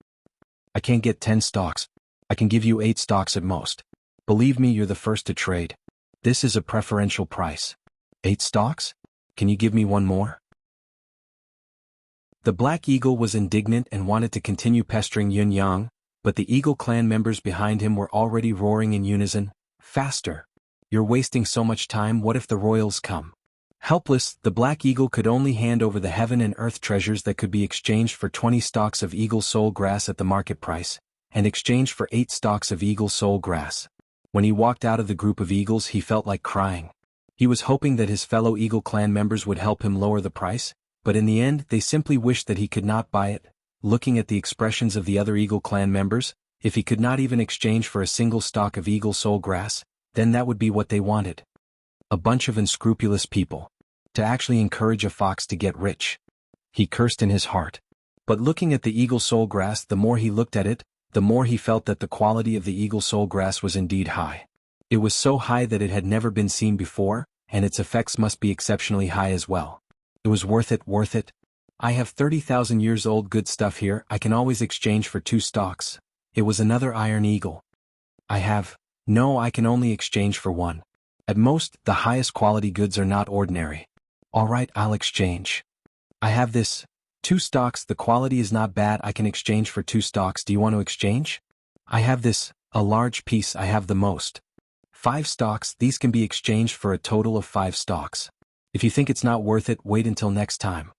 I can't get 10 stalks. I can give you 8 stalks at most. Believe me, you're the first to trade. This is a preferential price. 8 stalks? Can you give me one more? The Black Eagle was indignant and wanted to continue pestering Yun Yang, but the Eagle clan members behind him were already roaring in unison, "Faster! You're wasting so much time, what if the royals come?" Helpless, the Black Eagle could only hand over the heaven and earth treasures that could be exchanged for 20 stalks of Eagle Soul grass at the market price, and exchanged for 8 stalks of Eagle Soul grass. When he walked out of the group of eagles, he felt like crying. He was hoping that his fellow Eagle clan members would help him lower the price, but in the end they simply wished that he could not buy it. Looking at the expressions of the other Eagle clan members, if he could not even exchange for a single stalk of Eagle Soul grass, then that would be what they wanted. A bunch of unscrupulous people. To actually encourage a fox to get rich. He cursed in his heart. But looking at the Eagle Soul grass, the more he looked at it, the more he felt that the quality of the Eagle Soul grass was indeed high. It was so high that it had never been seen before, and its effects must be exceptionally high as well. It was worth it, worth it. I have 30,000 years old good stuff here, I can always exchange for 2 stalks. It was another iron eagle. No, I can only exchange for 1. At most, the highest quality goods are not ordinary. Alright, I'll exchange. I have this. 2 stalks, the quality is not bad, I can exchange for 2 stalks, do you want to exchange? I have this, a large piece, I have the most. 5 stalks, these can be exchanged for a total of 5 stalks. If you think it's not worth it, wait until next time.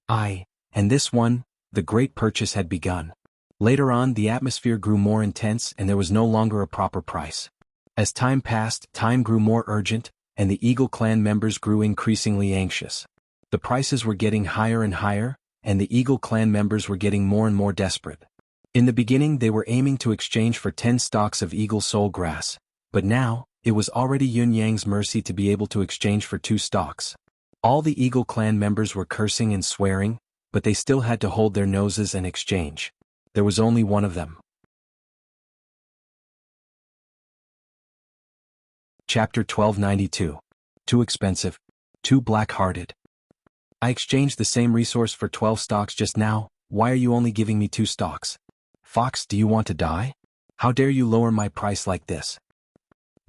And this one, the great purchase had begun. Later on, the atmosphere grew more intense and there was no longer a proper price. As time passed, time grew more urgent, and the Eagle clan members grew increasingly anxious. The prices were getting higher and higher, and the Eagle clan members were getting more and more desperate. In the beginning they were aiming to exchange for 10 stalks of Eagle Soul grass, but now, it was already Yun Yang's mercy to be able to exchange for 2 stalks. All the Eagle clan members were cursing and swearing, but they still had to hold their noses and exchange. There was only one of them. Chapter 1292. Too expensive. Too black-hearted. I exchanged the same resource for 12 stalks just now, why are you only giving me 2 stalks? Fox, do you want to die? How dare you lower my price like this?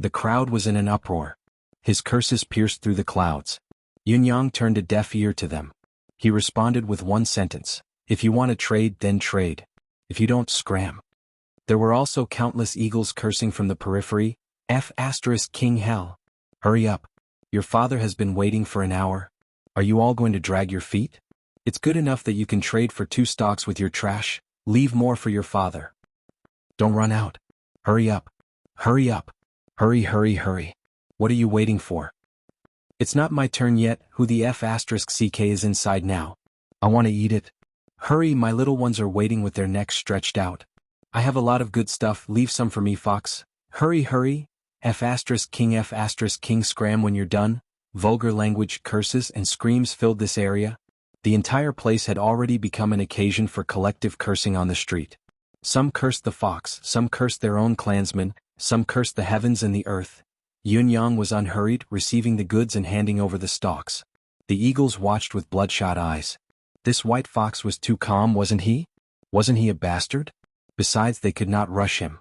The crowd was in an uproar. His curses pierced through the clouds. Yun Yang turned a deaf ear to them. He responded with one sentence, "If you want to trade, then trade. If you don't, scram." There were also countless eagles cursing from the periphery, King hell. Hurry up. Your father has been waiting for an hour. Are you all going to drag your feet? It's good enough that you can trade for 2 stalks with your trash, leave more for your father. Don't run out. Hurry up. Hurry up. Hurry, hurry, hurry. What are you waiting for? It's not my turn yet, who the CK is inside now. I want to eat it. Hurry, my little ones are waiting with their necks stretched out. I have a lot of good stuff, leave some for me, Fox. Hurry, hurry. King scram when you're done. Vulgar language, curses and screams filled this area. The entire place had already become an occasion for collective cursing on the street. Some cursed the fox, some cursed their own clansmen, some cursed the heavens and the earth. Yun Yang was unhurried, receiving the goods and handing over the stalks. The eagles watched with bloodshot eyes. This white fox was too calm, wasn't he? Wasn't he a bastard? Besides, they could not rush him.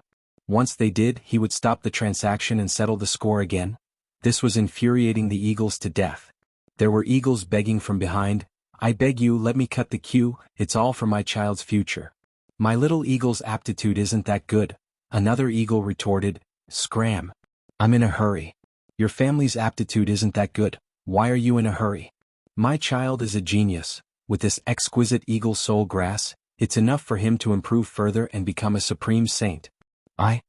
Once they did, he would stop the transaction and settle the score again. This was infuriating the eagles to death. There were eagles begging from behind, I beg you, let me cut the queue, it's all for my child's future. My little eagle's aptitude isn't that good, another eagle retorted. Scram. I'm in a hurry. Your family's aptitude isn't that good, why are you in a hurry? My child is a genius. With this exquisite eagle soul grass, it's enough for him to improve further and become a supreme saint. I.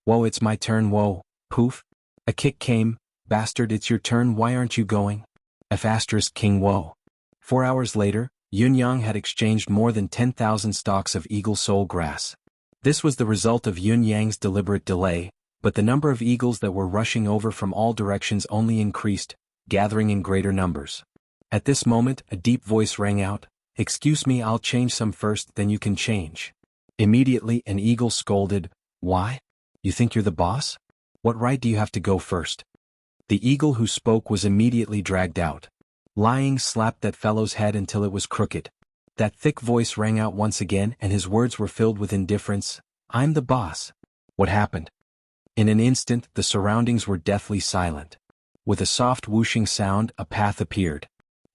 Whoa, it's my turn, whoa. Poof. A kick came. Bastard, it's your turn, why aren't you going? F** King whoa. 4 hours later, Yunyang had exchanged more than 10,000 stalks of eagle soul grass. This was the result of Yunyang's deliberate delay, but the number of eagles that were rushing over from all directions only increased, gathering in greater numbers. At this moment, a deep voice rang out, "Excuse me, I'll change some first, then you can change." Immediately, an eagle scolded, "Why? You think you're the boss? What right do you have to go first?" The eagle who spoke was immediately dragged out. Lying slapped that fellow's head until it was crooked. That thick voice rang out once again and his words were filled with indifference. "I'm the boss." What happened? In an instant, the surroundings were deathly silent. With a soft whooshing sound, a path appeared.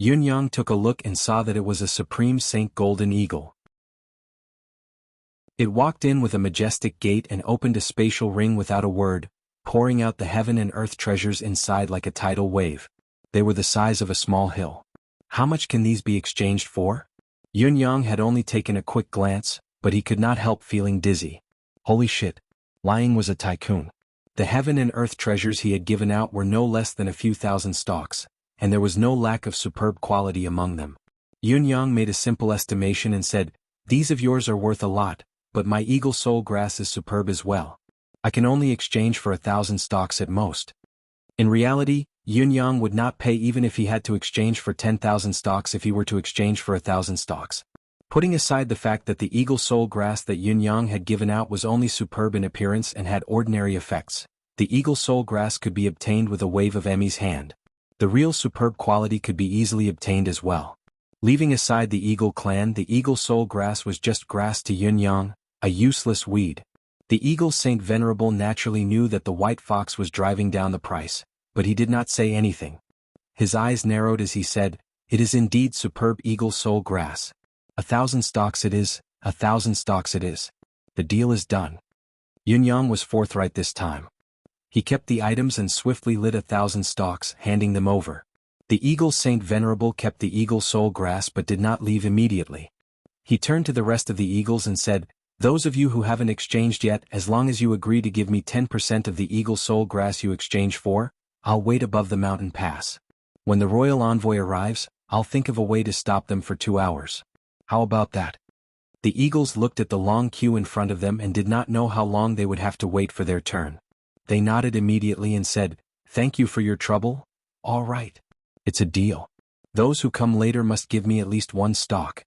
Yunyang took a look and saw that it was a supreme saint golden eagle. It walked in with a majestic gait and opened a spatial ring without a word, pouring out the heaven and earth treasures inside like a tidal wave. They were the size of a small hill. How much can these be exchanged for? Yunyang had only taken a quick glance, but he could not help feeling dizzy. Holy shit. Lying was a tycoon. The heaven and earth treasures he had given out were no less than a few thousand stalks, and there was no lack of superb quality among them. Yunyang made a simple estimation and said, "These of yours are worth a lot, but my eagle soul grass is superb as well. I can only exchange for 1,000 stalks at most." In reality, Yunyang would not pay even if he had to exchange for 10,000 stalks if he were to exchange for 1,000 stalks. Putting aside the fact that the eagle soul grass that Yunyang had given out was only superb in appearance and had ordinary effects, the eagle soul grass could be obtained with a wave of Emmy's hand. The real superb quality could be easily obtained as well. Leaving aside the eagle clan, the eagle soul grass was just grass to Yunyang, a useless weed. The eagle Saint Venerable naturally knew that the white fox was driving down the price, but he did not say anything. His eyes narrowed as he said, "It is indeed superb eagle soul grass. 1,000 stalks it is, 1,000 stalks it is. The deal is done." Yunyang was forthright this time. He kept the items and swiftly lit 1,000 stalks, handing them over. The eagle Saint Venerable kept the eagle soul grass but did not leave immediately. He turned to the rest of the eagles and said, "Those of you who haven't exchanged yet, as long as you agree to give me 10% of the eagle soul grass you exchange for, I'll wait above the mountain pass. When the royal envoy arrives, I'll think of a way to stop them for 2 hours. How about that?" The eagles looked at the long queue in front of them and did not know how long they would have to wait for their turn. They nodded immediately and said, "Thank you for your trouble. All right. It's a deal. Those who come later must give me at least 1 stalk."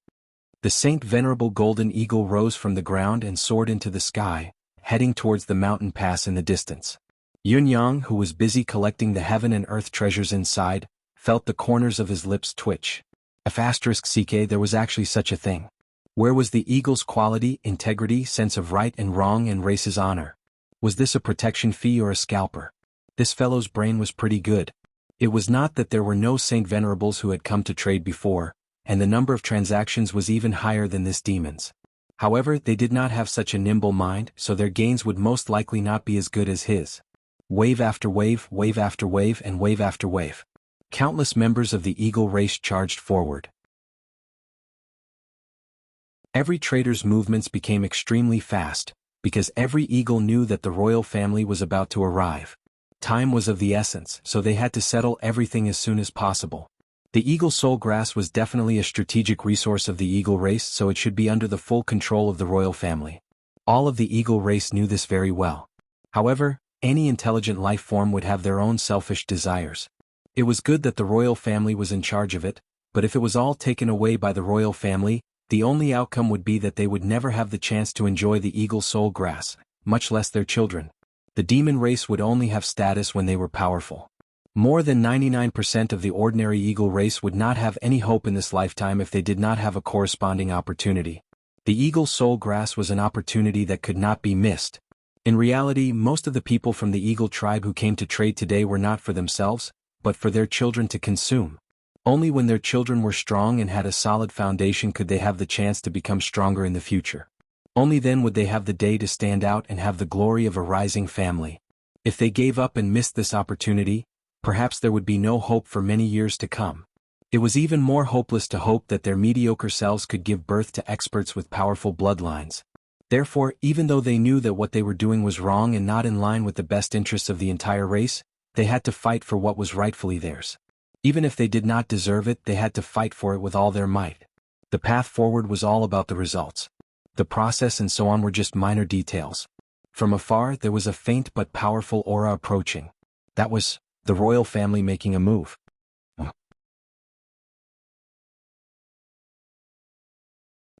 The Saint Venerable Golden Eagle rose from the ground and soared into the sky, heading towards the mountain pass in the distance. Yunyang, who was busy collecting the heaven and earth treasures inside, felt the corners of his lips twitch. *ck, there was actually such a thing. Where was the eagle's quality, integrity, sense of right and wrong and race's honor? Was this a protection fee or a scalper? This fellow's brain was pretty good. It was not that there were no Saint Venerables who had come to trade before, and the number of transactions was even higher than this demon's. However, they did not have such a nimble mind, so their gains would most likely not be as good as his. Wave after wave, wave after wave, and wave after wave. Countless members of the eagle race charged forward. Every trader's movements became extremely fast, because every eagle knew that the royal family was about to arrive. Time was of the essence, so they had to settle everything as soon as possible. The eagle soul grass was definitely a strategic resource of the eagle race, so it should be under the full control of the royal family. All of the eagle race knew this very well. However, any intelligent life form would have their own selfish desires. It was good that the royal family was in charge of it, but if it was all taken away by the royal family, the only outcome would be that they would never have the chance to enjoy the eagle soul grass, much less their children. The demon race would only have status when they were powerful. More than 99% of the ordinary eagle race would not have any hope in this lifetime if they did not have a corresponding opportunity. The eagle soul grass was an opportunity that could not be missed. In reality, most of the people from the eagle tribe who came to trade today were not for themselves, but for their children to consume. Only when their children were strong and had a solid foundation could they have the chance to become stronger in the future. Only then would they have the day to stand out and have the glory of a rising family. If they gave up and missed this opportunity, perhaps there would be no hope for many years to come. It was even more hopeless to hope that their mediocre selves could give birth to experts with powerful bloodlines. Therefore, even though they knew that what they were doing was wrong and not in line with the best interests of the entire race, they had to fight for what was rightfully theirs. Even if they did not deserve it, they had to fight for it with all their might. The path forward was all about the results. The process and so on were just minor details. From afar, there was a faint but powerful aura approaching. That was the royal family making a move.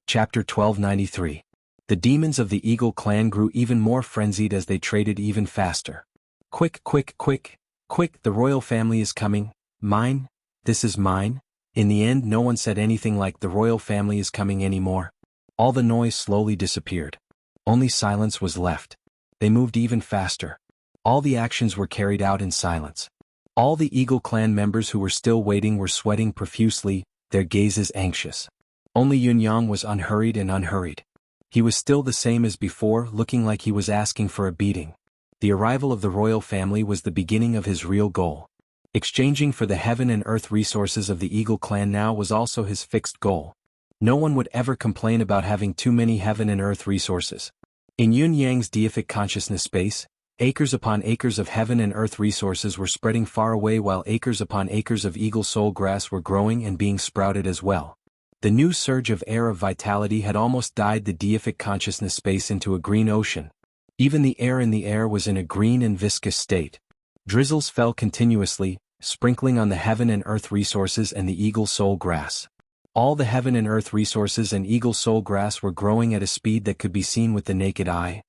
Chapter 1293. The demons of the Eagle clan grew even more frenzied as they traded even faster. Quick, quick, quick, quick, the royal family is coming. Mine, this is mine. In the end, no one said anything like the royal family is coming anymore. All the noise slowly disappeared. Only silence was left. They moved even faster. All the actions were carried out in silence. All the Eagle clan members who were still waiting were sweating profusely, their gazes anxious. Only Yunyang was unhurried and unhurried. He was still the same as before, looking like he was asking for a beating. The arrival of the royal family was the beginning of his real goal. Exchanging for the heaven and earth resources of the Eagle clan now was also his fixed goal. No one would ever complain about having too many heaven and earth resources. In Yunyang's deific consciousness space, acres upon acres of heaven and earth resources were spreading far away, while acres upon acres of eagle soul grass were growing and being sprouted as well. The new surge of air of vitality had almost dyed the deific consciousness space into a green ocean. Even the air in the air was in a green and viscous state. Drizzles fell continuously, sprinkling on the heaven and earth resources and the eagle soul grass. All the heaven and earth resources and eagle soul grass were growing at a speed that could be seen with the naked eye.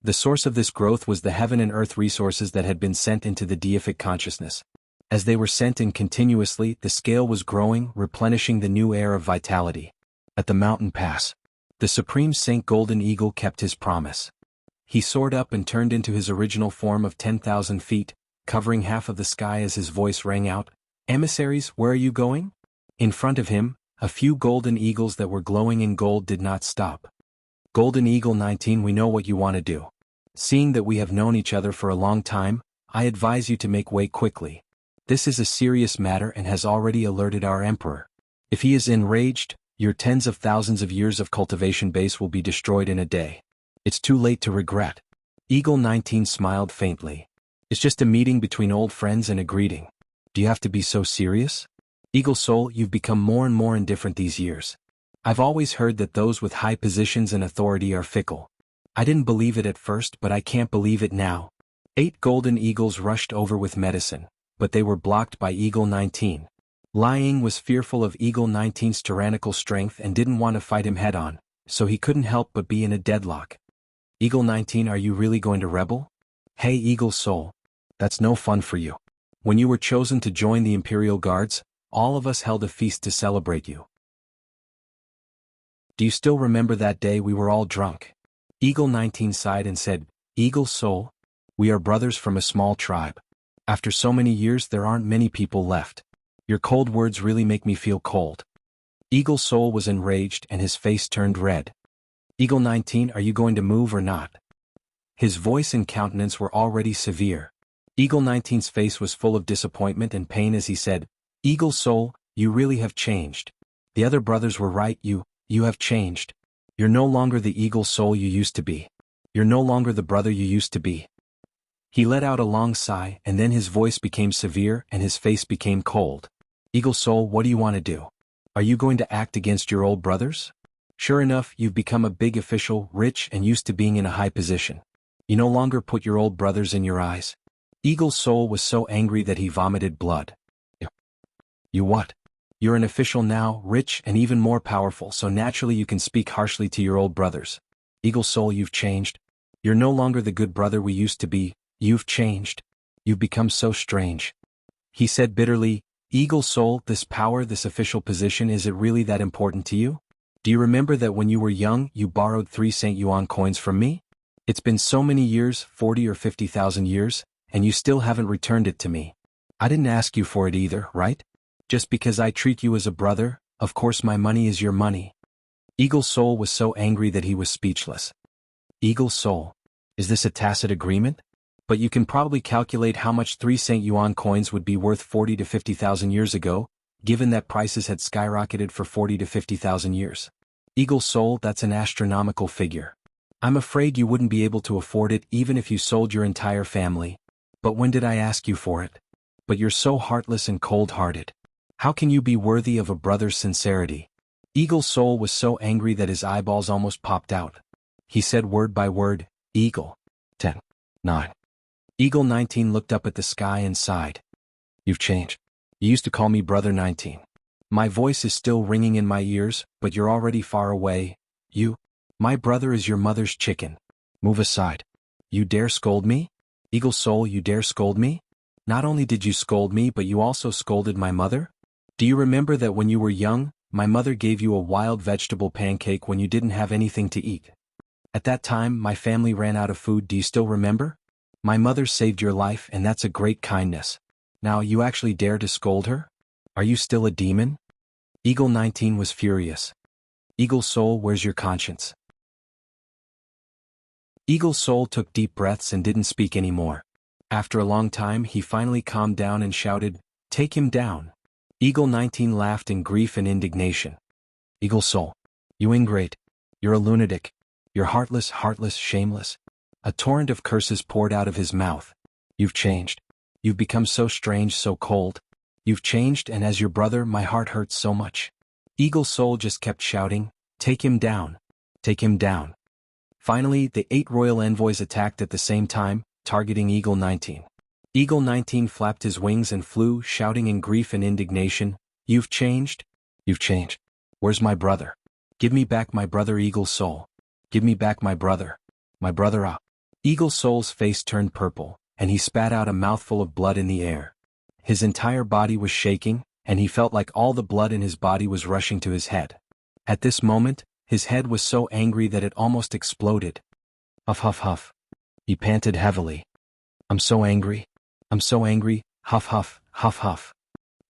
The source of this growth was the heaven and earth resources that had been sent into the deific consciousness. As they were sent in continuously, the scale was growing, replenishing the new air of vitality. At the mountain pass, the Supreme Saint Golden Eagle kept his promise. He soared up and turned into his original form of 10,000 feet, covering half of the sky as his voice rang out, "Emissaries, where are you going?" In front of him, a few golden eagles that were glowing in gold did not stop. "Golden Eagle 19, we know what you want to do. Seeing that we have known each other for a long time, I advise you to make way quickly. This is a serious matter and has already alerted our emperor. If he is enraged, your tens of thousands of years of cultivation base will be destroyed in a day. It's too late to regret." Eagle 19 smiled faintly. "It's just a meeting between old friends and a greeting. Do you have to be so serious? Eagle Soul, you've become more and more indifferent these years. I've always heard that those with high positions and authority are fickle. I didn't believe it at first, but I can't believe it now." 8 golden eagles rushed over with medicine, but they were blocked by Eagle 19. Lying was fearful of Eagle 19's tyrannical strength and didn't want to fight him head-on, so he couldn't help but be in a deadlock. "Eagle 19, are you really going to rebel?" "Hey Eagle Soul. That's no fun for you. When you were chosen to join the Imperial Guards, all of us held a feast to celebrate you. Do you still remember that day we were all drunk?" Eagle 19 sighed and said, "Eagle Soul, we are brothers from a small tribe. After so many years there aren't many people left. Your cold words really make me feel cold." Eagle Soul was enraged and his face turned red. "Eagle 19, are you going to move or not?" His voice and countenance were already severe. Eagle 19's face was full of disappointment and pain as he said, "Eagle Soul, you really have changed. The other brothers were right, you have changed. You're no longer the Eagle Soul you used to be. You're no longer the brother you used to be." He let out a long sigh and then his voice became severe and his face became cold. "Eagle Soul, what do you want to do? Are you going to act against your old brothers? Sure enough, you've become a big official, rich and used to being in a high position. You no longer put your old brothers in your eyes." Eagle Soul was so angry that he vomited blood. "You what? You're an official now, rich and even more powerful, so naturally you can speak harshly to your old brothers. Eagle Soul, you've changed. You're no longer the good brother we used to be, you've changed. You've become so strange." He said bitterly, "Eagle Soul, this power, this official position, is it really that important to you? Do you remember that when you were young you borrowed 3 St. Yuan coins from me? It's been so many years, 40 or 50,000 years, and you still haven't returned it to me. I didn't ask you for it either, right? Just because I treat you as a brother, of course my money is your money. Eagle's soul was so angry that he was speechless. Eagle's soul. Is this a tacit agreement? But you can probably calculate how much 3 St. Yuan coins would be worth 40 to 50,000 years ago, given that prices had skyrocketed for 40 to 50,000 years. Eagle's soul, that's an astronomical figure. I'm afraid you wouldn't be able to afford it even if you sold your entire family. But when did I ask you for it? But you're so heartless and cold-hearted. How can you be worthy of a brother's sincerity? Eagle's soul was so angry that his eyeballs almost popped out. He said word by word, Eagle. 10. 9. Eagle 19 looked up at the sky and sighed. You've changed. You used to call me Brother 19. My voice is still ringing in my ears, but you're already far away. My brother is your mother's chicken. Move aside. You dare scold me? Eagle soul, you dare scold me? Not only did you scold me, but you also scolded my mother? Do you remember that when you were young, my mother gave you a wild vegetable pancake when you didn't have anything to eat? At that time, my family ran out of food. Do you still remember? My mother saved your life, and that's a great kindness. Now you actually dare to scold her? Are you still a demon? Eagle 19 was furious. Eagle soul, where's your conscience? Eagle soul took deep breaths and didn't speak anymore. After a long time, he finally calmed down and shouted, Take him down. Eagle 19 laughed in grief and indignation. Eagle soul. You ingrate. You're a lunatic. You're heartless, shameless. A torrent of curses poured out of his mouth. You've changed. You've become so strange, so cold. You've changed, and as your brother, my heart hurts so much. Eagle soul just kept shouting, Take him down. Take him down. Finally, the 8 royal envoys attacked at the same time, targeting Eagle 19. Eagle 19 flapped his wings and flew, shouting in grief and indignation, You've changed? You've changed. Where's my brother? Give me back my brother, Eagle soul. Give me back my brother. My brother ah. Eagle soul's face turned purple, and he spat out a mouthful of blood in the air. His entire body was shaking, and he felt like all the blood in his body was rushing to his head. At this moment, his head was so angry that it almost exploded. Huff huff huff. He panted heavily. I'm so angry. I'm so angry. Huff huff, huff huff.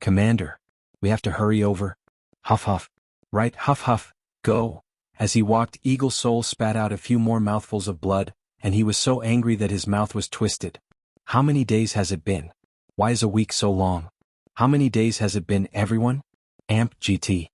Commander. We have to hurry over. Huff huff. Right, huff huff, go. As he walked, Eagle soul spat out a few more mouthfuls of blood, and he was so angry that his mouth was twisted. How many days has it been? Why is a week so long? How many days has it been, everyone? Amp GT.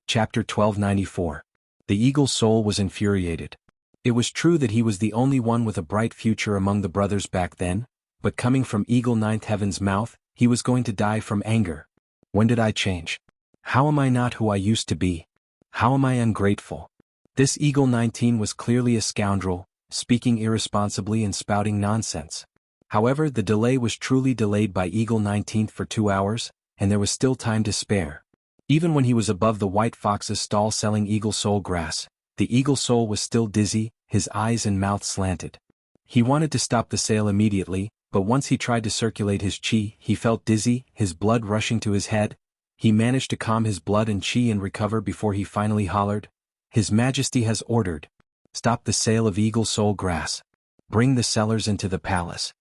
Chapter 1294. The Eagle soul was infuriated. It was true that he was the only one with a bright future among the brothers back then, but coming from Eagle Ninth Heaven's mouth, he was going to die from anger. When did I change? How am I not who I used to be? How am I ungrateful? This Eagle 19 was clearly a scoundrel, speaking irresponsibly and spouting nonsense. However, the delay was truly delayed by Eagle 19 for 2 hours, and there was still time to spare. Even when he was above the White Fox's stall selling Eagle Soul grass, the Eagle Soul was still dizzy, his eyes and mouth slanted. He wanted to stop the sale immediately, but once he tried to circulate his chi, he felt dizzy, his blood rushing to his head. He managed to calm his blood and chi and recover before he finally hollered, His Majesty has ordered. Stop the sale of Eagle Soul grass. Bring the sellers into the palace.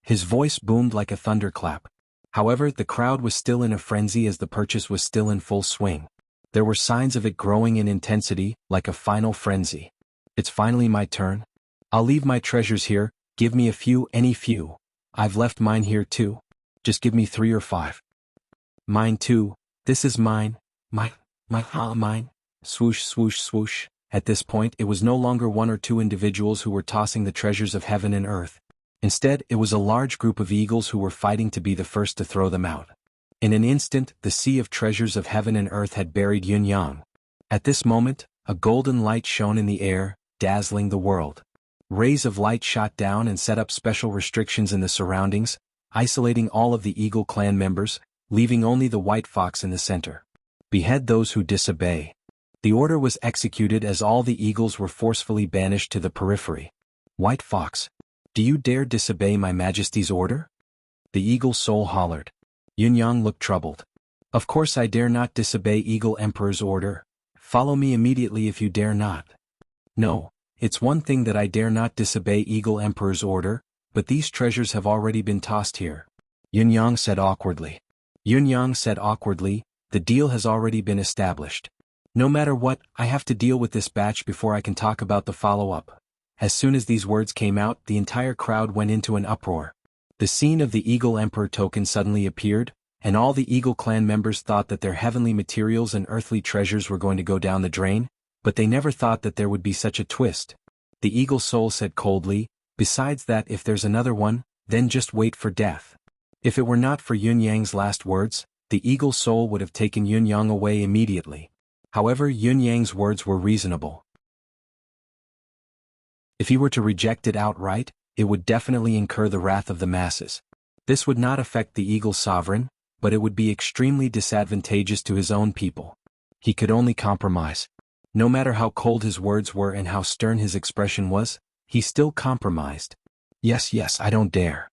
His voice boomed like a thunderclap. However, the crowd was still in a frenzy as the purchase was still in full swing. There were signs of it growing in intensity, like a final frenzy. It's finally my turn. I'll leave my treasures here, give me a few, any few. I've left mine here too. Just give me 3 or 5. Mine too. This is mine. Mine. Swoosh, swoosh, swoosh. At this point, it was no longer 1 or 2 individuals who were tossing the treasures of heaven and earth. Instead, it was a large group of eagles who were fighting to be the first to throw them out. In an instant, the sea of treasures of heaven and earth had buried Yun Yang. At this moment, a golden light shone in the air, dazzling the world. Rays of light shot down and set up special restrictions in the surroundings, isolating all of the Eagle clan members, leaving only the White Fox in the center. Behead those who disobey. The order was executed as all the eagles were forcefully banished to the periphery. White Fox. Do you dare disobey my Majesty's order? The Eagle soul hollered. Yun Yang looked troubled. Of course I dare not disobey Eagle Emperor's order. Follow me immediately if you dare not. No, it's one thing that I dare not disobey Eagle Emperor's order, But these treasures have already been tossed here. Yun Yang said awkwardly. Yun Yang said awkwardly, the deal has already been established. No matter what, I have to deal with this batch before I can talk about the follow-up. As soon as these words came out, the entire crowd went into an uproar. The scene of the Eagle Emperor token suddenly appeared, and all the Eagle clan members thought that their heavenly materials and earthly treasures were going to go down the drain, but they never thought that there would be such a twist. The Eagle Soul said coldly, besides that, if there's another one, then just wait for death. If it were not for Yun Yang's last words, the Eagle Soul would have taken Yun Yang away immediately. However, Yun Yang's words were reasonable. If he were to reject it outright, it would definitely incur the wrath of the masses. This would not affect the Eagle Sovereign, but it would be extremely disadvantageous to his own people. He could only compromise. No matter how cold his words were and how stern his expression was, he still compromised. Yes, I don't dare.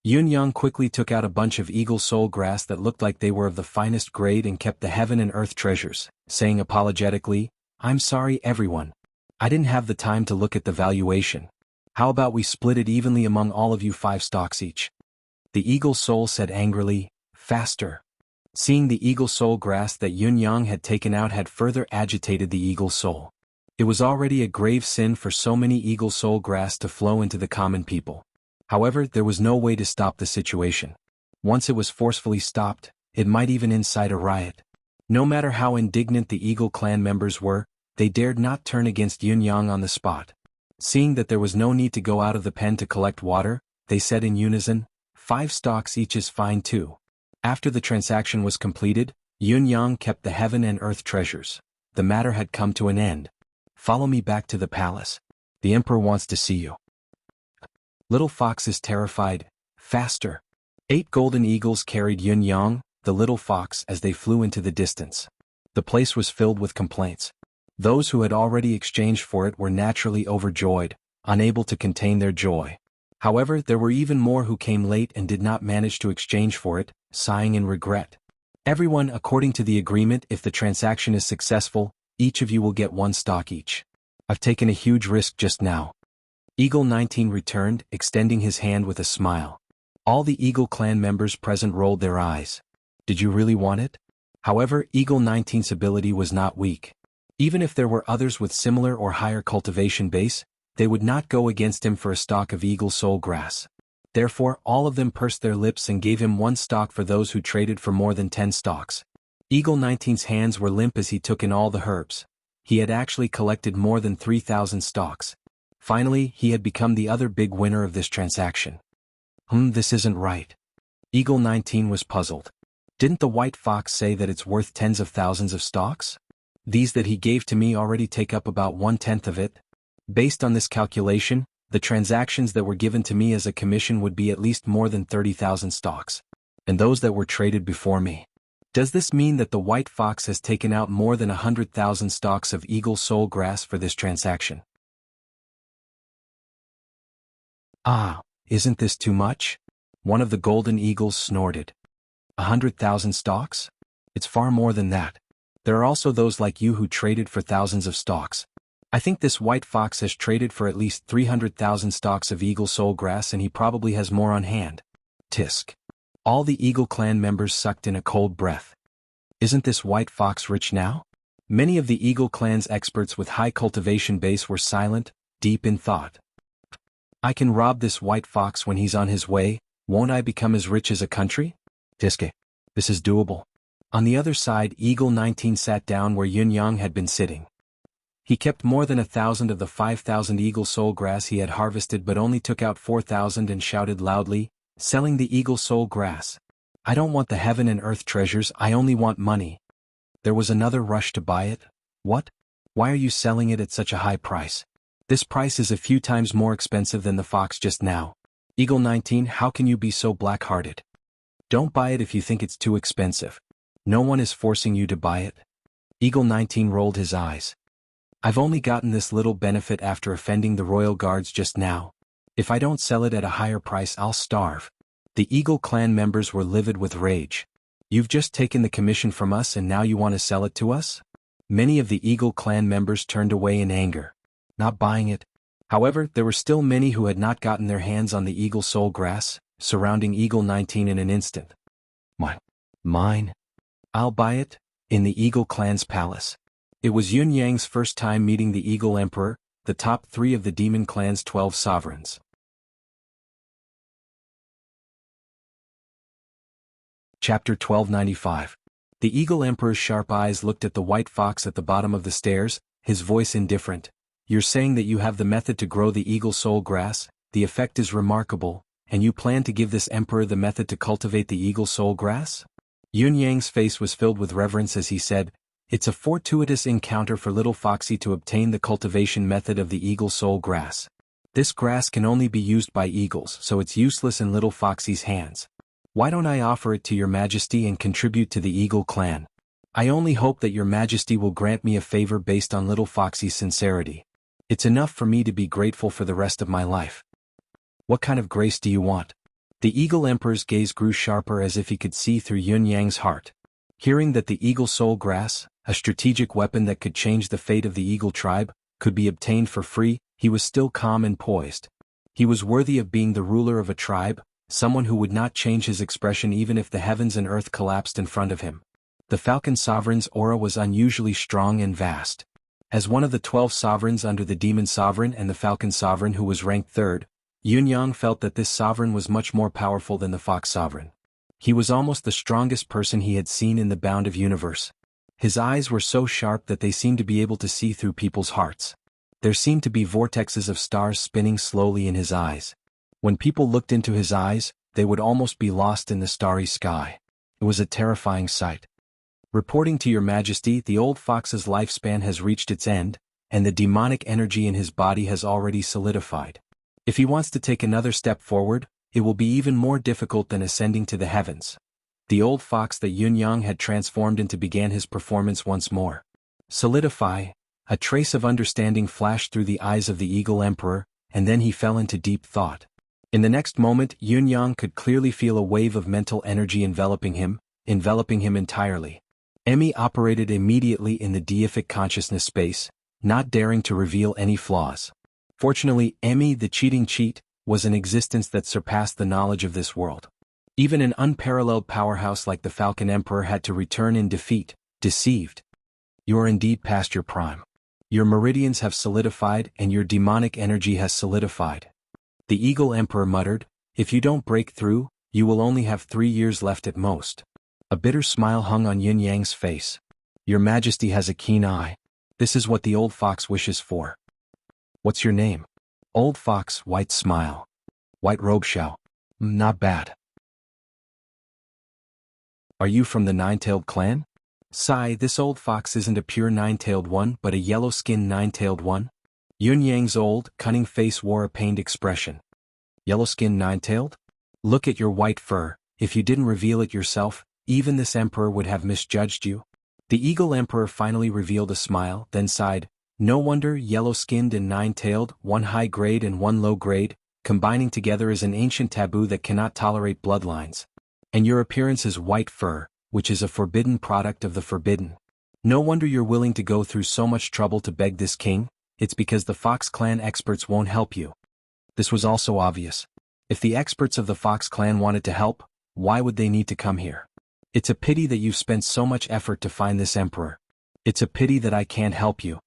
Yun Yang quickly took out a bunch of Eagle Soul grass that looked like they were of the finest grade and kept the heaven and earth treasures, saying apologetically, I'm sorry everyone. I didn't have the time to look at the valuation. How about we split it evenly among all of you 5 stalks each? The Eagle Soul said angrily, faster. Seeing the Eagle Soul grass that Yun Yang had taken out had further agitated the Eagle Soul. It was already a grave sin for so many Eagle Soul grass to flow into the common people. However, there was no way to stop the situation. Once it was forcefully stopped, it might even incite a riot. No matter how indignant the Eagle clan members were, they dared not turn against Yun Yang on the spot. Seeing that there was no need to go out of the pen to collect water, they said in unison, 5 stalks each is fine too. After the transaction was completed, Yun Yang kept the heaven and earth treasures. The matter had come to an end. Follow me back to the palace. The emperor wants to see you. Little Fox is terrified. Faster. 8 golden eagles carried Yun Yang, the little fox, as they flew into the distance. The place was filled with complaints. Those who had already exchanged for it were naturally overjoyed, unable to contain their joy. However, there were even more who came late and did not manage to exchange for it, sighing in regret. Everyone, according to the agreement, if the transaction is successful, each of you will get 1 stock each. I've taken a huge risk just now. Eagle 19 returned, extending his hand with a smile. All the Eagle clan members present rolled their eyes. Did you really want it? However, Eagle 19's ability was not weak. Even if there were others with similar or higher cultivation base, they would not go against him for a stalk of Eagle Soul grass. Therefore, all of them pursed their lips and gave him 1 stalk for those who traded for more than 10 stalks. Eagle 19's hands were limp as he took in all the herbs. He had actually collected more than 3,000 stalks. Finally, he had become the other big winner of this transaction. This isn't right. Eagle 19 was puzzled. Didn't the white fox say that it's worth tens of thousands of stalks? These that he gave to me already take up about 1/10 of it. Based on this calculation, the transactions that were given to me as a commission would be at least more than 30,000 stalks. And those that were traded before me. Does this mean that the white fox has taken out more than 100,000 stalks of Eagle Soul grass for this transaction? Isn't this too much? One of the golden eagles snorted. 100,000 stalks? It's far more than that. There are also those like you who traded for thousands of stalks. I think this white fox has traded for at least 300,000 stalks of Eagle Soul grass, and he probably has more on hand. Tisk. All the Eagle clan members sucked in a cold breath. Isn't this white fox rich now? Many of the Eagle clan's experts with high cultivation base were silent, deep in thought. I can rob this white fox when he's on his way. Won't I become as rich as a country? Tiske. This is doable. On the other side, Eagle 19 sat down where Yun Yang had been sitting. He kept more than 1,000 of the 5,000 Eagle Soul grass he had harvested, but only took out 4,000 and shouted loudly, selling the Eagle Soul grass. I don't want the heaven and earth treasures, I only want money. There was another rush to buy it. What? Why are you selling it at such a high price? This price is a few times more expensive than the fox just now. Eagle 19, how can you be so black-hearted? Don't buy it if you think it's too expensive. No one is forcing you to buy it. Eagle 19 rolled his eyes. I've only gotten this little benefit after offending the royal guards just now. If I don't sell it at a higher price, I'll starve. The Eagle clan members were livid with rage. You've just taken the commission from us and now you want to sell it to us? Many of the Eagle clan members turned away in anger. Not buying it. However, there were still many who had not gotten their hands on the eagle soul grass, surrounding Eagle 19 in an instant. Mine? I'll buy it, in the Eagle clan's palace. It was Yun Yang's first time meeting the Eagle Emperor, the top 3 of the Demon Clan's 12 sovereigns. Chapter 1295. The Eagle Emperor's sharp eyes looked at the white fox at the bottom of the stairs, his voice indifferent. You're saying that you have the method to grow the eagle soul grass, the effect is remarkable, and you plan to give this emperor the method to cultivate the eagle soul grass? Yun Yang's face was filled with reverence as he said, it's a fortuitous encounter for little Foxy to obtain the cultivation method of the eagle soul grass. This grass can only be used by eagles, so it's useless in little Foxy's hands. Why don't I offer it to your majesty and contribute to the eagle clan? I only hope that your majesty will grant me a favor based on little Foxy's sincerity. It's enough for me to be grateful for the rest of my life. What kind of grace do you want? The Eagle Emperor's gaze grew sharper as if he could see through Yun Yang's heart. Hearing that the eagle soul grass, a strategic weapon that could change the fate of the eagle tribe, could be obtained for free, he was still calm and poised. He was worthy of being the ruler of a tribe, someone who would not change his expression even if the heavens and earth collapsed in front of him. The Falcon Sovereign's aura was unusually strong and vast. As one of the 12 sovereigns under the Demon Sovereign and the Falcon Sovereign who was ranked 3rd, Yun Yang felt that this sovereign was much more powerful than the Fox Sovereign. He was almost the strongest person he had seen in the bound of universe. His eyes were so sharp that they seemed to be able to see through people's hearts. There seemed to be vortexes of stars spinning slowly in his eyes. When people looked into his eyes, they would almost be lost in the starry sky. It was a terrifying sight. Reporting to your majesty, the old fox's lifespan has reached its end, and the demonic energy in his body has already solidified. If he wants to take another step forward, it will be even more difficult than ascending to the heavens. The old fox that Yun Yang had transformed into began his performance once more. Solidify. A trace of understanding flashed through the eyes of the Eagle Emperor, and then he fell into deep thought. In the next moment, Yun Yang could clearly feel a wave of mental energy enveloping him entirely. Emmy operated immediately in the deific consciousness space, not daring to reveal any flaws. Fortunately, Emmy, the cheating cheat, was an existence that surpassed the knowledge of this world. Even an unparalleled powerhouse like the Falcon Emperor had to return in defeat, deceived. You are indeed past your prime. Your meridians have solidified and your demonic energy has solidified. The Eagle Emperor muttered, if you don't break through, you will only have 3 years left at most. A bitter smile hung on Yun Yang's face. Your majesty has a keen eye. This is what the old fox wishes for. What's your name? Old fox, white smile. White robe Shao. Not bad. Are you from the nine-tailed clan? Sigh, this old fox isn't a pure nine-tailed one but a yellow-skinned nine-tailed one. Yun Yang's old, cunning face wore a pained expression. Yellow-skinned nine-tailed? Look at your white fur, if you didn't reveal it yourself, even this emperor would have misjudged you. The Eagle Emperor finally revealed a smile, then sighed, no wonder yellow-skinned and nine-tailed, one high grade and one low grade, combining together is an ancient taboo that cannot tolerate bloodlines. And your appearance is white fur, which is a forbidden product of the forbidden. No wonder you're willing to go through so much trouble to beg this king. It's because the Fox Clan experts won't help you. This was also obvious. If the experts of the Fox Clan wanted to help, why would they need to come here? It's a pity that you've spent so much effort to find this emperor. It's a pity that I can't help you.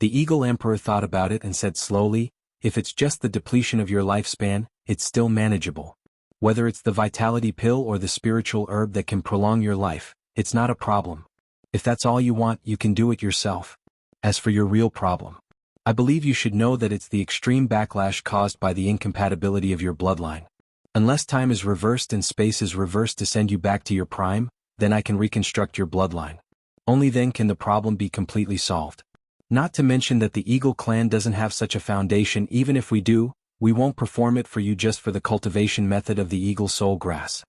The Eagle Emperor thought about it and said slowly, if it's just the depletion of your lifespan, it's still manageable. Whether it's the vitality pill or the spiritual herb that can prolong your life, it's not a problem. If that's all you want, you can do it yourself. As for your real problem, I believe you should know that it's the extreme backlash caused by the incompatibility of your bloodline. Unless time is reversed and space is reversed to send you back to your prime, then I can reconstruct your bloodline. Only then can the problem be completely solved. Not to mention that the Eagle Clan doesn't have such a foundation. Even if we do, we won't perform it for you just for the cultivation method of the eagle soul grass.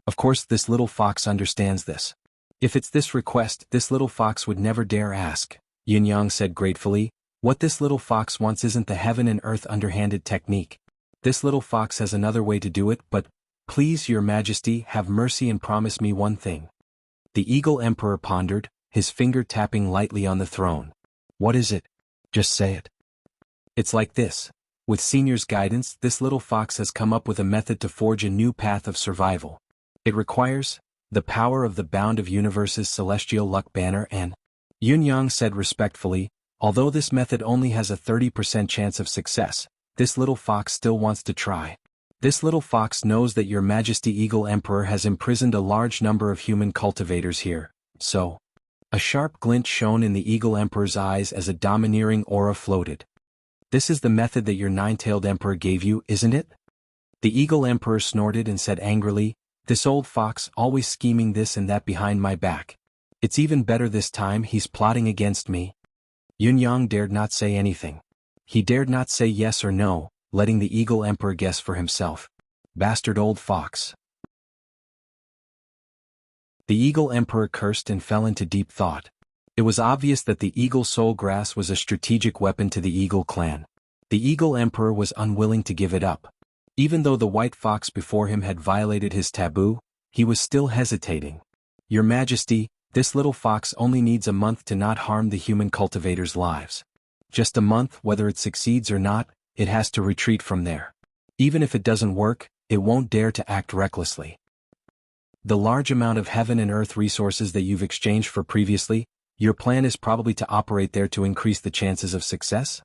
Of course, this little fox understands this. If it's this request, this little fox would never dare ask, Yun Yang said gratefully. What this little fox wants isn't the heaven and earth underhanded technique. This little fox has another way to do it, but, please your majesty, have mercy and promise me one thing. The Eagle Emperor pondered, his finger tapping lightly on the throne. What is it? Just say it. It's like this. With Senior's guidance, this little fox has come up with a method to forge a new path of survival. It requires the power of the bound of universe's celestial luck banner and Yun Yang said respectfully, although this method only has a 30% chance of success, this little fox still wants to try. This little fox knows that Your Majesty Eagle Emperor has imprisoned a large number of human cultivators here, so. A sharp glint shone in the Eagle Emperor's eyes as a domineering aura floated. This is the method that your nine-tailed emperor gave you, isn't it? The Eagle Emperor snorted and said angrily, this old fox always scheming this and that behind my back. It's even better this time he's plotting against me. Yun Yang dared not say anything. He dared not say yes or no, letting the Eagle Emperor guess for himself. Bastard old fox. The Eagle Emperor cursed and fell into deep thought. It was obvious that the Eagle Soul Grass was a strategic weapon to the Eagle clan. The Eagle Emperor was unwilling to give it up. Even though the white fox before him had violated his taboo, he was still hesitating. Your Majesty, this little fox only needs a month to not harm the human cultivators' lives. Just a month, whether it succeeds or not, it has to retreat from there. Even if it doesn't work, it won't dare to act recklessly. The large amount of heaven and earth resources that you've exchanged for previously, your plan is probably to operate there to increase the chances of success?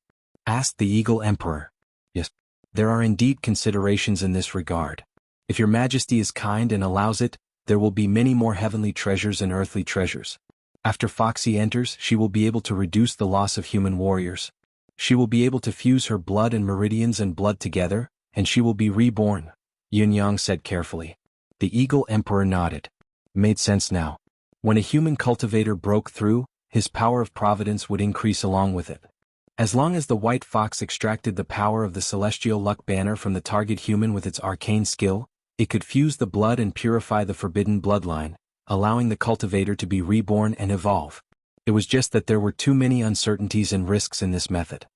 Asked the Eagle Emperor. Yes. There are indeed considerations in this regard. If Your Majesty is kind and allows it, there will be many more heavenly treasures and earthly treasures. After Foxy enters, she will be able to reduce the loss of human warriors. She will be able to fuse her blood and meridians and blood together, and she will be reborn, Yun Yang said carefully. The Eagle Emperor nodded. Made sense now. When a human cultivator broke through, his power of providence would increase along with it. As long as the white fox extracted the power of the celestial luck banner from the target human with its arcane skill, it could fuse the blood and purify the forbidden bloodline, allowing the cultivator to be reborn and evolve. It was just that there were too many uncertainties and risks in this method.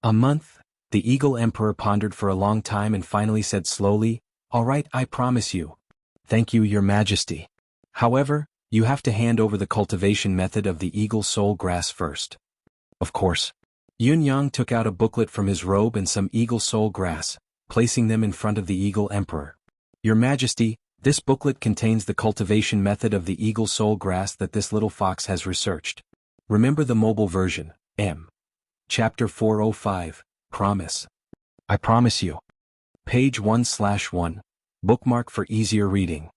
A month? The Eagle Emperor pondered for a long time and finally said slowly, all right, I promise you. Thank you, Your Majesty. However, you have to hand over the cultivation method of the Eagle Soul Grass first. Of course. Yun Yang took out a booklet from his robe and some Eagle Soul Grass, placing them in front of the Eagle Emperor. Your Majesty, this booklet contains the cultivation method of the Eagle Soul Grass that this little fox has researched. Remember the mobile version, M. Chapter 405, Promise. I promise you. Page 1/1. Bookmark for easier reading.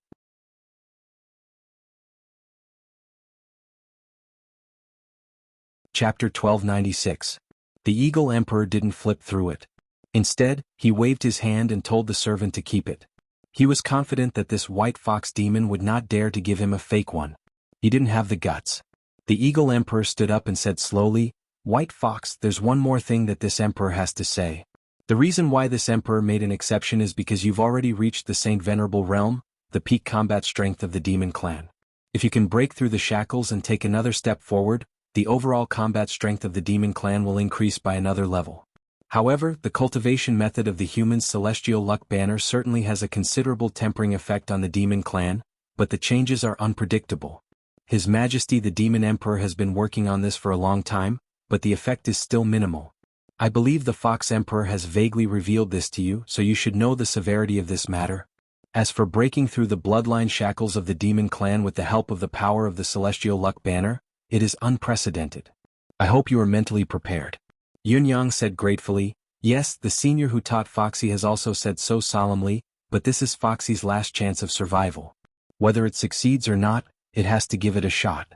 Chapter 1296. The Eagle Emperor didn't flip through it. Instead, he waved his hand and told the servant to keep it. He was confident that this white fox demon would not dare to give him a fake one. He didn't have the guts. The Eagle Emperor stood up and said slowly, White Fox, there's one more thing that this emperor has to say. The reason why this emperor made an exception is because you've already reached the Saint Venerable realm, the peak combat strength of the demon clan. If you can break through the shackles and take another step forward, the overall combat strength of the demon clan will increase by another level. However, the cultivation method of the human's celestial luck banner certainly has a considerable tempering effect on the demon clan, but the changes are unpredictable. His Majesty the Demon Emperor has been working on this for a long time, but the effect is still minimal. I believe the Fox Emperor has vaguely revealed this to you, so you should know the severity of this matter. As for breaking through the bloodline shackles of the demon clan with the help of the power of the celestial luck banner, it is unprecedented. I hope you are mentally prepared. Yun Yang said gratefully, yes, the senior who taught Foxy has also said so solemnly, but this is Foxy's last chance of survival. Whether it succeeds or not, it has to give it a shot.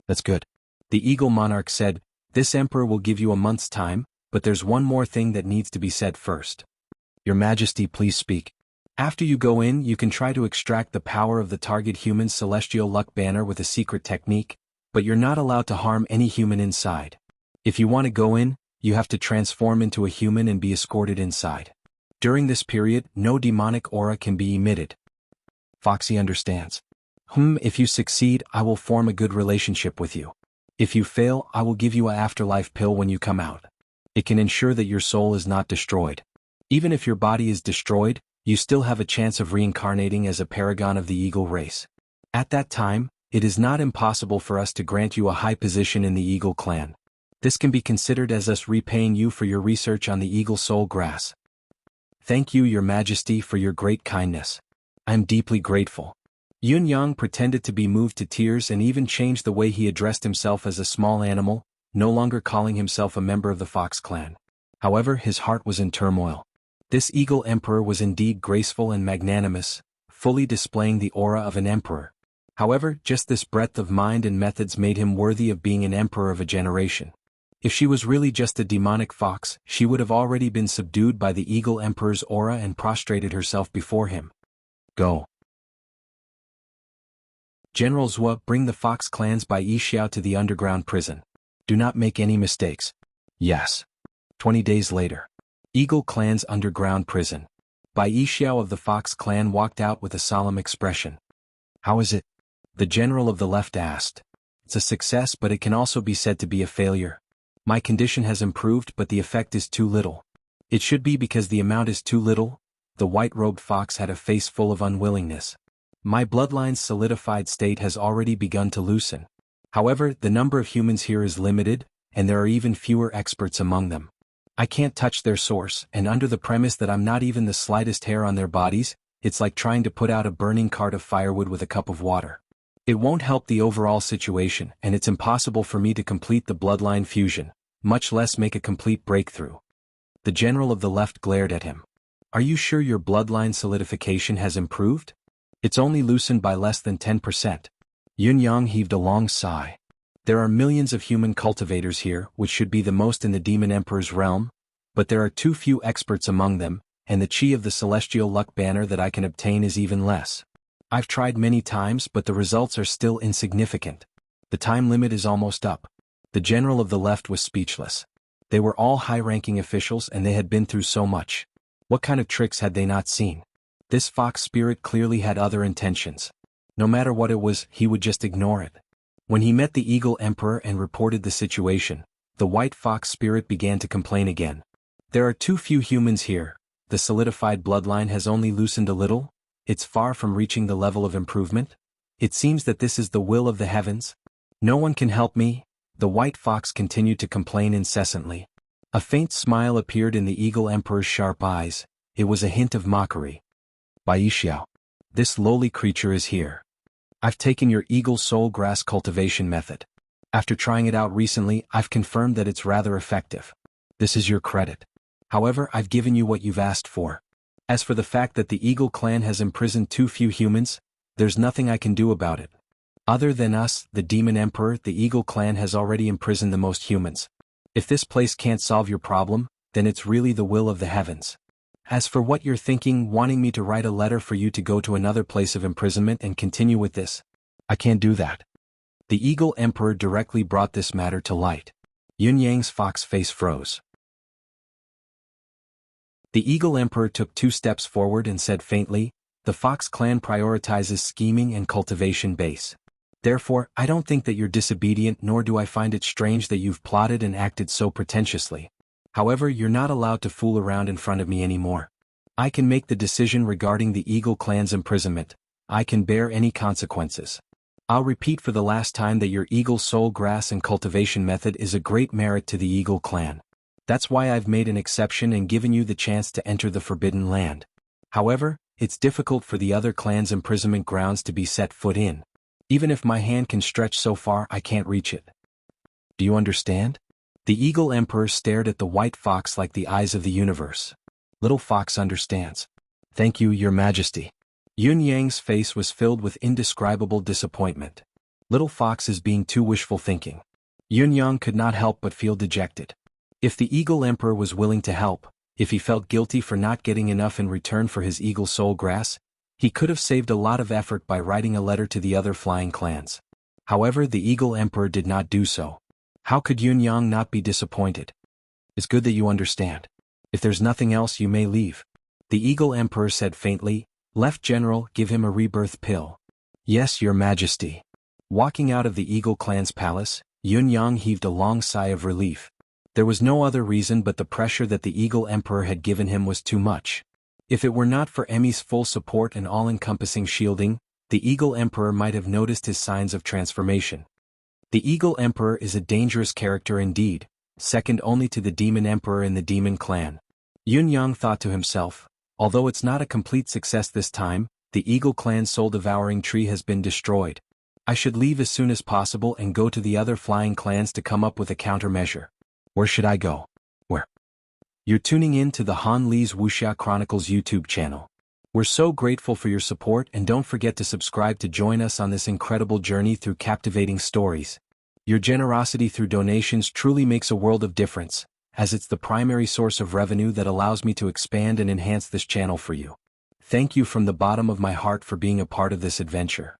That's good. The Eagle Monarch said, this emperor will give you a month's time, but there's one more thing that needs to be said first. Your Majesty, please speak. After you go in, you can try to extract the power of the target human's celestial luck banner with a secret technique, but you're not allowed to harm any human inside. If you want to go in, you have to transform into a human and be escorted inside. During this period, no demonic aura can be emitted. Foxy understands. If you succeed, I will form a good relationship with you. If you fail, I will give you an afterlife pill when you come out. It can ensure that your soul is not destroyed. Even if your body is destroyed, you still have a chance of reincarnating as a paragon of the eagle race. At that time, it is not impossible for us to grant you a high position in the eagle clan. This can be considered as us repaying you for your research on the eagle soul grass. Thank you, Your Majesty, for your great kindness. I am deeply grateful. Yun Yang pretended to be moved to tears and even changed the way he addressed himself as a small animal, no longer calling himself a member of the Fox clan. However, his heart was in turmoil. This eagle emperor was indeed graceful and magnanimous, fully displaying the aura of an emperor. However, just this breadth of mind and methods made him worthy of being an emperor of a generation. If she was really just a demonic fox, she would have already been subdued by the eagle emperor's aura and prostrated herself before him. Go. General Zhua, bring the Fox clans by Yixiao to the underground prison. Do not make any mistakes. Yes. 20 days later. Eagle clan's underground prison. Bai Yixiao of the Fox clan walked out with a solemn expression. How is it? The general of the left asked. It's a success, but it can also be said to be a failure. My condition has improved, but the effect is too little. It should be because the amount is too little. The white-robed fox had a face full of unwillingness. My bloodline's solidified state has already begun to loosen. However, the number of humans here is limited, and there are even fewer experts among them. I can't touch their source, and under the premise that I'm not even the slightest hair on their bodies, it's like trying to put out a burning cart of firewood with a cup of water. It won't help the overall situation, and it's impossible for me to complete the bloodline fusion, much less make a complete breakthrough. The general of the left glared at him. Are you sure your bloodline solidification has improved? It's only loosened by less than 10%. Yun Yang heaved a long sigh. There are millions of human cultivators here, which should be the most in the Demon Emperor's realm, but there are too few experts among them, and the chi of the celestial luck banner that I can obtain is even less. I've tried many times, but the results are still insignificant. The time limit is almost up. The general of the left was speechless. They were all high-ranking officials and they had been through so much. What kind of tricks had they not seen? This fox spirit clearly had other intentions. No matter what it was, he would just ignore it. When he met the Eagle Emperor and reported the situation, the white fox spirit began to complain again. There are too few humans here. The solidified bloodline has only loosened a little. It's far from reaching the level of improvement. It seems that this is the will of the heavens. No one can help me. The white fox continued to complain incessantly. A faint smile appeared in the Eagle Emperor's sharp eyes. It was a hint of mockery. Bai Yixiao. This lowly creature is here. I've taken your eagle soul grass cultivation method. After trying it out recently, I've confirmed that it's rather effective. This is your credit. However, I've given you what you've asked for. As for the fact that the Eagle clan has imprisoned too few humans, there's nothing I can do about it. Other than us, the Demon Emperor, the Eagle clan has already imprisoned the most humans. If this place can't solve your problem, then it's really the will of the heavens. As for what you're thinking, wanting me to write a letter for you to go to another place of imprisonment and continue with this, I can't do that. The Eagle Emperor directly brought this matter to light. Yun Yang's fox face froze. The Eagle Emperor took 2 steps forward and said faintly, the Fox clan prioritizes scheming and cultivation base. Therefore, I don't think that you're disobedient, nor do I find it strange that you've plotted and acted so pretentiously. However, you're not allowed to fool around in front of me anymore. I can make the decision regarding the Eagle clan's imprisonment. I can bear any consequences. I'll repeat for the last time that your eagle soul grass and cultivation method is a great merit to the Eagle clan. That's why I've made an exception and given you the chance to enter the Forbidden Land. However, it's difficult for the other clans' imprisonment grounds to be set foot in. Even if my hand can stretch so far, I can't reach it. Do you understand? The Eagle Emperor stared at the white fox like the eyes of the universe. Little Fox understands. Thank you, Your Majesty. Yun Yang's face was filled with indescribable disappointment. Little Fox is being too wishful thinking. Yun Yang could not help but feel dejected. If the Eagle Emperor was willing to help, if he felt guilty for not getting enough in return for his eagle soul grass, he could have saved a lot of effort by writing a letter to the other flying clans. However, the Eagle Emperor did not do so. How could Yun Yang not be disappointed? It's good that you understand. If there's nothing else, you may leave. The Eagle Emperor said faintly. Left General, give him a rebirth pill. Yes, Your Majesty. Walking out of the Eagle clan's palace, Yun Yang heaved a long sigh of relief. There was no other reason but the pressure that the Eagle Emperor had given him was too much. If it were not for Emmy's full support and all-encompassing shielding, the Eagle Emperor might have noticed his signs of transformation. The Eagle Emperor is a dangerous character indeed, second only to the Demon Emperor in the Demon Clan. Yun Yang thought to himself, although it's not a complete success this time, the Eagle Clan's soul-devouring tree has been destroyed. I should leave as soon as possible and go to the other flying clans to come up with a countermeasure. Where should I go? Where? You're tuning in to the Han Li's Wuxia Chronicles YouTube channel. We're so grateful for your support, and don't forget to subscribe to join us on this incredible journey through captivating stories. Your generosity through donations truly makes a world of difference, as it's the primary source of revenue that allows me to expand and enhance this channel for you. Thank you from the bottom of my heart for being a part of this adventure.